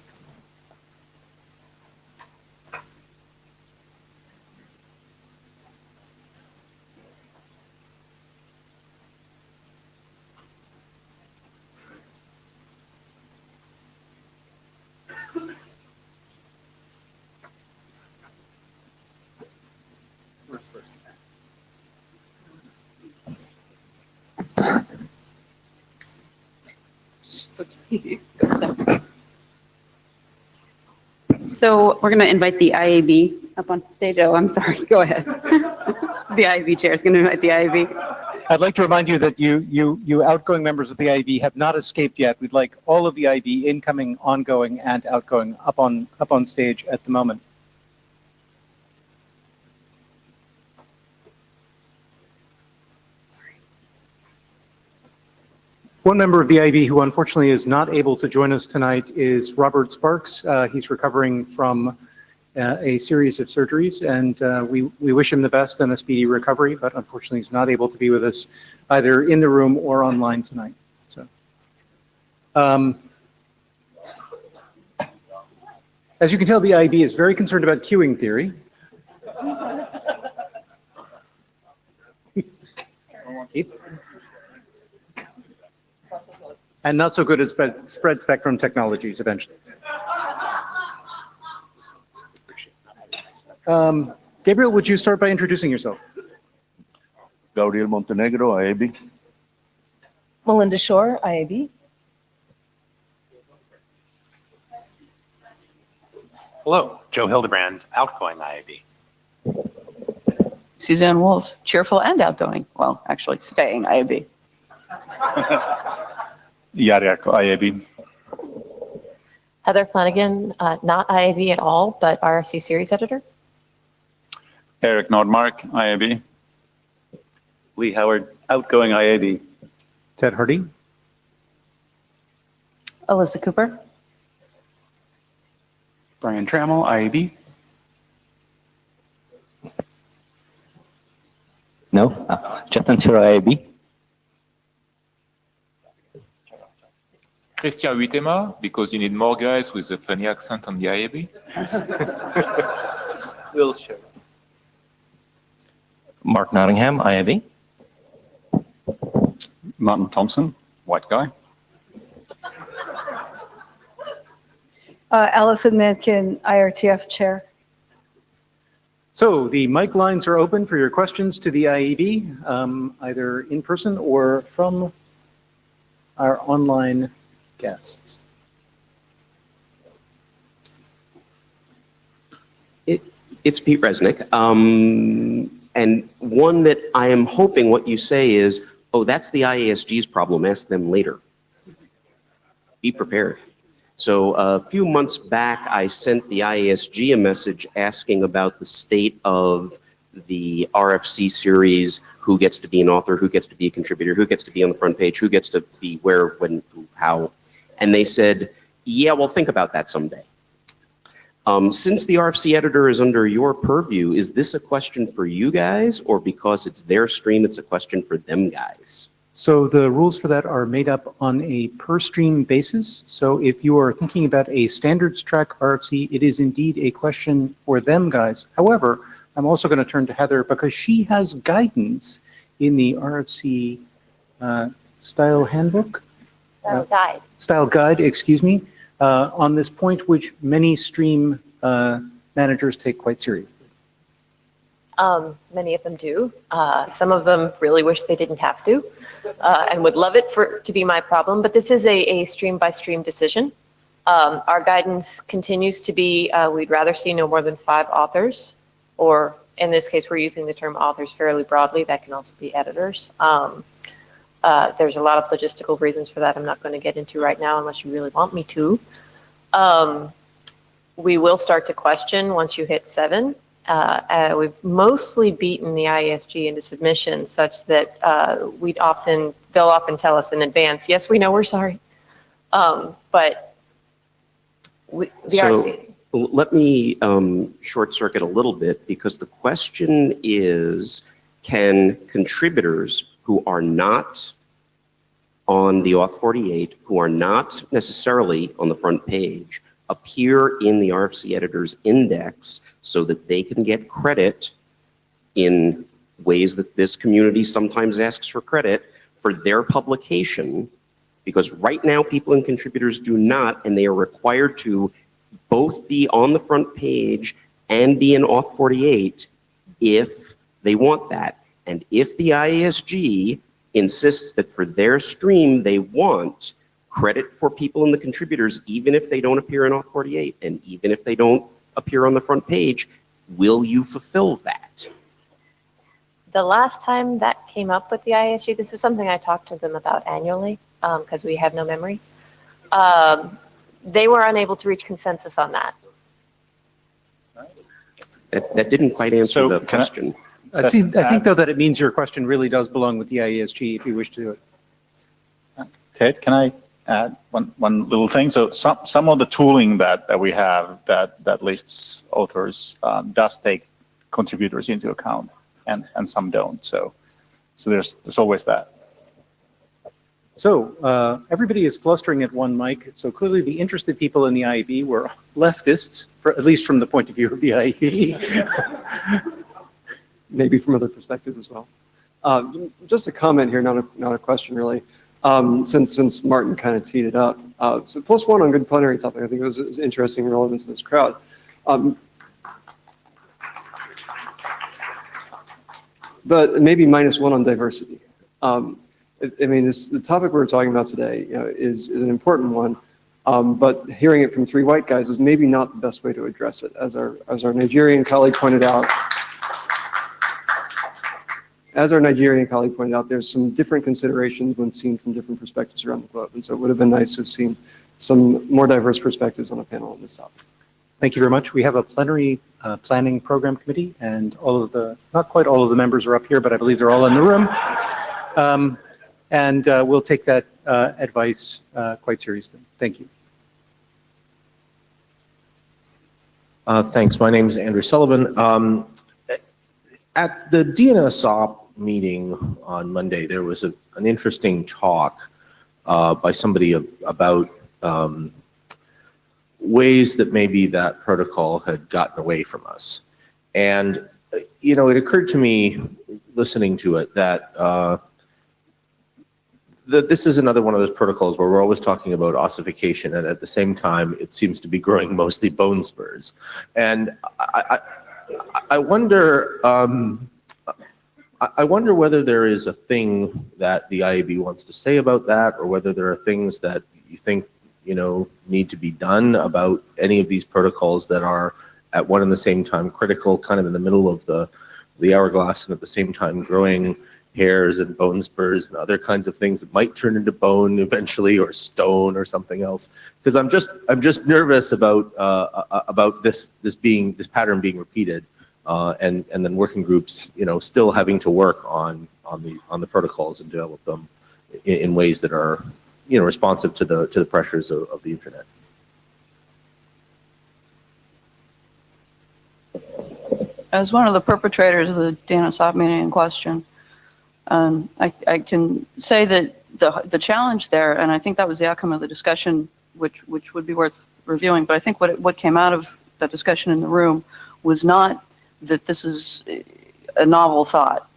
So we're going to invite the IAB up on stage. Oh, I'm sorry. Go ahead. The IAB chair is going to invite the IAB. I'd like to remind you that you outgoing members of the IEB have not escaped yet. We'd like all of the IEB incoming, ongoing, and outgoing up on stage at the moment. One member of the IEB who unfortunately is not able to join us tonight is Robert Sparks. He's recovering from a series of surgeries, and we wish him the best and a speedy recovery, but unfortunately he's not able to be with us either in the room or online tonight. So, as you can tell, the IEB is very concerned about queuing theory. And not so good at spread spectrum technologies eventually. Gabriel, would you start by introducing yourself? Gabriel Montenegro, IAB. Melinda Shore, IAB. Hello, Joe Hildebrand, outgoing IAB. Suzanne Wolf, cheerful and outgoing. Well, actually staying IAB. Yariako, IAB. Heather Flanagan, not IAB at all, but RRC series editor. Eric Nordmark, IAB. Lee Howard, outgoing IAB. Ted Hardy. Alyssa Cooper. Brian Trammell, IAB. No, Chetan Sura, IAB. Christian Huitema, because you need more guys with a funny accent on the IAB. Will Sher. Mark Nottingham, IAB. Martin Thompson, white guy. Allison Mankin, IRTF chair. So the mic lines are open for your questions to the IEB, either in person or from our online guests? It's Pete Resnick. And one that I am hoping what you say is, oh, that's the IASG's problem, ask them later. Be prepared. So a few months back, I sent the IASG a message asking about the state of the RFC series, who gets to be an author, who gets to be a contributor, who gets to be on the front page, who gets to be where, when, who, how. And they said, yeah, we'll think about that someday. Since the RFC editor is under your purview, is this a question for you guys, or because it's their stream, it's a question for them guys? So the rules for that are made up on a per stream basis. So if you are thinking about a standards track RFC, it is indeed a question for them guys. However, I'm also going to turn to Heather because she has guidance in the RFC style handbook. Guide. Style guide, excuse me, on this point, which many stream managers take quite seriously. Many of them do. Some of them really wish they didn't have to and would love it to be my problem, but this is a stream by stream decision. Our guidance continues to be, we'd rather see no more than 5 authors, or in this case, we're using the term authors fairly broadly. That can also be editors. There's a lot of logistical reasons for that I'm not going to get into right now unless you really want me to. We will start to question once you hit 7. We've mostly beaten the IESG into submission such that they'll often tell us in advance, yes, we know, we're sorry. But the RFC. Let me short circuit a little bit, because the question is, can contributors who are not on the Auth 48, who are not necessarily on the front page, appear in the RFC editor's index so that they can get credit in ways that this community sometimes asks for credit for their publication? Because right now people and contributors do not, and they are required to both be on the front page and be in Auth 48 if they want that. And if the IASG insists that for their stream they want credit for people and the contributors, even if they don't appear in Auth 48 and even if they don't appear on the front page, will you fulfill that? The last time that came up with the ISG, this is something I talk to them about annually because we have no memory. They were unable to reach consensus on that. That didn't quite answer the question. I think though that it means your question really does belong with the IESG if you wish to do it. Ted, can I add one little thing? So some of the tooling that we have that lists authors does take contributors into account, and some don't. So there's always that. So everybody is clustering at one mic. So clearly the interested people in the IEB were leftists, at least from the point of view of the IEB. Maybe from other perspectives as well. Just a comment here, not a question really. Since Martin kind of teed it up. So +1 on good plenary topic, I think it was interesting and relevant to this crowd. But maybe -1 on diversity. I mean, the topic we're talking about today, is an important one, but hearing it from 3 white guys is maybe not the best way to address it. As our Nigerian colleague pointed out, there's some different considerations when seen from different perspectives around the globe. And so it would have been nice to have seen some more diverse perspectives on a panel on this topic. Thank you very much. We have a plenary planning program committee, and not quite all of the members are up here, but I believe they're all in the room. And we'll take that advice quite seriously. Thank you. Thanks. My name is Andrew Sullivan. At the DNSOP meeting on Monday, there was an interesting talk by somebody about ways that maybe that protocol had gotten away from us. And, it occurred to me listening to it that this is another one of those protocols where we're always talking about ossification, and at the same time, it seems to be growing mostly bone spurs. And I wonder whether there is a thing that the IAB wants to say about that, or whether there are things that you think, need to be done about any of these protocols that are at one and the same time critical, kind of in the middle of the hourglass, and at the same time growing hairs and bone spurs and other kinds of things that might turn into bone eventually, or stone or something else? Because I'm just nervous about this pattern being repeated, and then working groups, still having to work on the protocols and develop them in ways that are, responsive to the pressures of the internet. As one of the perpetrators of the DNSOP meeting in question, I can say that the challenge there, and I think that was the outcome of the discussion, which would be worth reviewing, but I think what came out of that discussion in the room was not that this is a novel thought.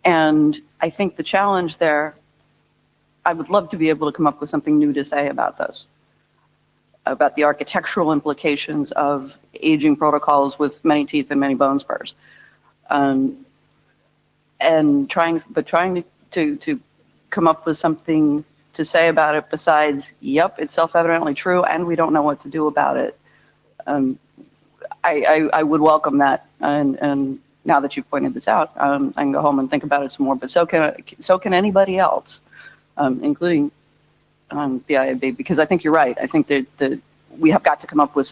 And I think the challenge there, I would love to be able to come up with something new to say about this, about the architectural implications of aging protocols with many teeth and many bone spurs. And trying to come up with something to say about it besides, yep, it's self-evidently true and we don't know what to do about it. I would welcome that, and now that you've pointed this out, I can go home and think about it some more, but so can anybody else, including the IAB, because I think you're right. I think that we have got to come up with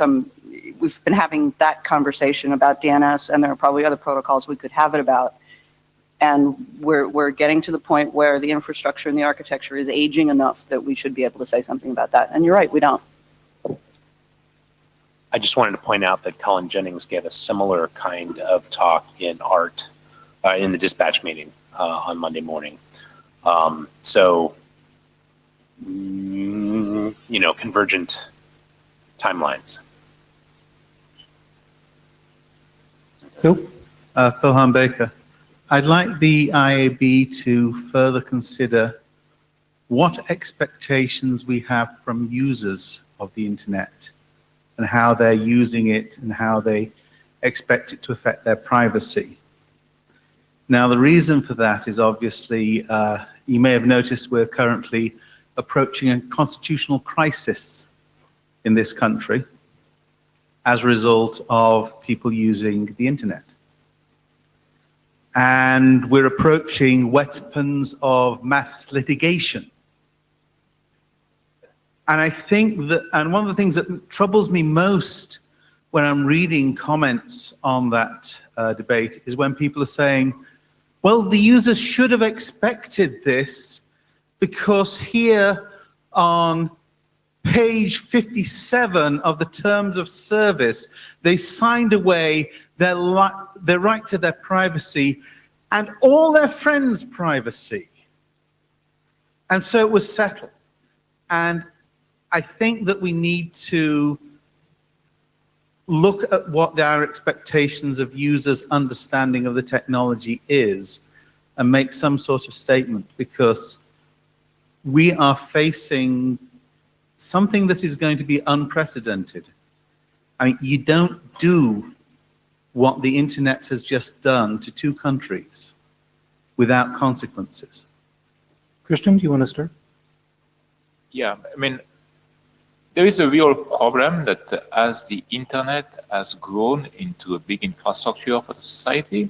we've been having that conversation about DNS, and there are probably other protocols we could have it about. And we're getting to the point where the infrastructure and the architecture is aging enough that we should be able to say something about that. And you're right, we don't. I just wanted to point out that Colin Jennings gave a similar kind of talk in art in the dispatch meeting on Monday morning. So, convergent timelines. Phil Baker. I'd like the IAB to further consider what expectations we have from users of the internet and how they're using it and how they expect it to affect their privacy. Now, the reason for that is obviously, you may have noticed we're currently approaching a constitutional crisis in this country as a result of people using the internet. And we're approaching weapons of mass litigation. And I think that, and one of the things that troubles me most when I'm reading comments on that debate is when people are saying, well, the users should have expected this because here on page 57 of the terms of service, they signed away their right to their privacy and all their friends' privacy. And so it was settled. And I think that we need to look at what our expectations of users' understanding of the technology is and make some sort of statement, because we are facing something that is going to be unprecedented. I mean, you don't do what the internet has just done to two countries without consequences. Christian, do you want to start? Yeah, I mean, there is a real problem that as the internet has grown into a big infrastructure for the society,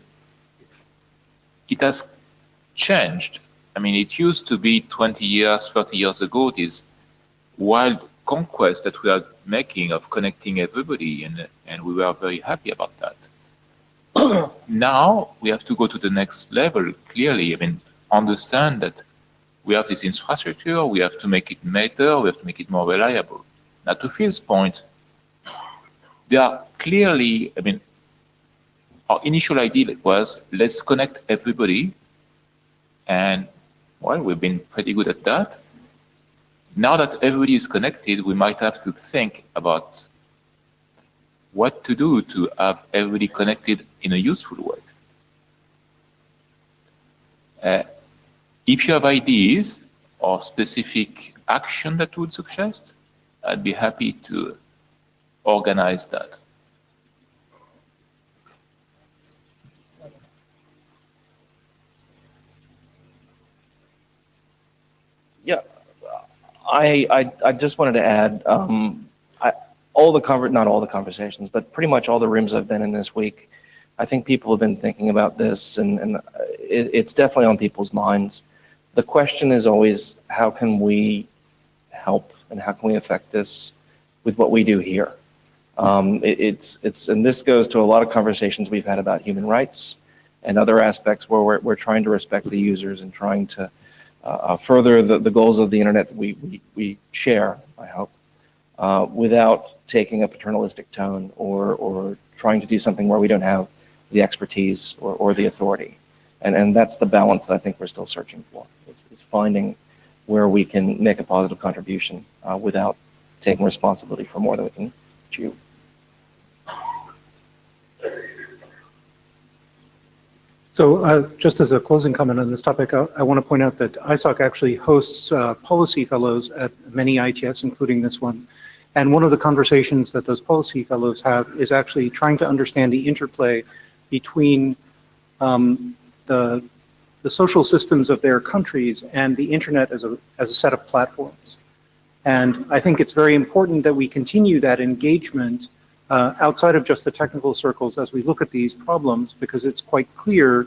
it has changed. I mean, it used to be 20 years, 30 years ago, this wild conquest that we are making of connecting everybody, and we were very happy about that. Now we have to go to the next level, clearly. I mean, understand that we have this infrastructure, we have to make it better, we have to make it more reliable. Now, to Phil's point, there are clearly, I mean, our initial idea was, let's connect everybody, and, well, we've been pretty good at that. Now that everybody is connected, we might have to think about what to do to have everybody connected in a useful way. If you have ideas or specific action that would suggest, I'd be happy to organize that. Yeah, I just wanted to add, not all the conversations, but pretty much all the rooms I've been in this week, I think people have been thinking about this, and it's definitely on people's minds. The question is always, how can we help and how can we affect this with what we do here? And this goes to a lot of conversations we've had about human rights and other aspects where we're trying to respect the users and trying to further the goals of the internet that we share, I hope, without taking a paternalistic tone or trying to do something where we don't have the expertise or the authority. And that's the balance that I think we're still searching for, is finding where we can make a positive contribution without taking responsibility for more than we can chew. So just as a closing comment on this topic, I want to point out that ISOC actually hosts policy fellows at many IETFs, including this one. And one of the conversations that those policy fellows have is actually trying to understand the interplay between the social systems of their countries and the internet as a set of platforms. And I think it's very important that we continue that engagement outside of just the technical circles as we look at these problems, because it's quite clear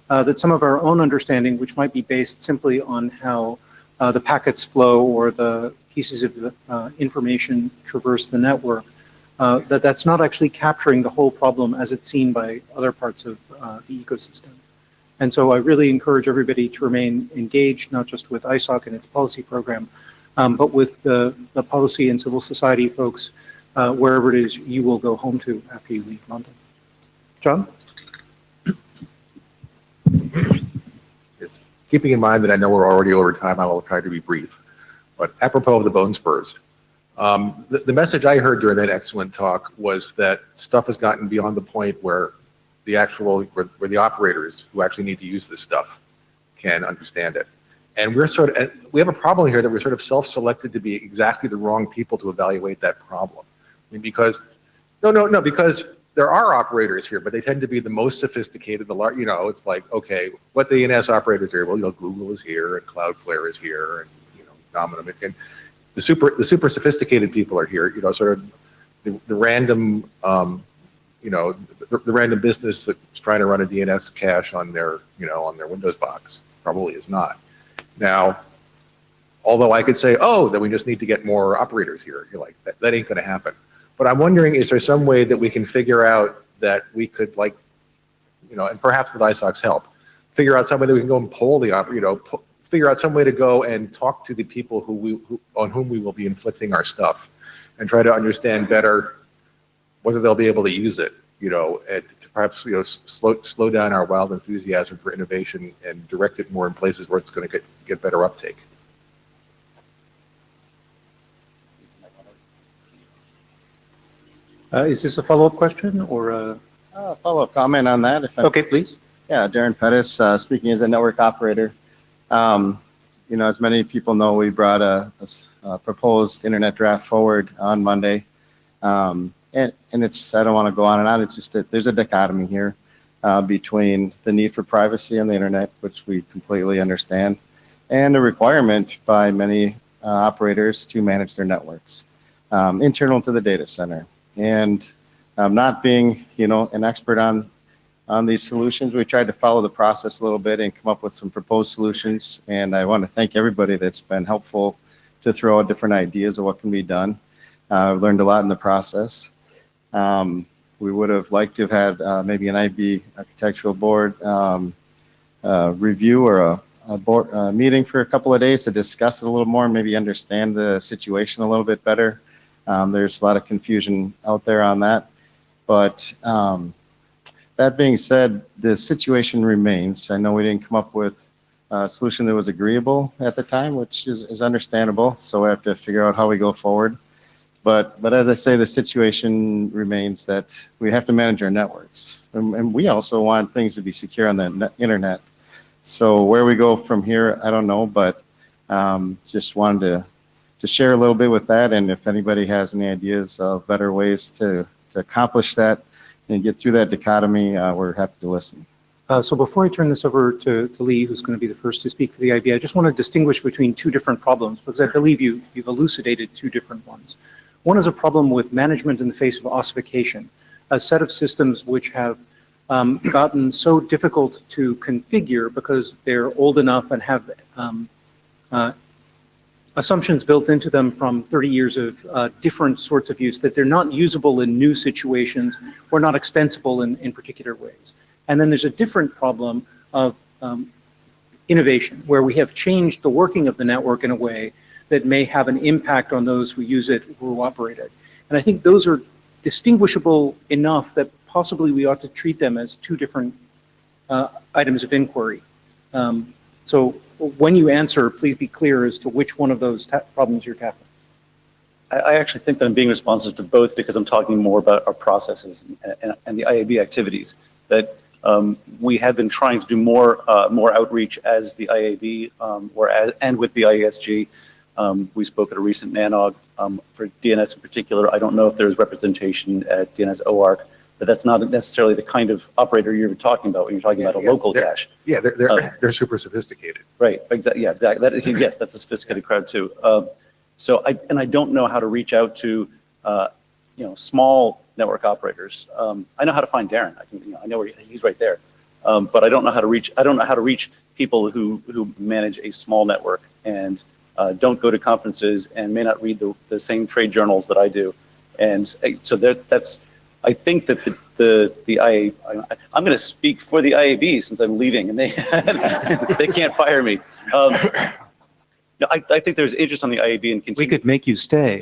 that some of our own understanding, which might be based simply on how the packets flow or the pieces of information traverse the network, that's not actually capturing the whole problem as it's seen by other parts of the ecosystem. And so I really encourage everybody to remain engaged, not just with ISOC and its policy program, but with the policy and civil society folks, wherever it is you will go home to after you leave London. John? Yes. Keeping in mind that I know we're already over time, I will try to be brief. But apropos of the bone spurs, the message I heard during that excellent talk was that stuff has gotten beyond the point where the operators who actually need to use this stuff can understand it. And we have a problem here that we're sort of self-selected to be exactly the wrong people to evaluate that problem. I mean, because there are operators here, but they tend to be the most sophisticated, it's like, okay, what the ENS operators are, well, Google is here and Cloudflare is here and, Domino, and the super sophisticated people are here, sort of the random, the random business that's trying to run a DNS cache on their Windows box probably is not. Now, although I could say, that we just need to get more operators here, you're like, that ain't going to happen. But I'm wondering, is there some way that we can figure out that we could, and perhaps with ISOC's help, figure out some way that we can go and poll figure out some way to go and talk to the people on whom we will be inflicting our stuff, and try to understand better whether they'll be able to use it, and to perhaps slow down our wild enthusiasm for innovation and direct it more in places where it's going to get better uptake. Is this a follow-up question or a follow-up comment on that? Okay, please. Yeah, Darren Pettis, speaking as a network operator. As many people know, we brought a proposed internet draft forward on Monday. And it's, I don't want to go on and on, it's just that there's a dichotomy here between the need for privacy on the internet, which we completely understand, and a requirement by many operators to manage their networks internal to the data center. And not being, an expert on these solutions, we tried to follow the process a little bit and come up with some proposed solutions. And I want to thank everybody that's been helpful to throw out different ideas of what can be done. I've learned a lot in the process. We would have liked to have had maybe an IB architectural board review or a board meeting for a couple of days to discuss it a little more and maybe understand the situation a little bit better. There's a lot of confusion out there on that. But that being said, the situation remains. I know we didn't come up with a solution that was agreeable at the time, which is understandable. So we have to figure out how we go forward. But as I say, the situation remains that we have to manage our networks. And we also want things to be secure on the internet. So where we go from here, I don't know, but just wanted to share a little bit with that. And if anybody has any ideas of better ways to accomplish that and get through that dichotomy, we're happy to listen. So before I turn this over to Lee, who's going to be the first to speak for the IB, I just want to distinguish between two different problems, because I believe you've elucidated two different ones. One is a problem with management in the face of ossification, a set of systems which have gotten so difficult to configure because they're old enough and have assumptions built into them from 30 years of different sorts of use, that they're not usable in new situations or not extensible in particular ways. And then there's a different problem of innovation, where we have changed the working of the network in a way that may have an impact on those who use it, who operate it. And I think those are distinguishable enough that possibly we ought to treat them as two different items of inquiry. So when you answer, please be clear as to which one of those problems you're tackling. I actually think that I'm being responsive to both, because I'm talking more about our processes and the IAB activities. That we have been trying to do more outreach as the IAB and with the IESG. We spoke at a recent NANOG for DNS in particular. I don't know if there's representation at DNS OARC, but that's not necessarily the kind of operator you're talking about when you're talking about a local cache. Yeah, they're super sophisticated. Right, exactly. Yeah, exactly. Yes, that's a sophisticated crowd too. So I don't know how to reach out to small network operators. I know how to find Darren. I know where he's right there. But I don't know how to reach. I don't know how to reach people who manage a small network and don't go to conferences and may not read the same trade journals that I do. And so that's. I think that the IA. I'm going to speak for the IAB since I'm leaving, and they they can't fire me. No, I think there's interest on the IAB in continuing. We could make you stay.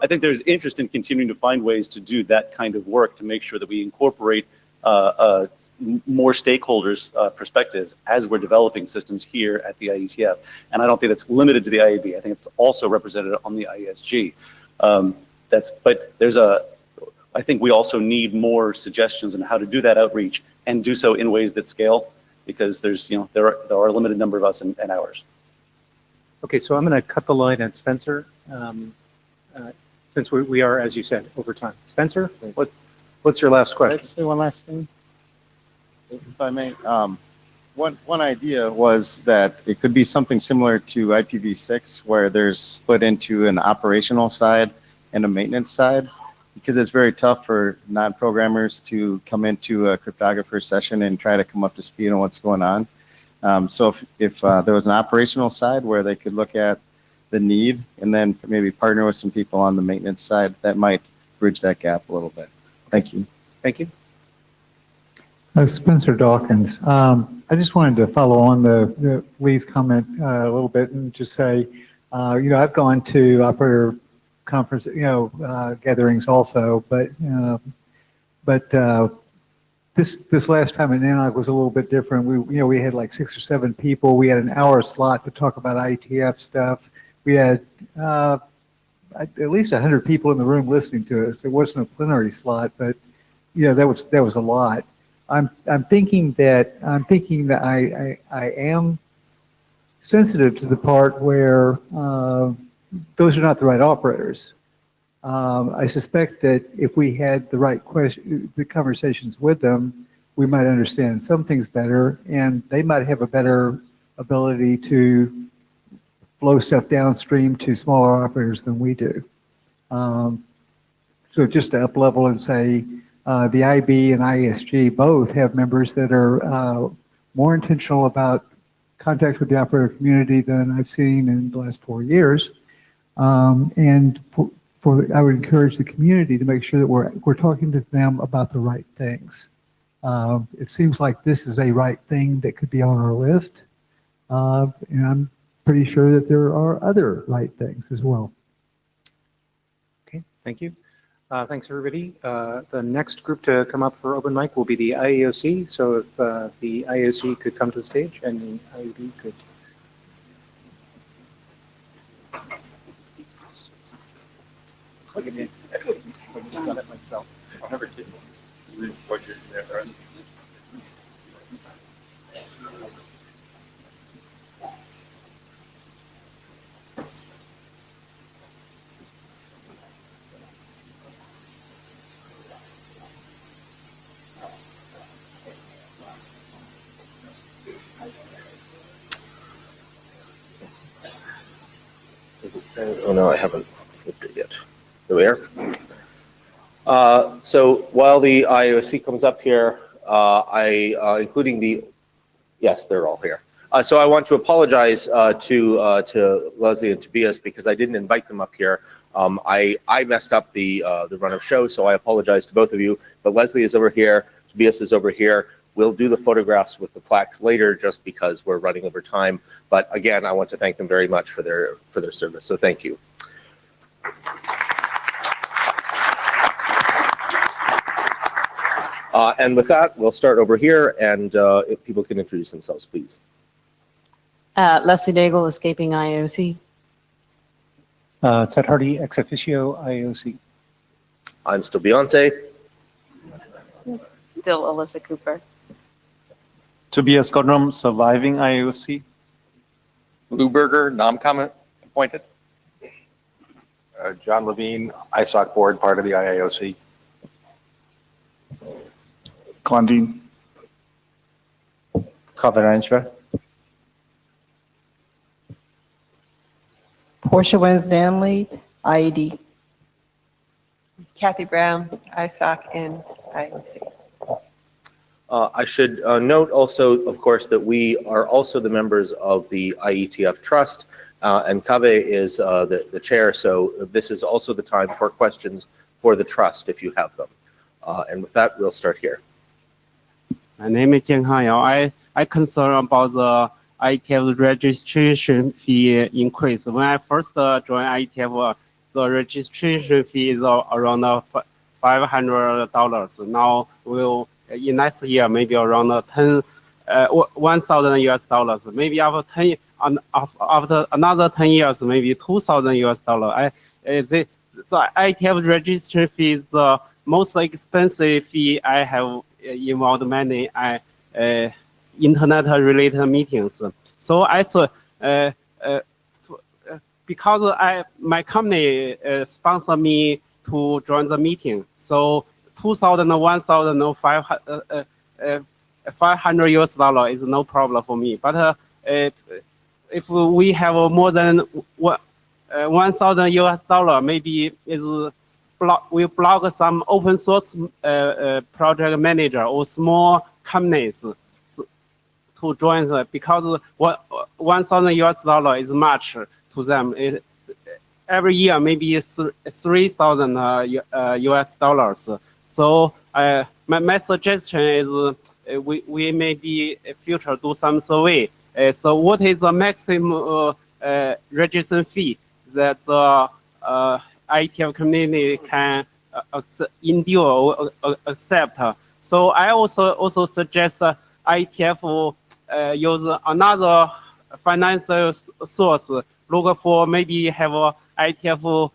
I think there's interest in continuing to find ways to do that kind of work to make sure that we incorporate more stakeholders' perspectives as we're developing systems here at the IETF. And I don't think that's limited to the IAB. I think it's also represented on the IESG. But I think we also need more suggestions on how to do that outreach and do so in ways that scale, because there are a limited number of us and hours. Okay, so I'm going to cut the line at Spencer, since we are, as you said, over time. Spencer, what's your last question? Can I just say one last thing, if I may? One idea was that it could be something similar to IPv6, where there's split into an operational side and a maintenance side, because it's very tough for non-programmers to come into a cryptographer session and try to come up to speed on what's going on. So if there was an operational side where they could look at the need and then maybe partner with some people on the maintenance side, that might bridge that gap a little bit. Thank you. Thank you. Spencer Dawkins. I just wanted to follow on the Lee's comment a little bit and just say, I've gone to operator conference, gatherings also, but this last time at NANOG was a little bit different. We had like 6 or 7 people. We had an hour slot to talk about IETF stuff. We had at least 100 people in the room listening to us. It wasn't a plenary slot, but that was a lot. I'm thinking that I am sensitive to the part where those are not the right operators. I suspect that if we had the right the conversations with them, we might understand some things better, and they might have a better ability to flow stuff downstream to smaller operators than we do. So just to up level and say, the IB and IESG both have members that are more intentional about contact with the operator community than I've seen in the last 4 years. And I would encourage the community to make sure that we're talking to them about the right things. It seems like this is a right thing that could be on our list, and I'm pretty sure that there are other right things as well. Okay, thank you. Thanks, everybody. The next group to come up for open mic will be the IEOC. So if the IEOC could come to the stage and the IEB could. Look at me. I've done it myself. I'll never do it. Oh, no, I haven't flipped it yet. There we are. So while the IOC comes up here, including yes, they're all here. So I want to apologize to Leslie and Tobias because I didn't invite them up here. I messed up the run of show, so I apologize to both of you. But Leslie is over here, Tobias is over here. We'll do the photographs with the plaques later, just because we're running over time. But again, I want to thank them very much for their service. So thank you. And with that, we'll start over here, and if people can introduce themselves, please. Leslie Daigle, Escaping IOC. Ted Hardy, ex officio IOC. I'm still Beyonce. Still Alyssa Cooper. Tobias Godrom, surviving IOC. Lou Berger, non-comment appointed. John Levine, ISOC board, part of the IAOC. Glandine. Cover Portia Wensdanley, IED. Kathy Brown, ISOC and IOC. I should note also, of course, that we are also the members of the IETF Trust, and Kaveh is the chair, so this is also the time for questions for the trust if you have them. And with that, we'll start here. My name is Jian Hanyao. I concern about the IETF registration fee increase. When I first joined IETF, the registration fee is around $500. Now in next year maybe around 1,000 US dollars. Maybe after another 10 years, maybe 2,000 US dollars. The IETF registration fee is the most expensive fee I have involved many internet-related meetings. So I thought, because my company sponsored me to join the meeting, so 2,000, 1,500 US dollar is no problem for me. But if we have more than 1,000 US dollar, maybe we block some open source project manager or small companies to join them, because 1,000 US dollar is much to them. Every year maybe 3,000 US dollars. So my suggestion is we maybe in future do some survey. So what is the maximum registration fee that the IETF community can endure or accept? So I also suggest IETF use another financial source. Look for maybe have a IETF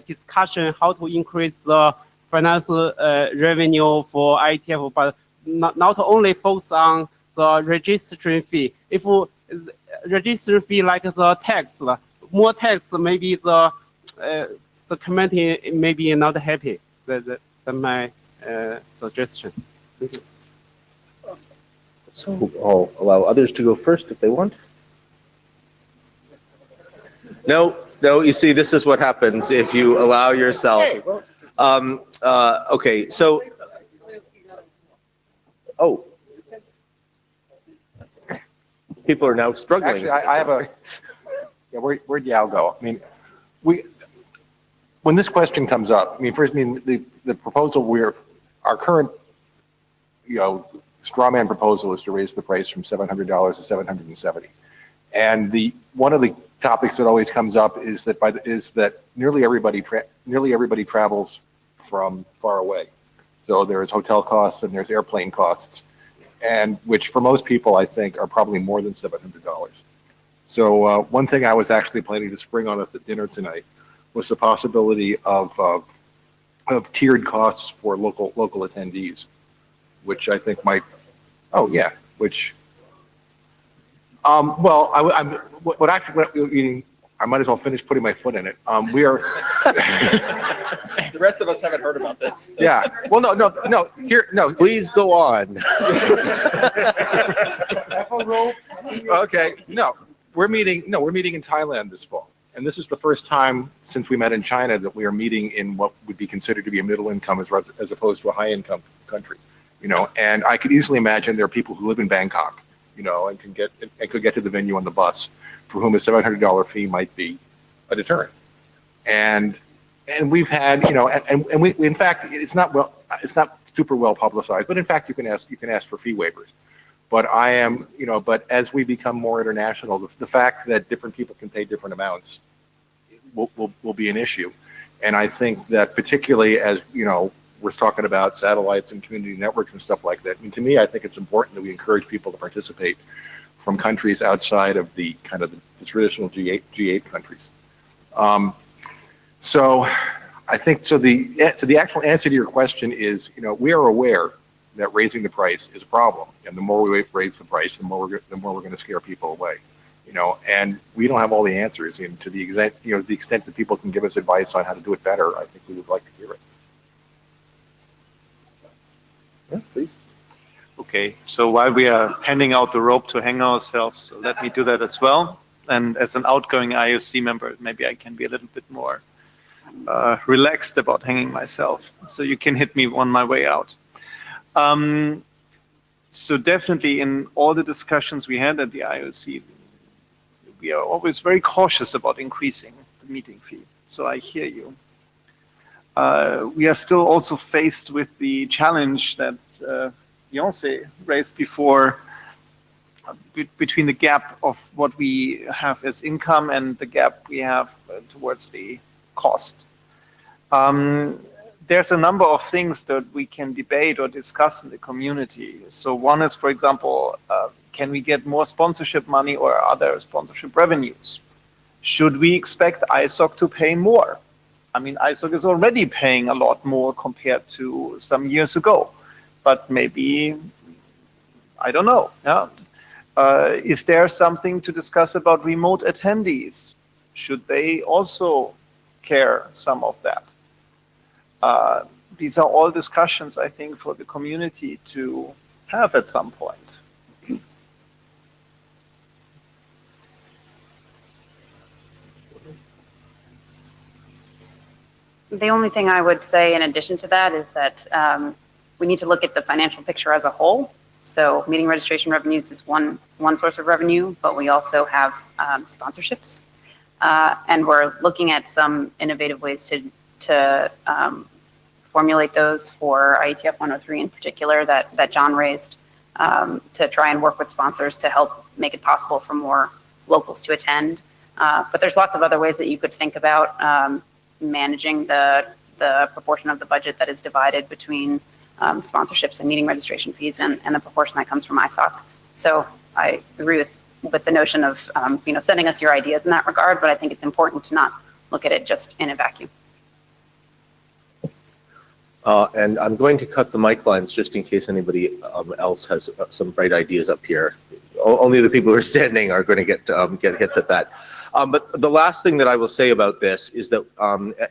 discussion how to increase the financial revenue for IETF, but not only focus on the registration fee. If registration fee like the tax, more tax, maybe the community may be not happy. That's my suggestion. Thank you. So I'll allow others to go first if they want. No, you see, this is what happens if you allow yourself. Okay, so, people are now struggling. Actually, I have a, yeah, where'd Yao go? I mean, when this question comes up, the proposal our current, straw man proposal is to raise the price from $700 to $770. And one of the topics that always comes up is that nearly everybody travels from far away. So there's hotel costs and there's airplane costs, and which for most people I think are probably more than $700. So one thing I was actually planning to spring on us at dinner tonight was the possibility of tiered costs for local attendees, which I think might, well, what we're eating, I might as well finish putting my foot in it. We are. The rest of us haven't heard about this. Yeah. Well, no. Please go on. Okay. No, we're meeting in Thailand this fall, And this is the first time since we met in China that we are meeting in what would be considered to be a middle income as opposed to a high income country. And I could easily imagine there are people who live in Bangkok, and could get to the venue on the bus, for whom a $700 fee might be a deterrent. And we've had, and we, in fact, it's not super well publicized, but in fact, you can ask for fee waivers. But but as we become more international, the fact that different people can pay different amounts will be an issue. And I think that particularly as, we're talking about satellites and community networks and stuff like that. And to me, I think it's important that we encourage people to participate from countries outside of the kind of the traditional G8 countries. So I think, so the actual answer to your question is, we are aware that raising the price is a problem. And the more we raise the price, the more we're going to scare people away. And we don't have all the answers. And to the extent that people can give us advice on how to do it better, I think we would like to hear it. Yeah, please. Okay, so while we are handing out the rope to hang ourselves, let me do that as well. And as an outgoing IOC member, maybe I can be a little bit more relaxed about hanging myself. So you can hit me on my way out. So definitely in all the discussions we had at the IOC, we are always very cautious about increasing the meeting fee. So I hear you. We are still also faced with the challenge that Beyoncé raised before, between the gap of what we have as income and the gap we have towards the cost. There's a number of things that we can debate or discuss in the community. So one is, for example, can we get more sponsorship money or other sponsorship revenues? Should we expect ISOC to pay more? I mean, ISOC is already paying a lot more compared to some years ago, but maybe, I don't know. Yeah? Is there something to discuss about remote attendees? Should they also care some of that? These are all discussions, I think, for the community to have at some point. The only thing I would say in addition to that is that we need to look at the financial picture as a whole. So meeting registration revenues is one source of revenue, but we also have sponsorships. And we're looking at some innovative ways to formulate those for IETF 103 in particular that John raised, to try and work with sponsors to help make it possible for more locals to attend. But there's lots of other ways that you could think about managing the proportion of the budget that is divided between sponsorships and meeting registration fees and the proportion that comes from ISOC. So I agree with the notion of sending us your ideas in that regard, but I think it's important to not look at it just in a vacuum. And I'm going to cut the mic lines just in case anybody else has some bright ideas up here. Only the people who are standing are going to get hits at that. But the last thing that I will say about this is that,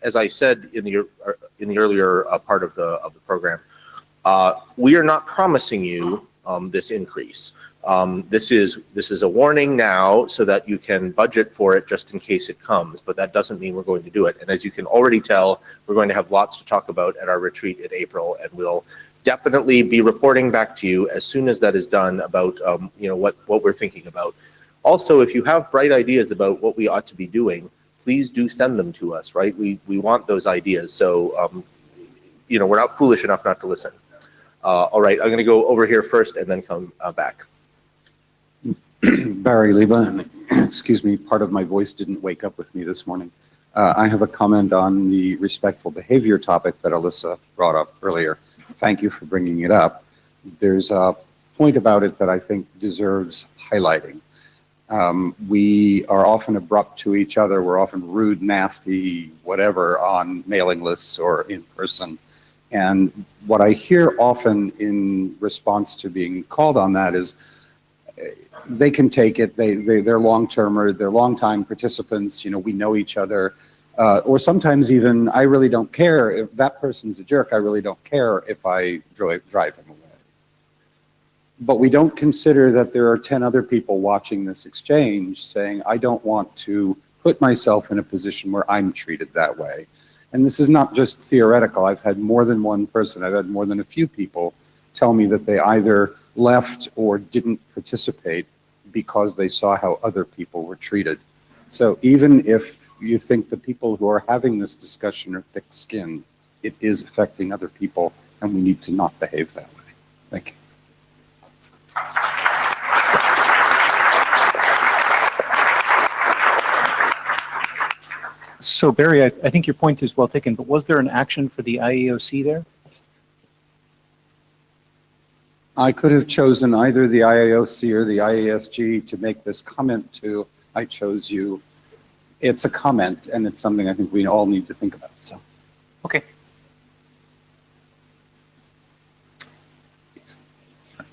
as I said in the earlier part of the program, we are not promising you this increase. This is a warning now so that you can budget for it just in case it comes, but that doesn't mean we're going to do it. And as you can already tell, we're going to have lots to talk about at our retreat in April, and we'll definitely be reporting back to you as soon as that is done about what we're thinking about. Also, if you have bright ideas about what we ought to be doing, please do send them to us, right? We want those ideas. So, we're not foolish enough not to listen. All right, I'm going to go over here first and then come back. Barry Leba, and excuse me, part of my voice didn't wake up with me this morning. I have a comment on the respectful behavior topic that Alyssa brought up earlier. Thank you for bringing it up. There's a point about it that I think deserves highlighting. We are often abrupt to each other. We're often rude, nasty, whatever on mailing lists or in person. And what I hear often in response to being called on that is they can take it. They're long-termer, they're long-time participants. We know each other. Or sometimes even, I really don't care if that person's a jerk. I really don't care if I drive him away. But we don't consider that there are 10 other people watching this exchange saying, I don't want to put myself in a position where I'm treated that way. And this is not just theoretical. I've had more than one person, I've had more than a few people tell me that they either left or didn't participate because they saw how other people were treated. So even if you think the people who are having this discussion are thick-skinned, it is affecting other people, and we need to not behave that way. Thank you. So Barry, I think your point is well taken, but was there an action for the IEOC there? I could have chosen either the IAOC or the IASG to make this comment to. I chose you. It's a comment, and it's something I think we all need to think about. So, okay.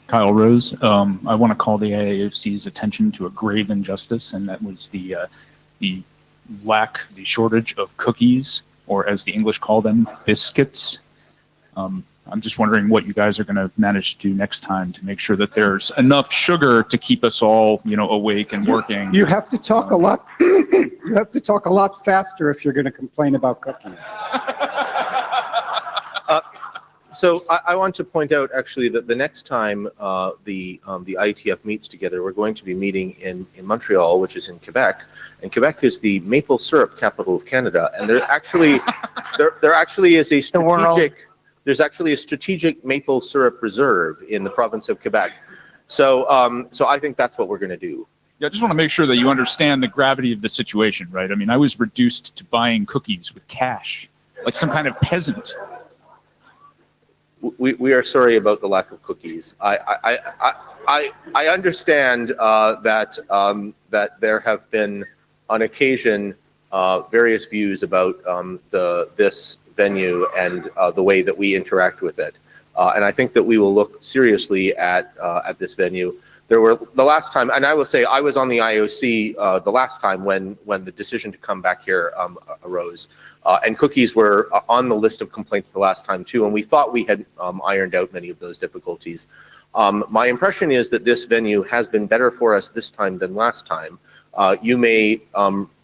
Kyle Rose. I want to call the IAOC's attention to a grave injustice, and that was the shortage of cookies, or as the English call them, biscuits. I'm just wondering what you guys are going to manage to do next time to make sure that there's enough sugar to keep us all, awake and working. you have to talk a lot. You have to talk a lot faster if you're going to complain about cookies. So I want to point out actually that the next time the IETF meets together, we're going to be meeting in Montreal, which is in Quebec, and Quebec is the maple syrup capital of Canada, and there actually is a strategic. There's actually a strategic maple syrup reserve in the province of Quebec. So I think that's what we're going to do. Yeah, I just want to make sure that you understand the gravity of the situation, right? I mean, I was reduced to buying cookies with cash, like some kind of peasant. We are sorry about the lack of cookies. I understand that there have been on occasion various views about this venue and the way that we interact with it, and I think that we will look seriously at this venue. There were the last time, and I will say I was on the IOC the last time when the decision to come back here arose, and cookies were on the list of complaints the last time too, and we thought we had ironed out many of those difficulties. My impression is that this venue has been better for us this time than last time. You may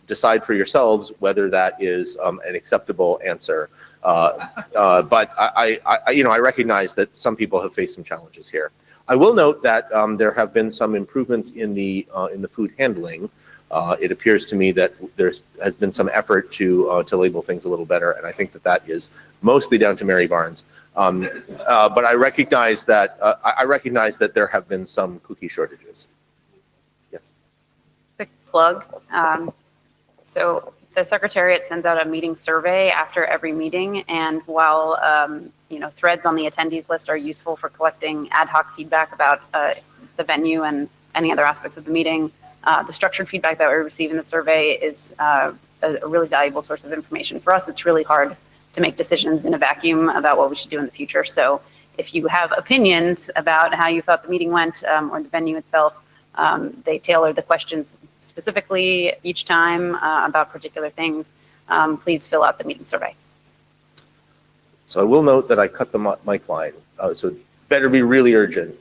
decide for yourselves whether that is an acceptable answer, but I recognize that some people have faced some challenges here. I will note that there have been some improvements in the food handling. It appears to me that there has been some effort to label things a little better, and I think that is mostly down to Mary Barnes. But I recognize that there have been some cookie shortages. Yes. Quick plug. So the Secretariat sends out a meeting survey after every meeting, and while threads on the attendees list are useful for collecting ad hoc feedback about the venue and any other aspects of the meeting, the structured feedback that we receive in the survey is a really valuable source of information for us. It's really hard to make decisions in a vacuum about what we should do in the future. So if you have opinions about how you thought the meeting went or the venue itself, they tailor the questions specifically each time about particular things. Please fill out the meeting survey. So I will note that I cut the mic line, so better be really urgent,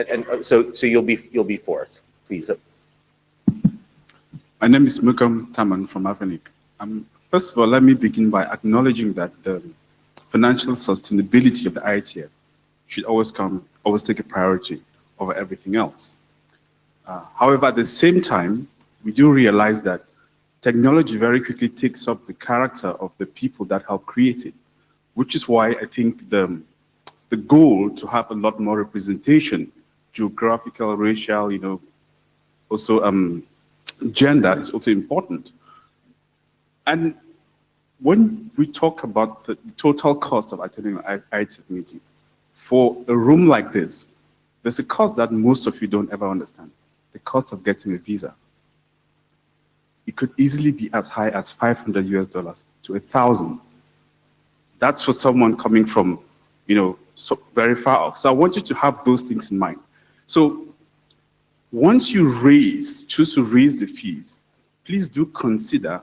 and so you'll be fourth, please. My name is Mukam Taman from Avenik. First of all, let me begin by acknowledging that the financial sustainability of the IETF should always take a priority over everything else. However, at the same time, we do realize that technology very quickly takes up the character of the people that help create it, which is why I think the goal to have a lot more representation, geographical, racial, also gender is also important. And when we talk about the total cost of attending an IETF meeting, for a room like this, there's a cost that most of you don't ever understand. The cost of getting a visa. It could easily be as high as $500 US to 1,000. That's for someone coming from, so very far off. So I want you to have those things in mind. So once you choose to raise the fees, please do consider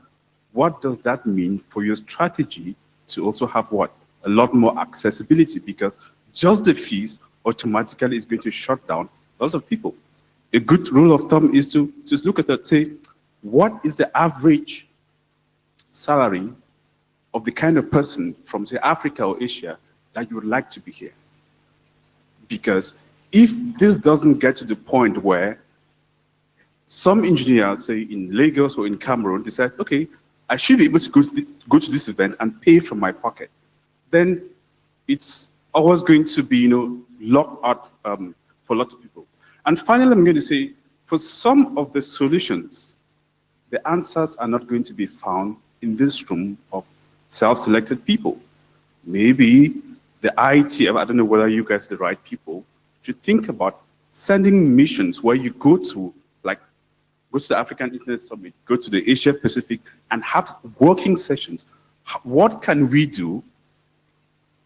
what does that mean for your strategy to also have what? A lot more accessibility, because just the fees automatically is going to shut down a lot of people. A good rule of thumb is to just look at that, say, what is the average salary of the kind of person from, say, Africa or Asia that you would like to be here? Because if this doesn't get to the point where some engineer, say in Lagos or in Cameroon, decides, okay, I should be able to go to this event and pay from my pocket, then it's always going to be, locked out for a lot of people. And finally, I'm going to say, for some of the solutions, the answers are not going to be found in this room of self-selected people. Maybe the IETF, I don't know whether you guys are the right people, should think about sending missions where you go to the African Internet Summit, go to the Asia Pacific, and have working sessions. What can we do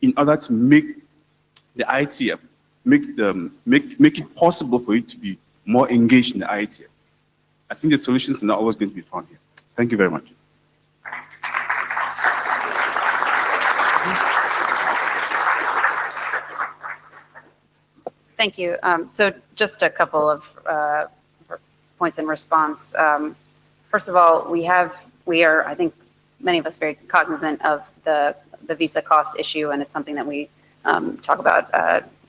in order to make the IETF, make it possible for you to be more engaged in the IETF? I think the solutions are not always going to be found here. Thank you very much. Thank you. So just a couple of points in response. First of all, we are, I think, many of us very cognizant of the visa cost issue, and it's something that we talk about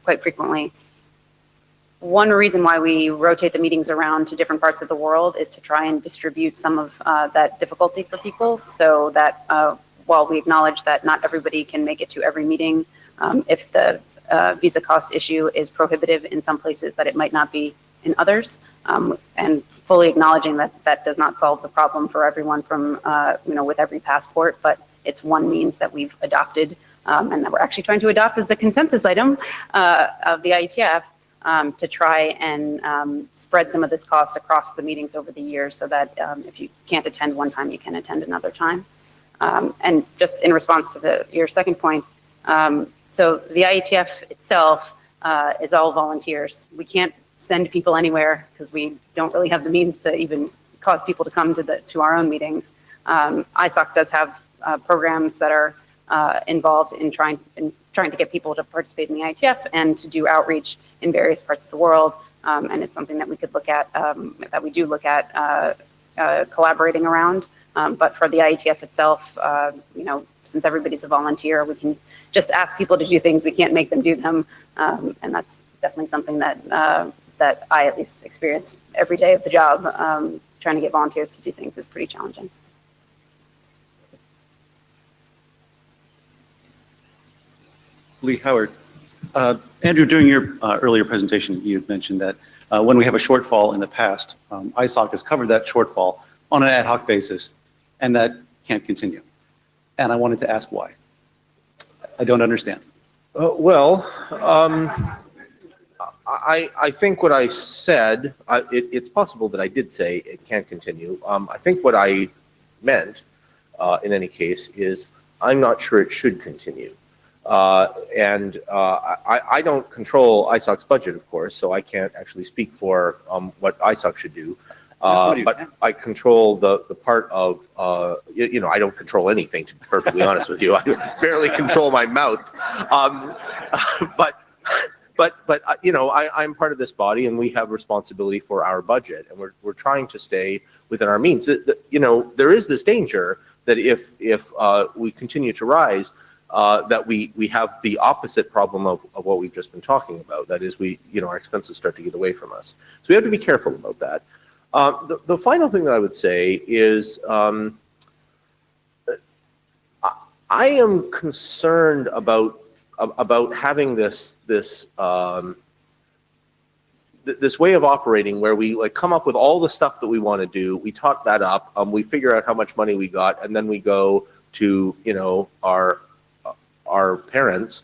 quite frequently. One reason why we rotate the meetings around to different parts of the world is to try and distribute some of that difficulty for people, so that while we acknowledge that not everybody can make it to every meeting, if the visa cost issue is prohibitive in some places, that it might not be in others, and fully acknowledging that that does not solve the problem for everyone from, with every passport, but it's one means that we've adopted and that we're actually trying to adopt as a consensus item of the IETF to try and spread some of this cost across the meetings over the years, so that if you can't attend one time, you can attend another time. And just in response to your second point, so the IETF itself is all volunteers. We can't send people anywhere because we don't really have the means to even cause people to come to our own meetings. ISOC does have programs that are involved in trying to get people to participate in the IETF and to do outreach in various parts of the world. And it's something that we could look at, that we do look at collaborating around. But for the IETF itself, since everybody's a volunteer, we can just ask people to do things. We can't make them do them. And that's definitely something that that I at least experience every day of the job. Trying to get volunteers to do things is pretty challenging. Lee Howard. Andrew, during your earlier presentation, you had mentioned that when we have a shortfall in the past, ISOC has covered that shortfall on an ad hoc basis, and that can't continue. And I wanted to ask why. I don't understand. I think what I said, it's possible that I did say it can't continue. I think what I meant, in any case, is I'm not sure it should continue. I don't control ISOC's budget, of course, so I can't actually speak for what ISOC should do. But I control the part of, I don't control anything, to be perfectly honest with you. I barely control my mouth. But I'm part of this body, and we have responsibility for our budget, and we're trying to stay within our means. There is this danger that if we continue to rise, that we have the opposite problem of what we've just been talking about. That is, our expenses start to get away from us. So we have to be careful about that. The final thing that I would say is I am concerned about having this way of operating where we come up with all the stuff that we want to do, we talk that up, we figure out how much money we got, and then we go to our parents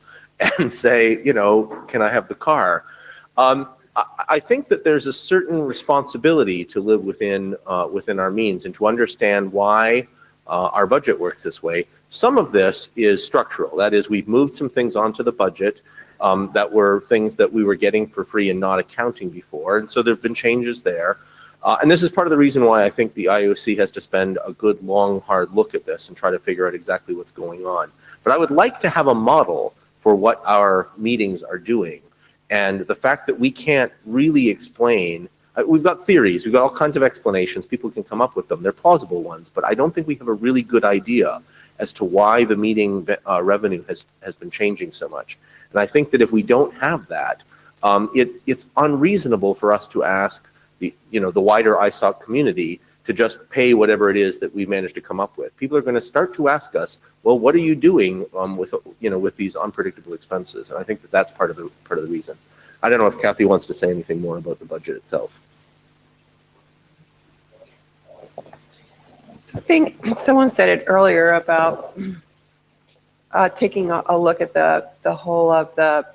and say, can I have the car? I think that there's a certain responsibility to live within our means and to understand why our budget works this way. Some of this is structural. That is, we've moved some things onto the budget that were things that we were getting for free and not accounting before. And so there have been changes there. And this is part of the reason why I think the IOC has to spend a good, long, hard look at this and try to figure out exactly what's going on. But I would like to have a model for what our meetings are doing. And the fact that we can't really explain we've got theories, we've got all kinds of explanations, people can come up with them, they're plausible ones, but I don't think we have a really good idea as to why the meeting revenue has been changing so much. And I think that if we don't have that, it's unreasonable for us to ask the wider ISOC community to just pay whatever it is that we managed to come up with. People are going to start to ask us, well, what are you doing with these unpredictable expenses? And I think that that's part of the reason. I don't know if Kathy wants to say anything more about the budget itself. So I think someone said it earlier about taking a look at the whole of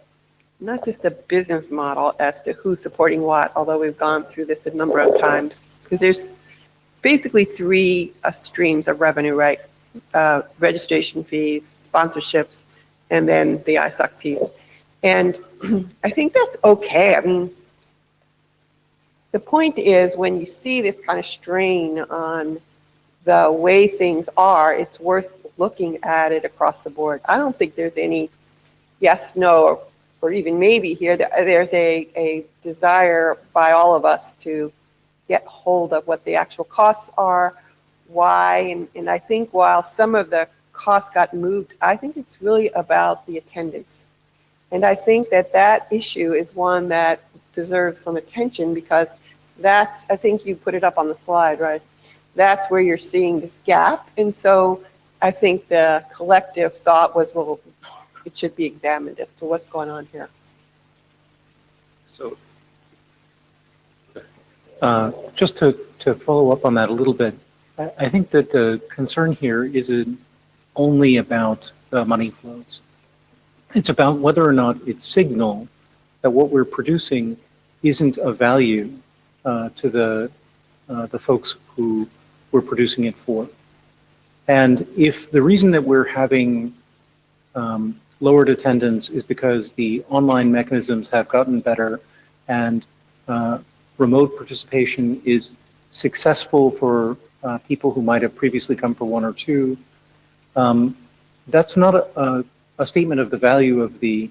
not just the business model as to who's supporting what, although we've gone through this a number of times, because there's basically three streams of revenue, right? Registration fees, sponsorships, and then the ISOC piece. And I think that's okay. I mean, the point is when you see this kind of strain on the way things are, it's worth looking at it across the board. I don't think there's any yes, no, or even maybe here. There's a desire by all of us to get hold of what the actual costs are, why, and I think while some of the costs got moved, I think it's really about the attendance. And I think that issue is one that deserves some attention because that's, I think you put it up on the slide, right? That's where you're seeing this gap. And so I think the collective thought was, well, it should be examined as to what's going on here. So just to follow up on that a little bit, I think that the concern here isn't only about the money flows. It's about whether or not it's signal that what we're producing isn't of value to the folks who we're producing it for. And if the reason that we're having lowered attendance is because the online mechanisms have gotten better and remote participation is successful for people who might have previously come for one or two, that's not a statement of the value of the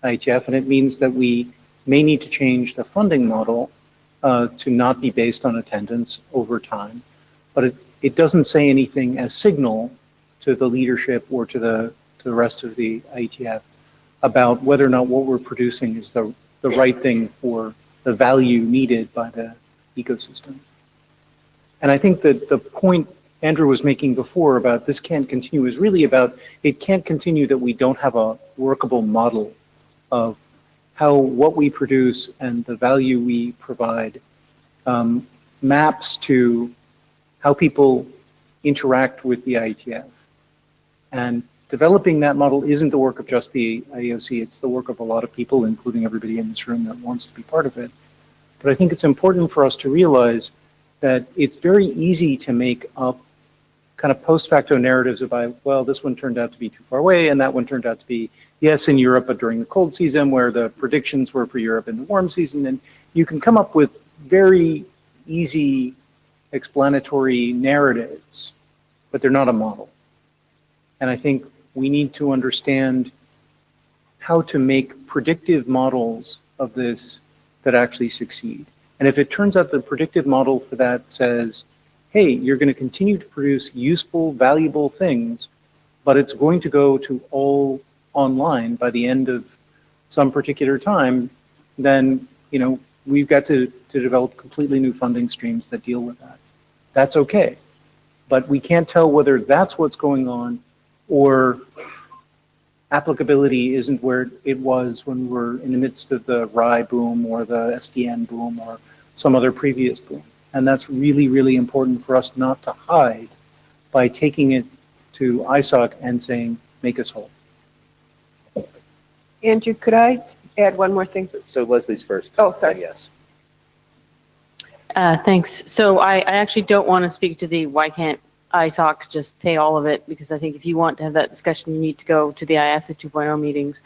IETF, and it means that we may need to change the funding model to not be based on attendance over time. But it doesn't say anything as signal to the leadership or to the rest of the IETF about whether or not what we're producing is the right thing for the value needed by the ecosystem. And I think that the point Andrew was making before about this can't continue is really about it can't continue that we don't have a workable model of how what we produce and the value we provide maps to how people interact with the IETF. And developing that model isn't the work of just the IEOC, it's the work of a lot of people, including everybody in this room that wants to be part of it. But I think it's important for us to realize that it's very easy to make up kind of post facto narratives about, well, this one turned out to be too far away, and that one turned out to be, yes, in Europe, but during the cold season, where the predictions were for Europe in the warm season. And you can come up with very easy explanatory narratives, but they're not a model. And I think we need to understand how to make predictive models of this that actually succeed. And if it turns out the predictive model for that says, hey, you're going to continue to produce useful, valuable things, but it's going to go to all online by the end of some particular time, then we've got to develop completely new funding streams that deal with that. That's okay. But we can't tell whether that's what's going on or applicability isn't where it was when we were in the midst of the RAI boom or the SDN boom or some other previous boom. And that's really, really important for us not to hide by taking it to ISOC and saying, make us whole. Andrew, could I add one more thing? So Leslie's first. Oh, sorry. Yes. Thanks. So I actually don't want to speak to the why can't ISOC just pay all of it, because I think if you want to have that discussion, you need to go to the IASA 2.0 meetings.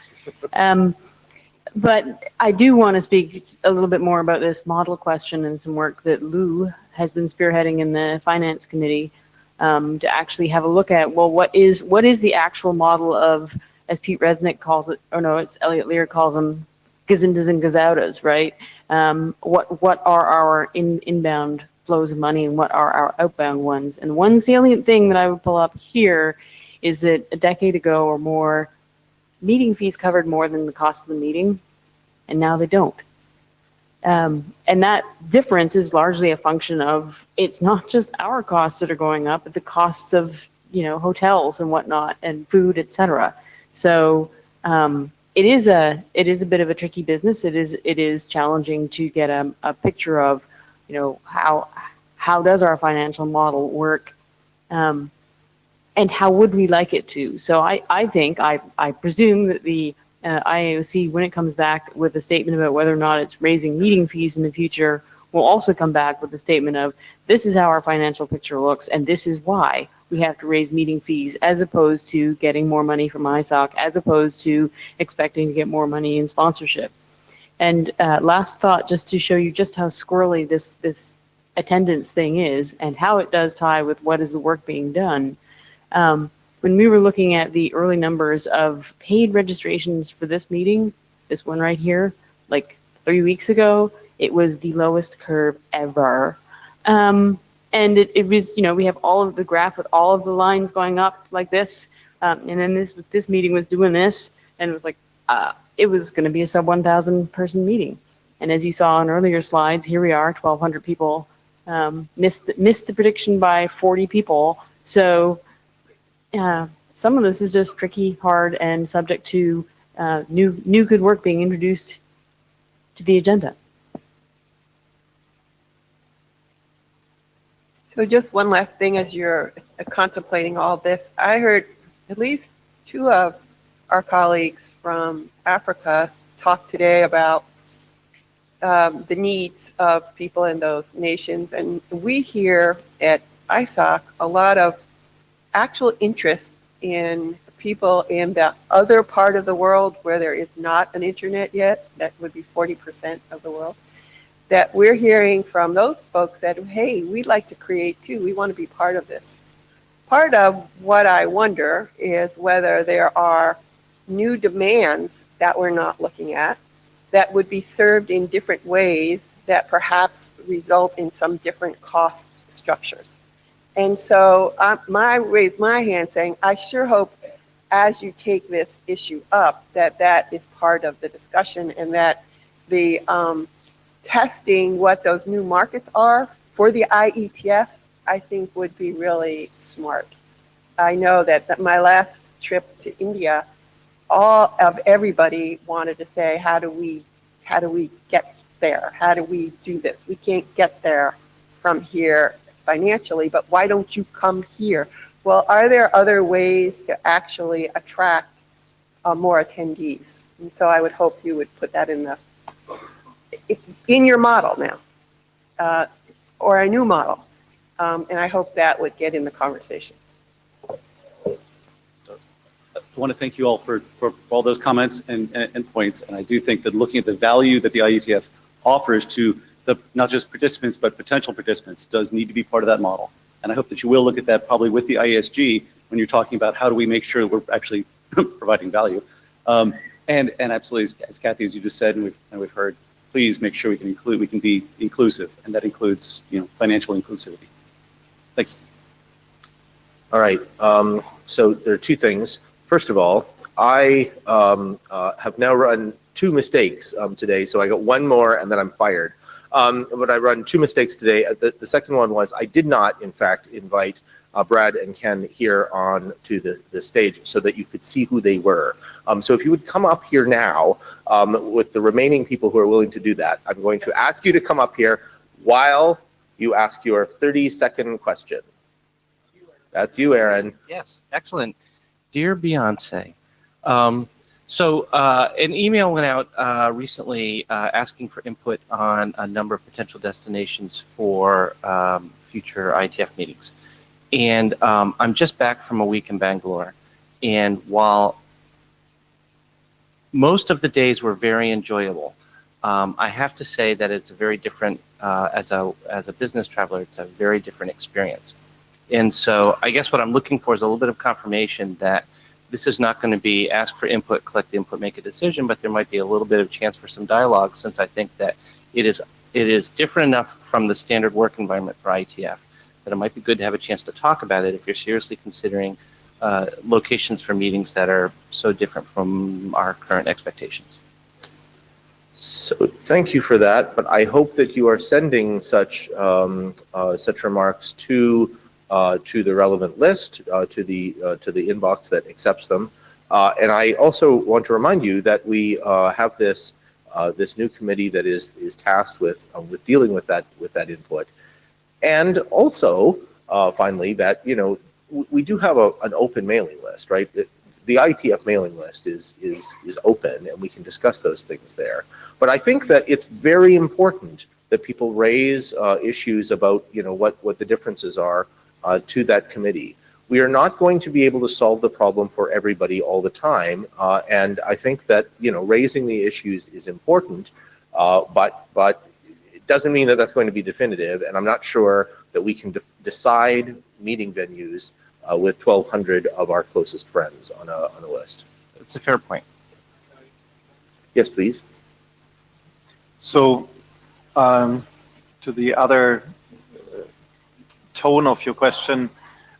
But I do want to speak a little bit more about this model question and some work that Lou has been spearheading in the Finance Committee to actually have a look at, well, what is the actual model of, as Pete Resnick calls it, or no, it's Elliot Lear calls them, gazindahs and gazoutas, right? What are our inbound flows of money and what are our outbound ones? And one salient thing that I would pull up here is that a decade ago or more, meeting fees covered more than the cost of the meeting, and now they don't. And that difference is largely a function of, it's not just our costs that are going up, but the costs of, hotels and whatnot and food, et cetera. So it is a bit of a tricky business. It is challenging to get a picture of, how does our financial model work, and how would we like it to? So I presume that the IAOC, when it comes back with a statement about whether or not it's raising meeting fees in the future, will also come back with a statement of, this is how our financial picture looks, and this is why we have to raise meeting fees, as opposed to getting more money from ISOC, as opposed to expecting to get more money in sponsorship. And last thought, just to show you just how squirrely this attendance thing is, and how it does tie with what is the work being done. When we were looking at the early numbers of paid registrations for this meeting, this one right here, like 3 weeks ago, it was the lowest curve ever. And it was, we have all of the graph with all of the lines going up like this. And then this meeting was doing this, and it was like, it was going to be a sub 1,000 person meeting. And as you saw on earlier slides, here we are, 1,200 people, missed the prediction by 40 people. So some of this is just tricky, hard, and subject to new good work being introduced to the agenda. So just one last thing as you're contemplating all this. I heard at least 2 of our colleagues from Africa talk today about the needs of people in those nations. And we hear at ISOC a lot of actual interest in people in the other part of the world where there is not an internet yet. That would be 40% of the world. That we're hearing from those folks that, hey, we'd like to create too. We want to be part of this. Part of what I wonder is whether there are new demands that we're not looking at that would be served in different ways that perhaps result in some different cost structures. And so I raise my hand saying, I sure hope as you take this issue up, that is part of the discussion, and that the testing what those new markets are for the IETF, I think would be really smart. I know that my last trip to India, all of everybody wanted to say, how do we get there? How do we do this? We can't get there from here financially, but why don't you come here? Well, are there other ways to actually attract more attendees? And so I would hope you would put that in your model now, or a new model. And I hope that would get in the conversation. I want to thank you all for all those comments and points. And I do think that looking at the value that the IETF offers to not just participants, but potential participants does need to be part of that model. And I hope that you will look at that probably with the IESG when you're talking about how do we make sure we're actually providing value. And absolutely, as Kathy, as you just said, and we've heard, please make sure we can be inclusive, and that includes financial inclusivity. Thanks. All right. So there are 2 things. First of all, I have now run 2 mistakes today, so I got 1 more and then I'm fired. But I run 2 mistakes today. The second one was I did not, in fact, invite Brad and Ken here on to the stage so that you could see who they were. So if you would come up here now with the remaining people who are willing to do that, I'm going to ask you to come up here while you ask your 30-second question. That's you, Aaron. Yes, excellent. Dear Beyonce, so an email went out recently asking for input on a number of potential destinations for future IETF meetings. And I'm just back from a week in Bangalore. And while most of the days were very enjoyable, I have to say that it's a very different, as a business traveler, it's a very different experience. And so I guess what I'm looking for is a little bit of confirmation that this is not going to be ask for input, collect input, make a decision, but there might be a little bit of chance for some dialogue, since I think that it is different enough from the standard work environment for IETF that it might be good to have a chance to talk about it if you're seriously considering locations for meetings that are so different from our current expectations. So thank you for that, but I hope that you are sending such such remarks to the relevant list, to the inbox that accepts them. And I also want to remind you that we have this this new committee that is tasked with dealing with that input, and also finally that we do have an open mailing list, right? The IETF mailing list is open, and we can discuss those things there. But I think that it's very important that people raise issues about what the differences are to that committee. We are not going to be able to solve the problem for everybody all the time, and I think that raising the issues is important, but it doesn't mean that that's going to be definitive. And I'm not sure that we can decide meeting venues with 1,200 of our closest friends on a list. It's a fair point. Yes, please. So, to the other tone of your question,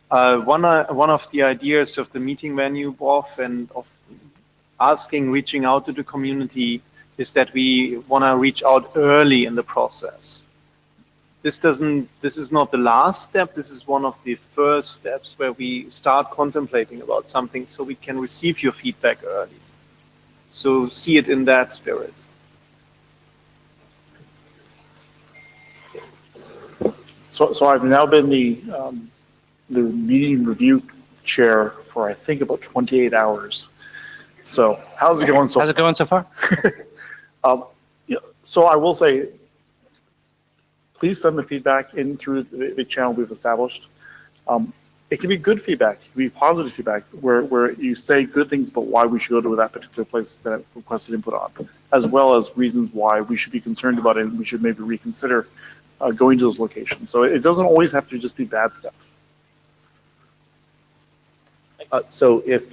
one of the ideas of the meeting venue, Boff, and of reaching out to the community is that we want to reach out early in the process. This is not the last step. This is one of the first steps where we start contemplating about something so we can receive your feedback early. So see it in that spirit. So I've now been the meeting review chair for I think about 28 hours. So how's it going so far? How's it going so far? So I will say, please send the feedback in through the channel we've established. It can be good feedback, it can be positive feedback, where you say good things about why we should go to that particular place that requested input on, as well as reasons why we should be concerned about it and we should maybe reconsider going to those locations. So it doesn't always have to just be bad stuff. So if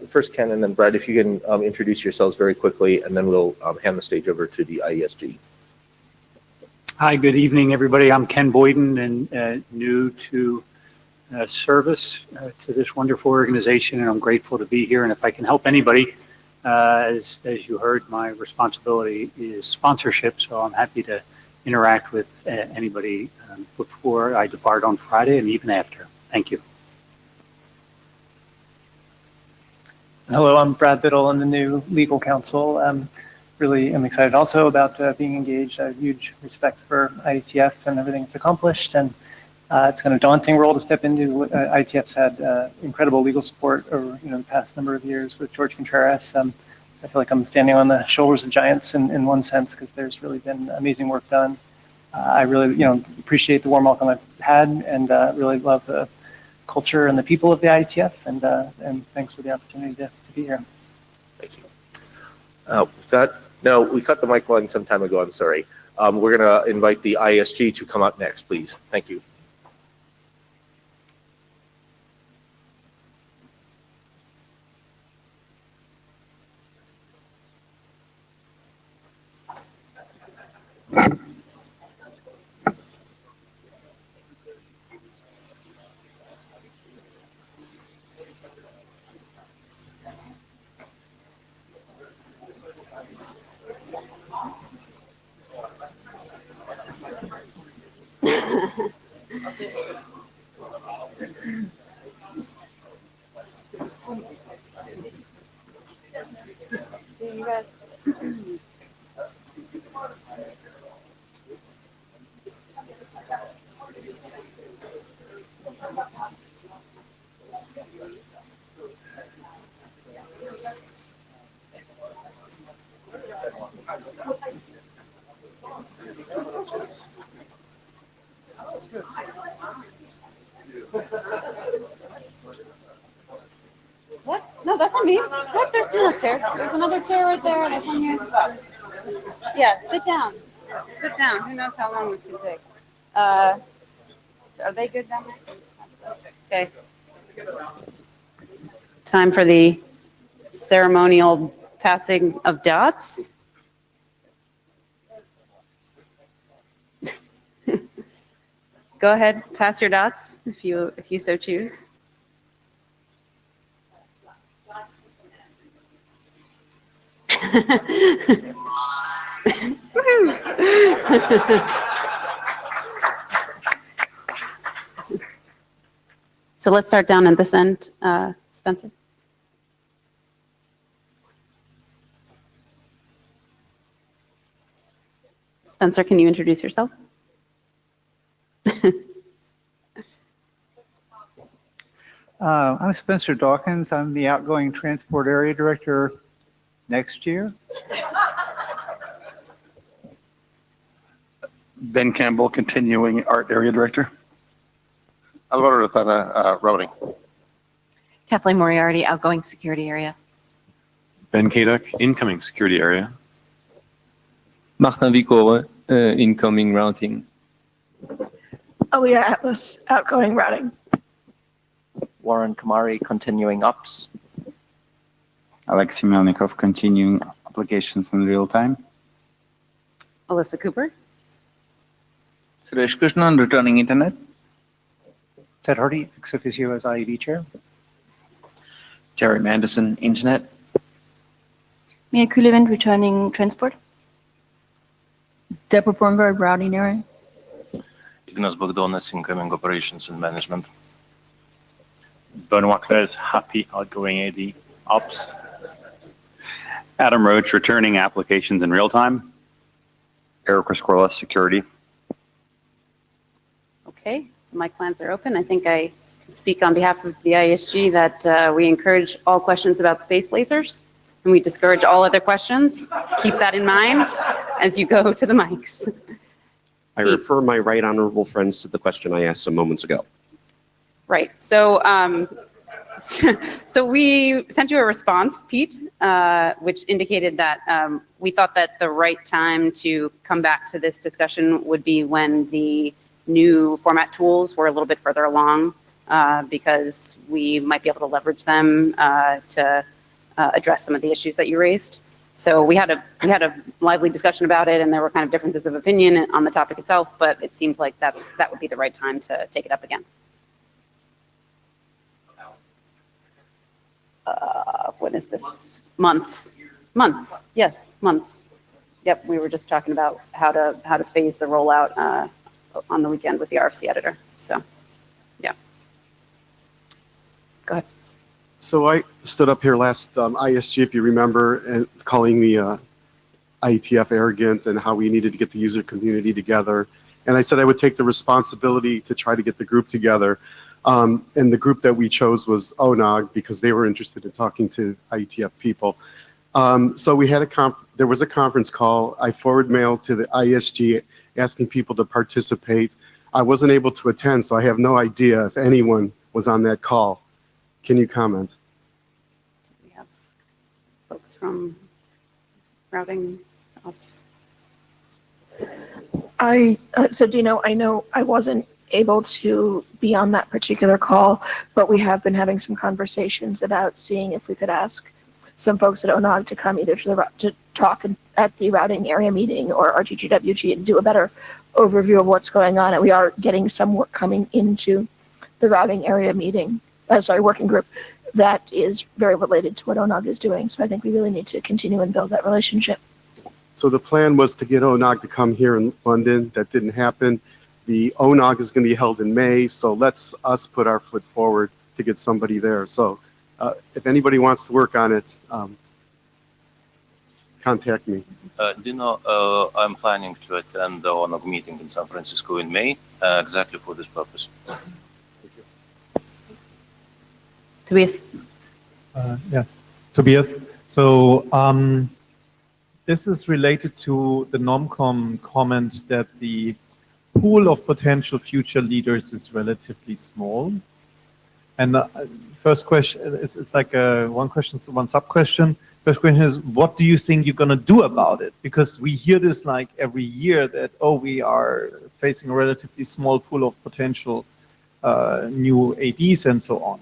first Ken and then Brad, if you can introduce yourselves very quickly, and then we'll hand the stage over to the IESG. Hi, good evening, everybody. I'm Ken Boyden, and new to service to this wonderful organization, and I'm grateful to be here. And if I can help anybody, as you heard, my responsibility is sponsorship, so I'm happy to interact with anybody before I depart on Friday and even after. Thank you. Hello, I'm Brad Biddle. I'm the new legal counsel. Really am excited also about being engaged. I have huge respect for IETF and everything it's accomplished, and it's kind of a daunting role to step into. IETF's had incredible legal support over the past number of years with George Contreras. So I feel like I'm standing on the shoulders of giants in one sense, because there's really been amazing work done. I really appreciate the warm welcome I've had, and really love the culture and the people of the IETF, and thanks for the opportunity to be here. Thank you. With that, no, we cut the mic line some time ago. I'm sorry. We're going to invite the ISG to come up next, please. Thank you. What? No, that's not me. What? There's no chairs. There's another chair right there, and there's one here. Yeah, sit down. Sit down. Who knows how long this can take? Are they good down there? Okay. Time for the ceremonial passing of dots. Go ahead, pass your dots if you so choose. So let's start down at this end, Spencer. Spencer, can you introduce yourself? I'm Spencer Dawkins. I'm the outgoing transport area director next year. Ben Campbell, continuing art area director. Alvaro Rotana, routing. Kathleen Moriarty, outgoing security area. Ben Kaduk, incoming security area. Martin Vicor, incoming routing. Aliyah Atlas, outgoing routing. Warren Kamari, continuing ops. Alexei Melnikov, continuing applications in real time. Alyssa Cooper. Suresh Krishnan, returning internet. Ted Hardy, ex officio as IED chair. Terry Manderson, internet. Mia Kulevin, returning transport. Deborah Bornberg, routing area. Ignas Bogdanas, incoming operations and management. Benoit Claes, happy outgoing AD ops. Adam Roach, returning applications in real time. Eric Rescorla, security. Okay, mic lines are open. I think I can speak on behalf of the ISG that we encourage all questions about space lasers, and we discourage all other questions. Keep that in mind as you go to the mics. I refer my right honorable friends to the question I asked some moments ago. Right. So, so we sent you a response, Pete, which indicated that we thought that the right time to come back to this discussion would be when the new format tools were a little bit further along, because we might be able to leverage them to address some of the issues that you raised. So we had a lively discussion about it, and there were kind of differences of opinion on the topic itself, but it seemed like that would be the right time to take it up again. What is this? Months. Yes, months. Yep, we were just talking about how to phase the rollout on the weekend with the RFC editor. So, yeah. Go ahead. So I stood up here last ISG, if you remember, and calling the IETF arrogant and how we needed to get the user community together. And I said I would take the responsibility to try to get the group together. And the group that we chose was ONOG because they were interested in talking to IETF people. So we had there was a conference call. I forward mailed to the ISG asking people to participate. I wasn't able to attend, so I have no idea if anyone was on that call. Can you comment? We have folks from routing ops. So Dino, I know I wasn't able to be on that particular call, but we have been having some conversations about seeing if we could ask some folks at ONOG to come either to talk at the routing area meeting or RTGWG and do a better overview of what's going on. And we are getting some work coming into the routing area meeting, working group that is very related to what ONOG is doing. So I think we really need to continue and build that relationship. So the plan was to get ONOG to come here in London. That didn't happen. The ONOG is going to be held in May, so let's us put our foot forward to get somebody there. So if anybody wants to work on it, contact me. I'm planning to attend the ONOG meeting in San Francisco in May, exactly for this purpose. Tobias. Yeah, Tobias. So this is related to the NOMCOM comment that the pool of potential future leaders is relatively small. And first question, it's like one question, one sub-question. First question is, what do you think you're going to do about it? Because we hear this like every year that, oh, we are facing a relatively small pool of potential new ADs and so on.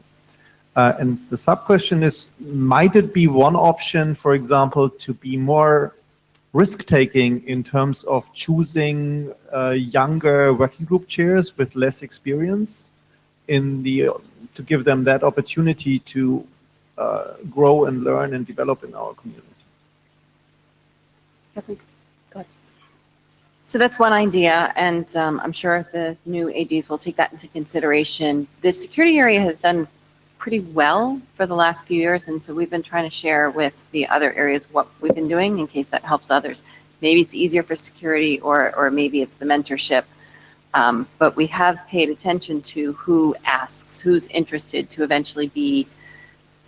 And the sub-question is, might it be one option, for example, to be more risk-taking in terms of choosing younger working group chairs with less experience to give them that opportunity to grow and learn and develop in our community? So that's one idea, and I'm sure the new ADs will take that into consideration. The security area has done pretty well for the last few years, and so we've been trying to share with the other areas what we've been doing in case that helps others. Maybe it's easier for security, or maybe it's the mentorship. But we have paid attention to who asks, who's interested to eventually be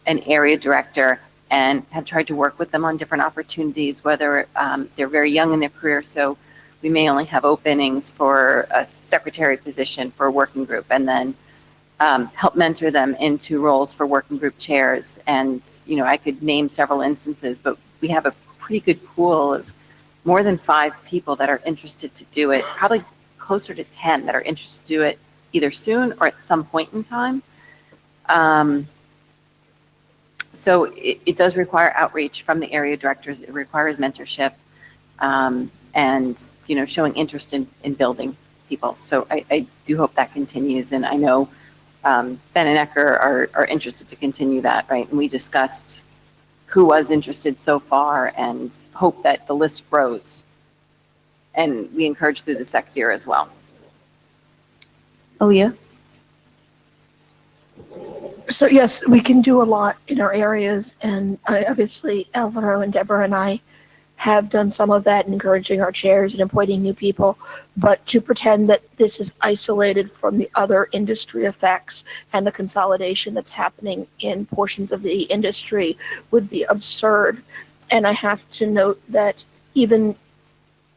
an area director, and have tried to work with them on different opportunities, whether they're very young in their career. So we may only have openings for a secretary position for a working group, and then help mentor them into roles for working group chairs. And, I could name several instances, but we have a pretty good pool of more than 5 people that are interested to do it, probably closer to 10 that are interested to do it either soon or at some point in time. So it does require outreach from the area directors. It requires mentorship, and, showing interest in building people. So I do hope that continues. And I know Ben and Ecker are interested to continue that, right? And we discussed who was interested so far and hope that the list grows. And we encourage through the secretary as well. Aaliyah? So yes, we can do a lot in our areas, and obviously Alvaro and Deborah and I have done some of that, encouraging our chairs and appointing new people. But to pretend that this is isolated from the other industry effects and the consolidation that's happening in portions of the industry would be absurd. And I have to note that even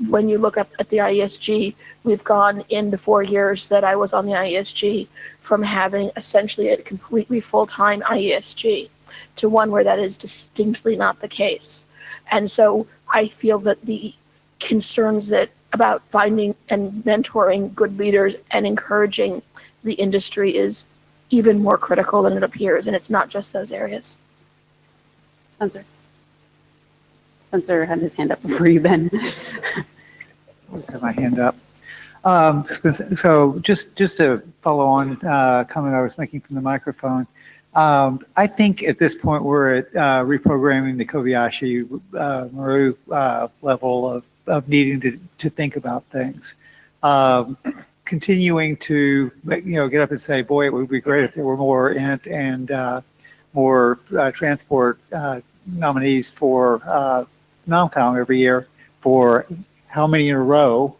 when you look up at the IESG, we've gone in the 4 years that I was on the IESG from having essentially a completely full-time IESG to one where that is distinctly not the case. And so I feel that the concerns that about finding and mentoring good leaders and encouraging the industry is even more critical than it appears. And it's not just those areas. Spencer. Spencer had his hand up before you, Ben. Let's have my hand up. So just to follow on comment I was making from the microphone, I think at this point we're at reprogramming the Kobayashi Maru level of needing to think about things. Continuing to get up and say, boy, it would be great if there were more INT and more transport nominees for NOMCOM every year. For how many in a row?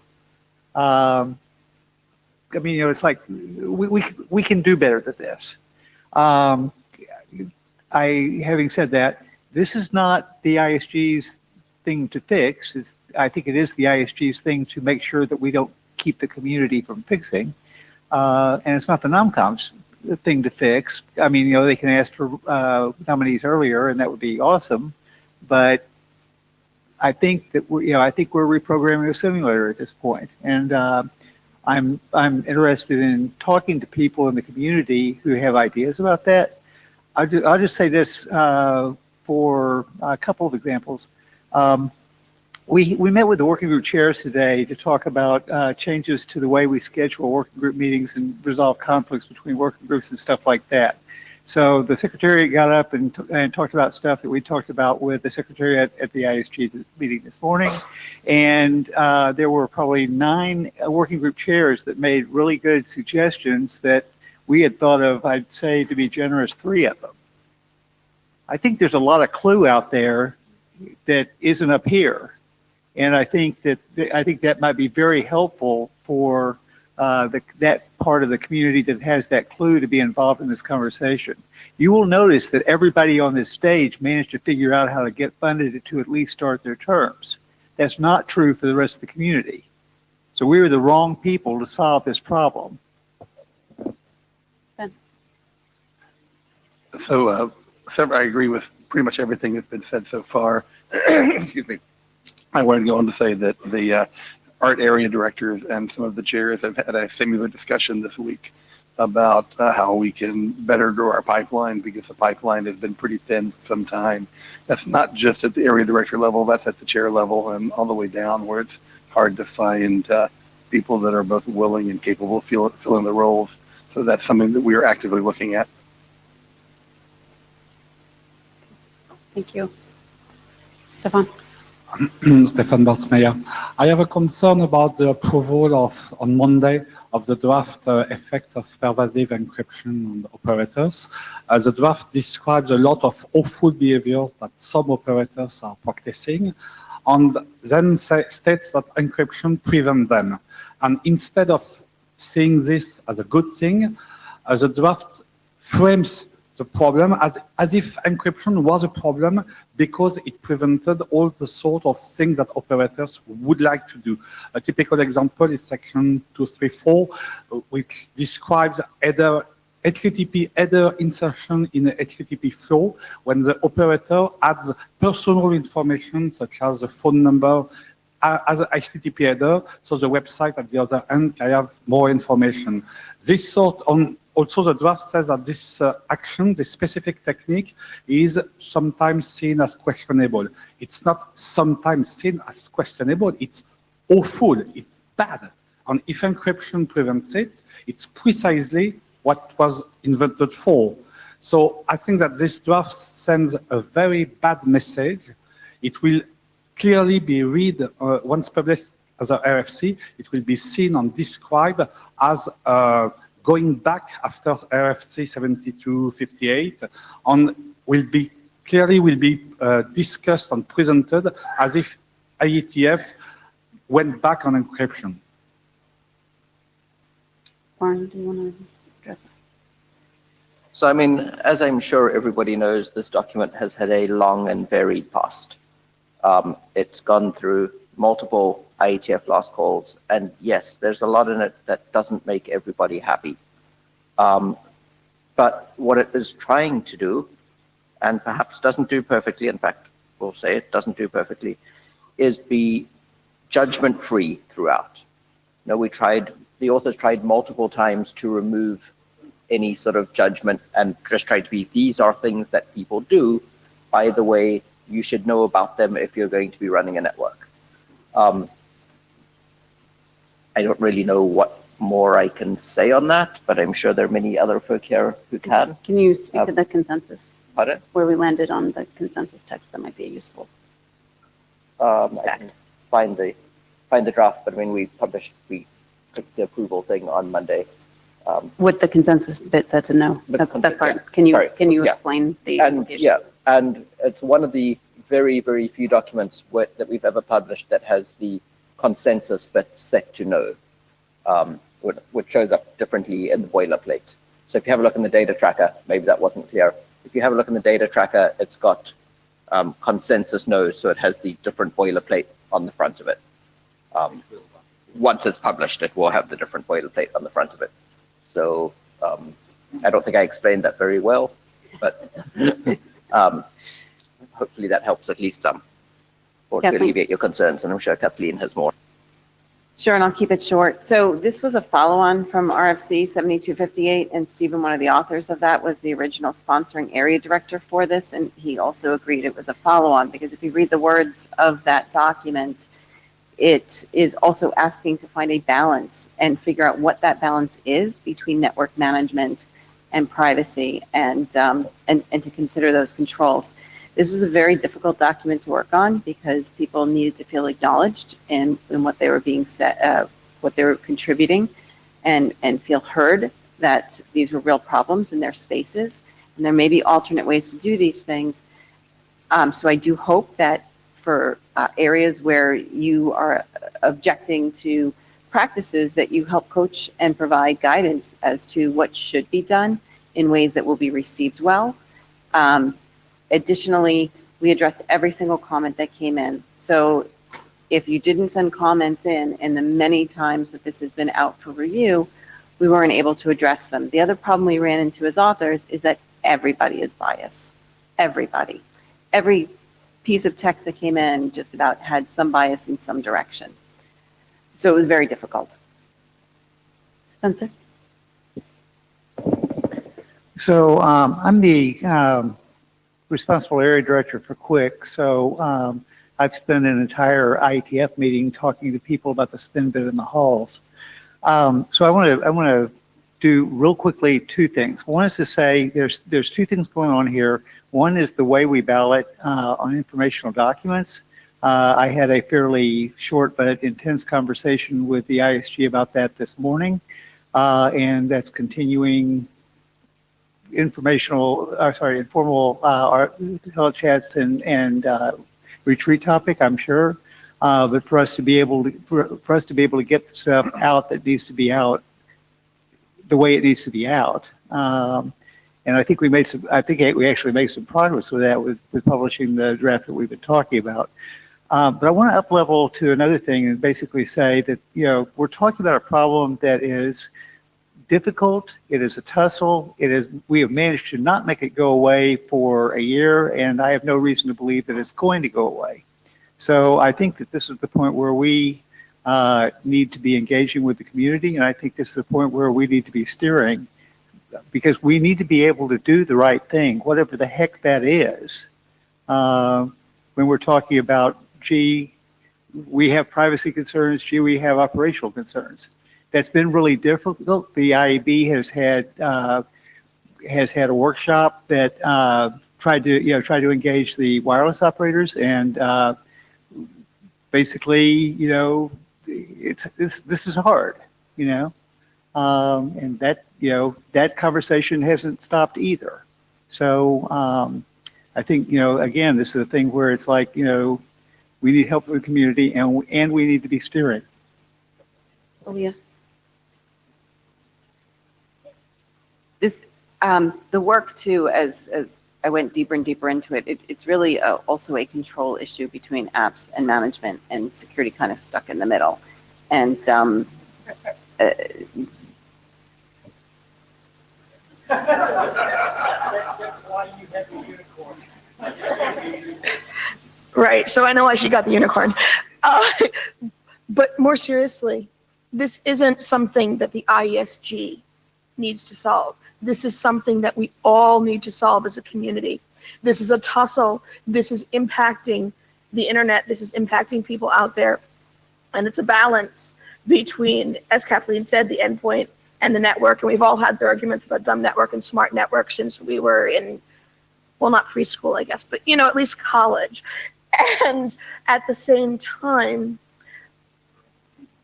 It's like we can do better than this. Having said that, this is not the ISG's thing to fix. I think it is the ISG's thing to make sure that we don't keep the community from fixing. And it's not the NOMCOM's thing to fix. They can ask for nominees earlier, and that would be awesome. But I think that we're reprogramming a simulator at this point, and I'm interested in talking to people in the community who have ideas about that. I'll just say this for a couple of examples. We met with the working group chairs today to talk about changes to the way we schedule working group meetings and resolve conflicts between working groups and stuff like that. So the Secretariat got up and talked about stuff that we talked about with the Secretariat at the ISG meeting this morning. And there were probably 9 working group chairs that made really good suggestions that we had thought of, I'd say, to be generous, 3 of them. I think there's a lot of clue out there that isn't up here. And I think that might be very helpful for that part of the community that has that clue to be involved in this conversation. You will notice that everybody on this stage managed to figure out how to get funded to at least start their terms. That's not true for the rest of the community. So we were the wrong people to solve this problem. Ben. So I agree with pretty much everything that's been said so far. Excuse me. I wanted to go on to say that the art area directors and some of the chairs have had a similar discussion this week about how we can better grow our pipeline, because the pipeline has been pretty thin for some time. That's not just at the area director level, that's at the chair level and all the way down, where it's hard to find people that are both willing and capable of filling the roles. So that's something that we are actively looking at. Thank you. Stefan? Stefan Bartsmeyer. I have a concern about the approval of, on Monday, of the draft effects of pervasive encryption on operators. The draft describes a lot of awful behaviors that some operators are practicing, and then states that encryption prevents them. And instead of seeing this as a good thing, the draft frames the problem as if encryption was a problem because it prevented all the sort of things that operators would like to do. A typical example is section 234, which describes HTTP header insertion in a HTTP flow when the operator adds personal information such as the phone number as a HTTP header, so the website at the other end can have more information. This sort on also the draft says that this action, this specific technique, is sometimes seen as questionable. It's not sometimes seen as questionable, it's awful, it's bad. And if encryption prevents it, it's precisely what it was invented for. So I think that this draft sends a very bad message. It will clearly be read, once published as a RFC, it will be seen and described as going back after RFC 7258, and will be discussed and presented as if IETF went back on encryption. Warren, do you want to address that? So, I mean, as I'm sure everybody knows, this document has had a long and varied past. It's gone through multiple IETF last calls, and yes, there's a lot in it that doesn't make everybody happy. But what it is trying to do, and perhaps doesn't do perfectly, in fact, we'll say it doesn't do perfectly, is be judgment-free throughout. You know, the authors tried multiple times to remove any sort of judgment and just tried to be, these are things that people do. By the way, you should know about them if you're going to be running a network. I don't really know what more I can say on that, but I'm sure there are many other folk here who can. Can you speak to the consensus? Pardon? Where we landed on the consensus text, that might be useful. I can find the draft, but I mean, we clicked the approval thing on Monday. What the consensus bit said to no. That's part. Can you explain the implication? Yeah, and it's one of the very, very few documents that we've ever published that has the consensus bit set to no, which shows up differently in the boilerplate. So if you have a look in the data tracker, maybe that wasn't clear. If you have a look in the data tracker, it's got consensus no, so it has the different boilerplate on the front of it. Once it's published, it will have the different boilerplate on the front of it. So I don't think I explained that very well, but hopefully that helps at least some, or to alleviate your concerns, and I'm sure Kathleen has more. Sure, and I'll keep it short. So this was a follow-on from RFC 7258, and Stephen, one of the authors of that, was the original sponsoring area director for this, and he also agreed it was a follow-on, because if you read the words of that document, it is also asking to find a balance and figure out what that balance is between network management and privacy, and to consider those controls. This was a very difficult document to work on because people needed to feel acknowledged in what they were being said, what they were contributing, and feel heard that these were real problems in their spaces, and there may be alternate ways to do these things. So I do hope that for areas where you are objecting to practices, that you help coach and provide guidance as to what should be done in ways that will be received well. Additionally, we addressed every single comment that came in. So if you didn't send comments in, and the many times that this has been out for review, we weren't able to address them. The other problem we ran into as authors is that everybody is biased. Everybody. Every piece of text that came in just about had some bias in some direction. So it was very difficult. Spencer? So I'm the responsible area director for Quick. So I've spent an entire IETF meeting talking to people about the spin bit in the halls. So I want to do real quickly two things. One is to say there's two things going on here. One is the way we ballot on informational documents. I had a fairly short but intense conversation with the ISG about that this morning, and that's continuing informal chats and retreat topic, I'm sure. But for us to be able to get stuff out that needs to be out the way it needs to be out. And I think we actually made some progress with that with publishing the draft that we've been talking about. But I want to up level to another thing and basically say that, we're talking about a problem that is difficult. It is a tussle. We have managed to not make it go away for a year, and I have no reason to believe that it's going to go away. So I think that this is the point where we need to be engaging with the community, and I think this is the point where we need to be steering, because we need to be able to do the right thing, whatever the heck that is. When we're talking about, gee, we have privacy concerns, gee, we have operational concerns. That's been really difficult. The IAB has had a workshop that tried to engage the wireless operators, and basically, this is hard, and that conversation hasn't stopped either. So I think, again, this is a thing where it's like, we need help from the community, and we need to be steering. Aaliyah. The work too, as I went deeper and deeper into it, it's really also a control issue between apps and management, and security kind of stuck in the middle. And Right. So I know why she got the unicorn. But more seriously, this isn't something that the IESG needs to solve. This is something that we all need to solve as a community. This is a tussle. This is impacting the internet. This is impacting people out there. And it's a balance between, as Kathleen said, the endpoint and the network. And we've all had the arguments about dumb network and smart network since we were in, well, not preschool, I guess, but, at least college. And at the same time,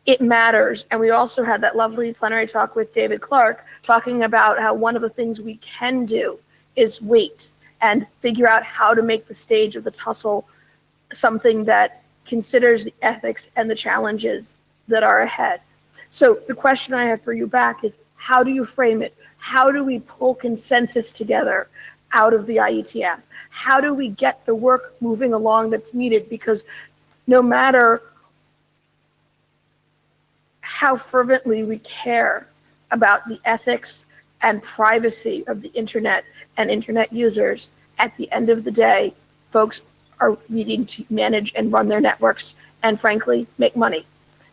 it matters. And we also had that lovely plenary talk with David Clark talking about how one of the things we can do is wait and figure out how to make the stage of the tussle something that considers the ethics and the challenges that are ahead. So the question I have for you back is, how do you frame it? How do we pull consensus together out of the IETF? How do we get the work moving along that's needed? Because no matter how fervently we care about the ethics and privacy of the internet and internet users, at the end of the day, folks are needing to manage and run their networks and, frankly, make money.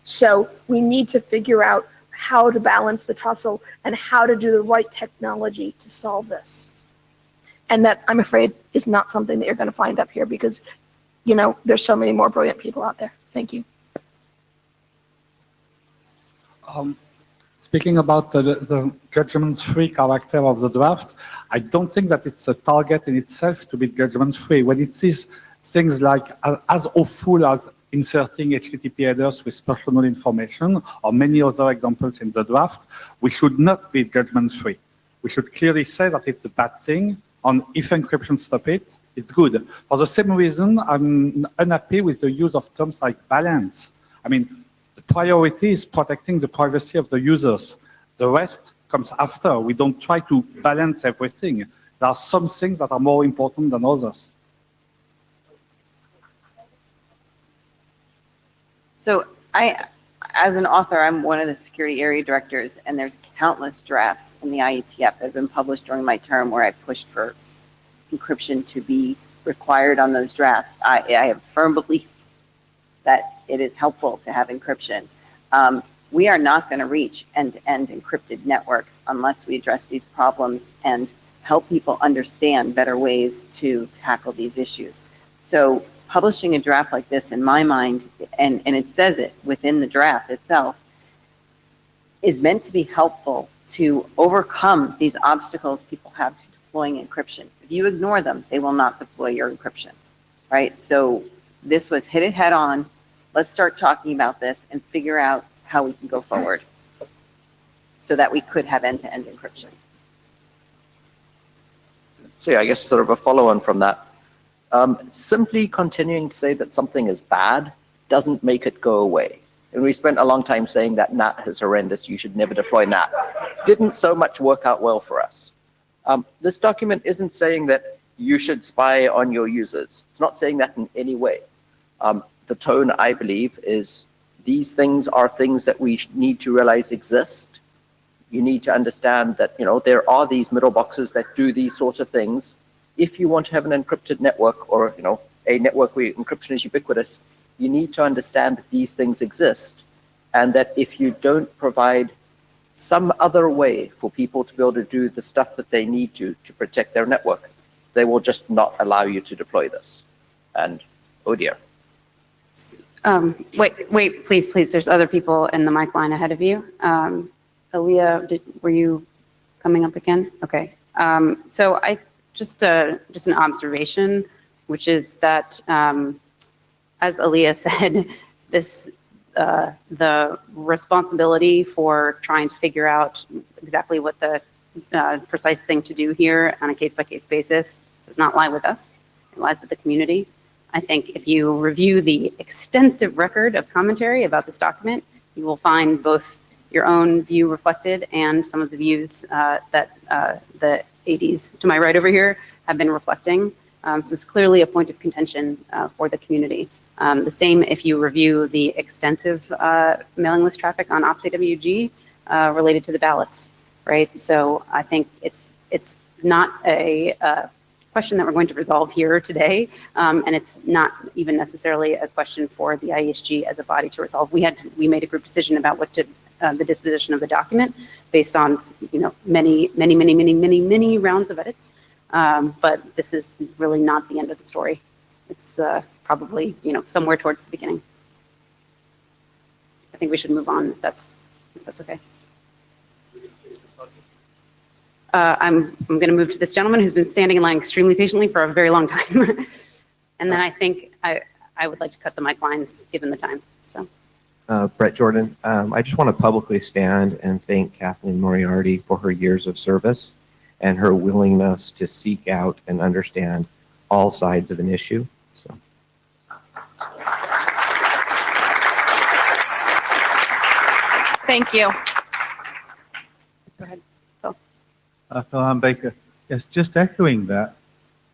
So we need to figure out how to balance the tussle and how to do the right technology to solve this. And that, I'm afraid, is not something that you're going to find up here, because, there's so many more brilliant people out there. Thank you. Speaking about the judgment-free character of the draft, I don't think that it's a target in itself to be judgment-free. When it sees things like as awful as inserting HTTP headers with personal information, or many other examples in the draft, we should not be judgment-free. We should clearly say that it's a bad thing, and if encryption stops it, it's good. For the same reason, I'm unhappy with the use of terms like balance. I mean, the priority is protecting the privacy of the users. The rest comes after. We don't try to balance everything. There are some things that are more important than others. so as an author, I'm one of the security area directors, and there's countless drafts in the IETF that have been published during my term where I pushed for encryption to be required on those drafts. I have firm belief that it is helpful to have encryption. We are not going to reach end-to-end encrypted networks unless we address these problems. And help people understand better ways to tackle these issues. So publishing a draft like this, in my mind, and it says it within the draft itself, is meant to be helpful to overcome these obstacles people have to deploying encryption. If you ignore them, they will not deploy your encryption, right? So this was hit it head on. Let's start talking about this and figure out how we can go forward so that we could have end-to-end encryption. So yeah, I guess sort of a follow-on from that. Simply continuing to say that something is bad doesn't make it go away. And we spent a long time saying that NAT is horrendous, you should never deploy NAT. Didn't so much work out well for us. This document isn't saying that you should spy on your users. It's not saying that in any way. The tone, I believe, is these things are things that we need to realize exist. You need to understand that, you know, there are these middle boxes that do these sorts of things. If you want to have an encrypted network or, you know, a network where encryption is ubiquitous, you need to understand that these things exist, and that if you don't provide some other way for people to be able to do the stuff that they need to protect their network, they will just not allow you to deploy this. And oh dear. Wait, please. There's other people in the mic line ahead of you. Aaliyah, were you coming up again? Okay. So I just an observation, which is that, as Aaliyah said, this the responsibility for trying to figure out exactly what the precise thing to do here on a case-by-case basis does not lie with us. It lies with the community. I think if you review the extensive record of commentary about this document, you will find both your own view reflected and some of the views that the ADs to my right over here have been reflecting. So it's clearly a point of contention for the community. The same if you review the extensive mailing list traffic on OPS-AWG related to the ballots, right? So I think it's not a question that we're going to resolve here today, and it's not even necessarily a question for the IESG as a body to resolve. We made a group decision about what to the disposition of the document based on, you know, many rounds of edits, but this is really not the end of the story. It's probably, you know, somewhere towards the beginning. I think we should move on if that's okay. I'm going to move to this gentleman who's been standing in line extremely patiently for a very long time. And then I think I would like to cut the mic lines given the time. So. Brett Jordan, I just want to publicly stand and thank Kathleen Moriarty for her years of service and her willingness to seek out and understand all sides of an issue. So. Thank you. Go ahead, Phil. Phil Baker. Yes, just echoing that.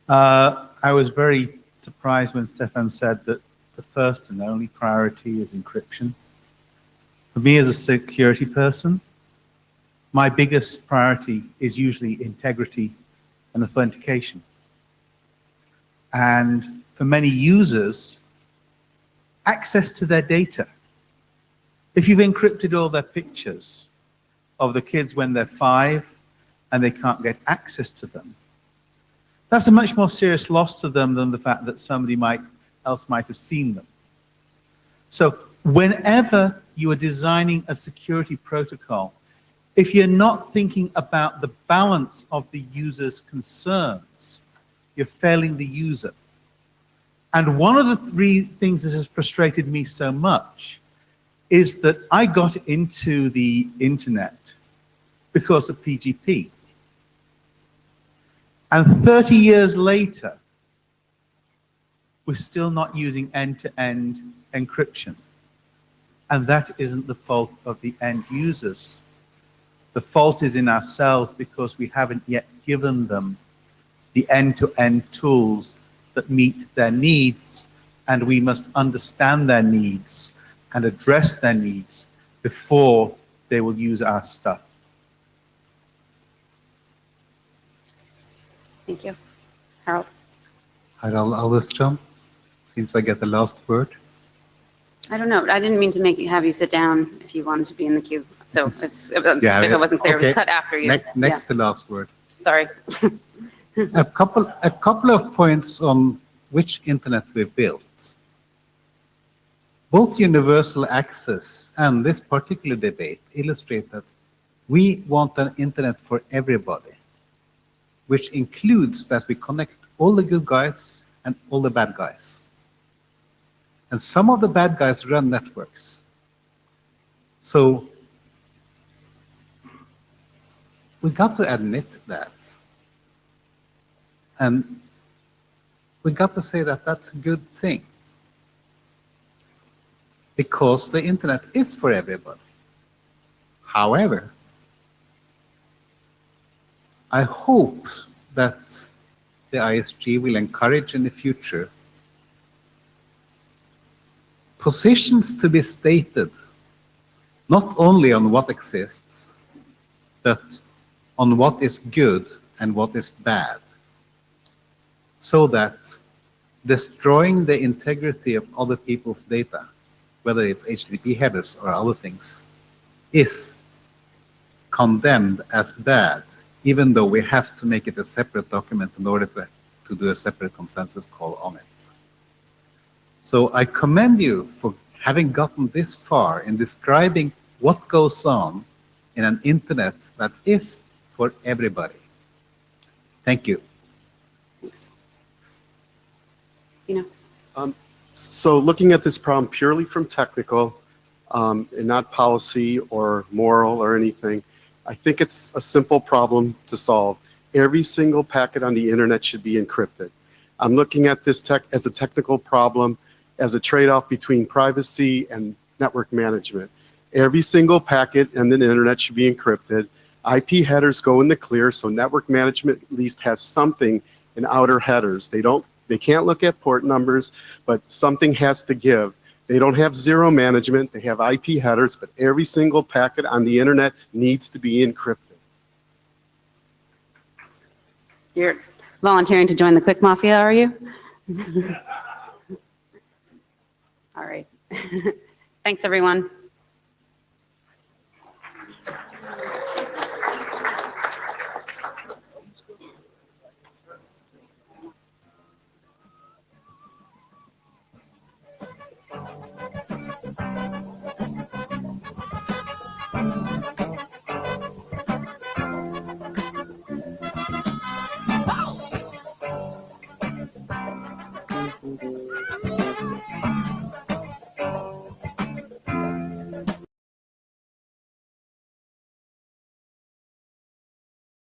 I was very surprised when Stefan said that the first and only priority is encryption. For me as a security person, my biggest priority is usually integrity and authentication. And for many users, access to their data. If you've encrypted all their pictures of the kids when they're 5 and they can't get access to them, that's a much more serious loss to them than the fact that somebody else might have seen them. So whenever you are designing a security protocol, if you're not thinking about the balance of the user's concerns, you're failing the user. And one of the 3 things that has frustrated me so much is that I got into the internet because of PGP. And 30 years later, we're still not using end-to-end encryption. And that isn't the fault of the end users. The fault is in ourselves because we haven't yet given them the end-to-end tools that meet their needs, and we must understand their needs and address their needs before they will use our stuff. Thank you. Harold. Hi, I'll just jump. Seems I get the last word. I don't know. I didn't mean to have you sit down if you wanted to be in the queue. So if it wasn't clear, okay. it was cut after you. Next the last word. Sorry. A couple of points on which internet we built. Both universal access and this particular debate illustrate that we want an internet for everybody, which includes that we connect all the good guys and all the bad guys. And some of the bad guys run networks. So we got to admit that. And we got to say that that's a good thing. Because the internet is for everybody. However, I hope that the ISG will encourage in the future positions to be stated not only on what exists, but on what is good and what is bad, so that destroying the integrity of other people's data, whether it's HTTP headers or other things, is condemned as bad, even though we have to make it a separate document in order to do a separate consensus call on it. So I commend you for having gotten this far in describing what goes on in an internet that is for everybody. Thank you. Thanks. You know. So looking at this problem purely from technical and not policy or moral or anything, I think it's a simple problem to solve. Every single packet on the internet should be encrypted. I'm looking at this as a technical problem, as a trade-off between privacy and network management. Every single packet on the internet should be encrypted. IP headers go in the clear, so network management at least has something in outer headers. They can't look at port numbers, but something has to give. They don't have zero management, they have IP headers, but every single packet on the internet needs to be encrypted. You're volunteering to join the Quick Mafia, are you? All right. Thanks, everyone.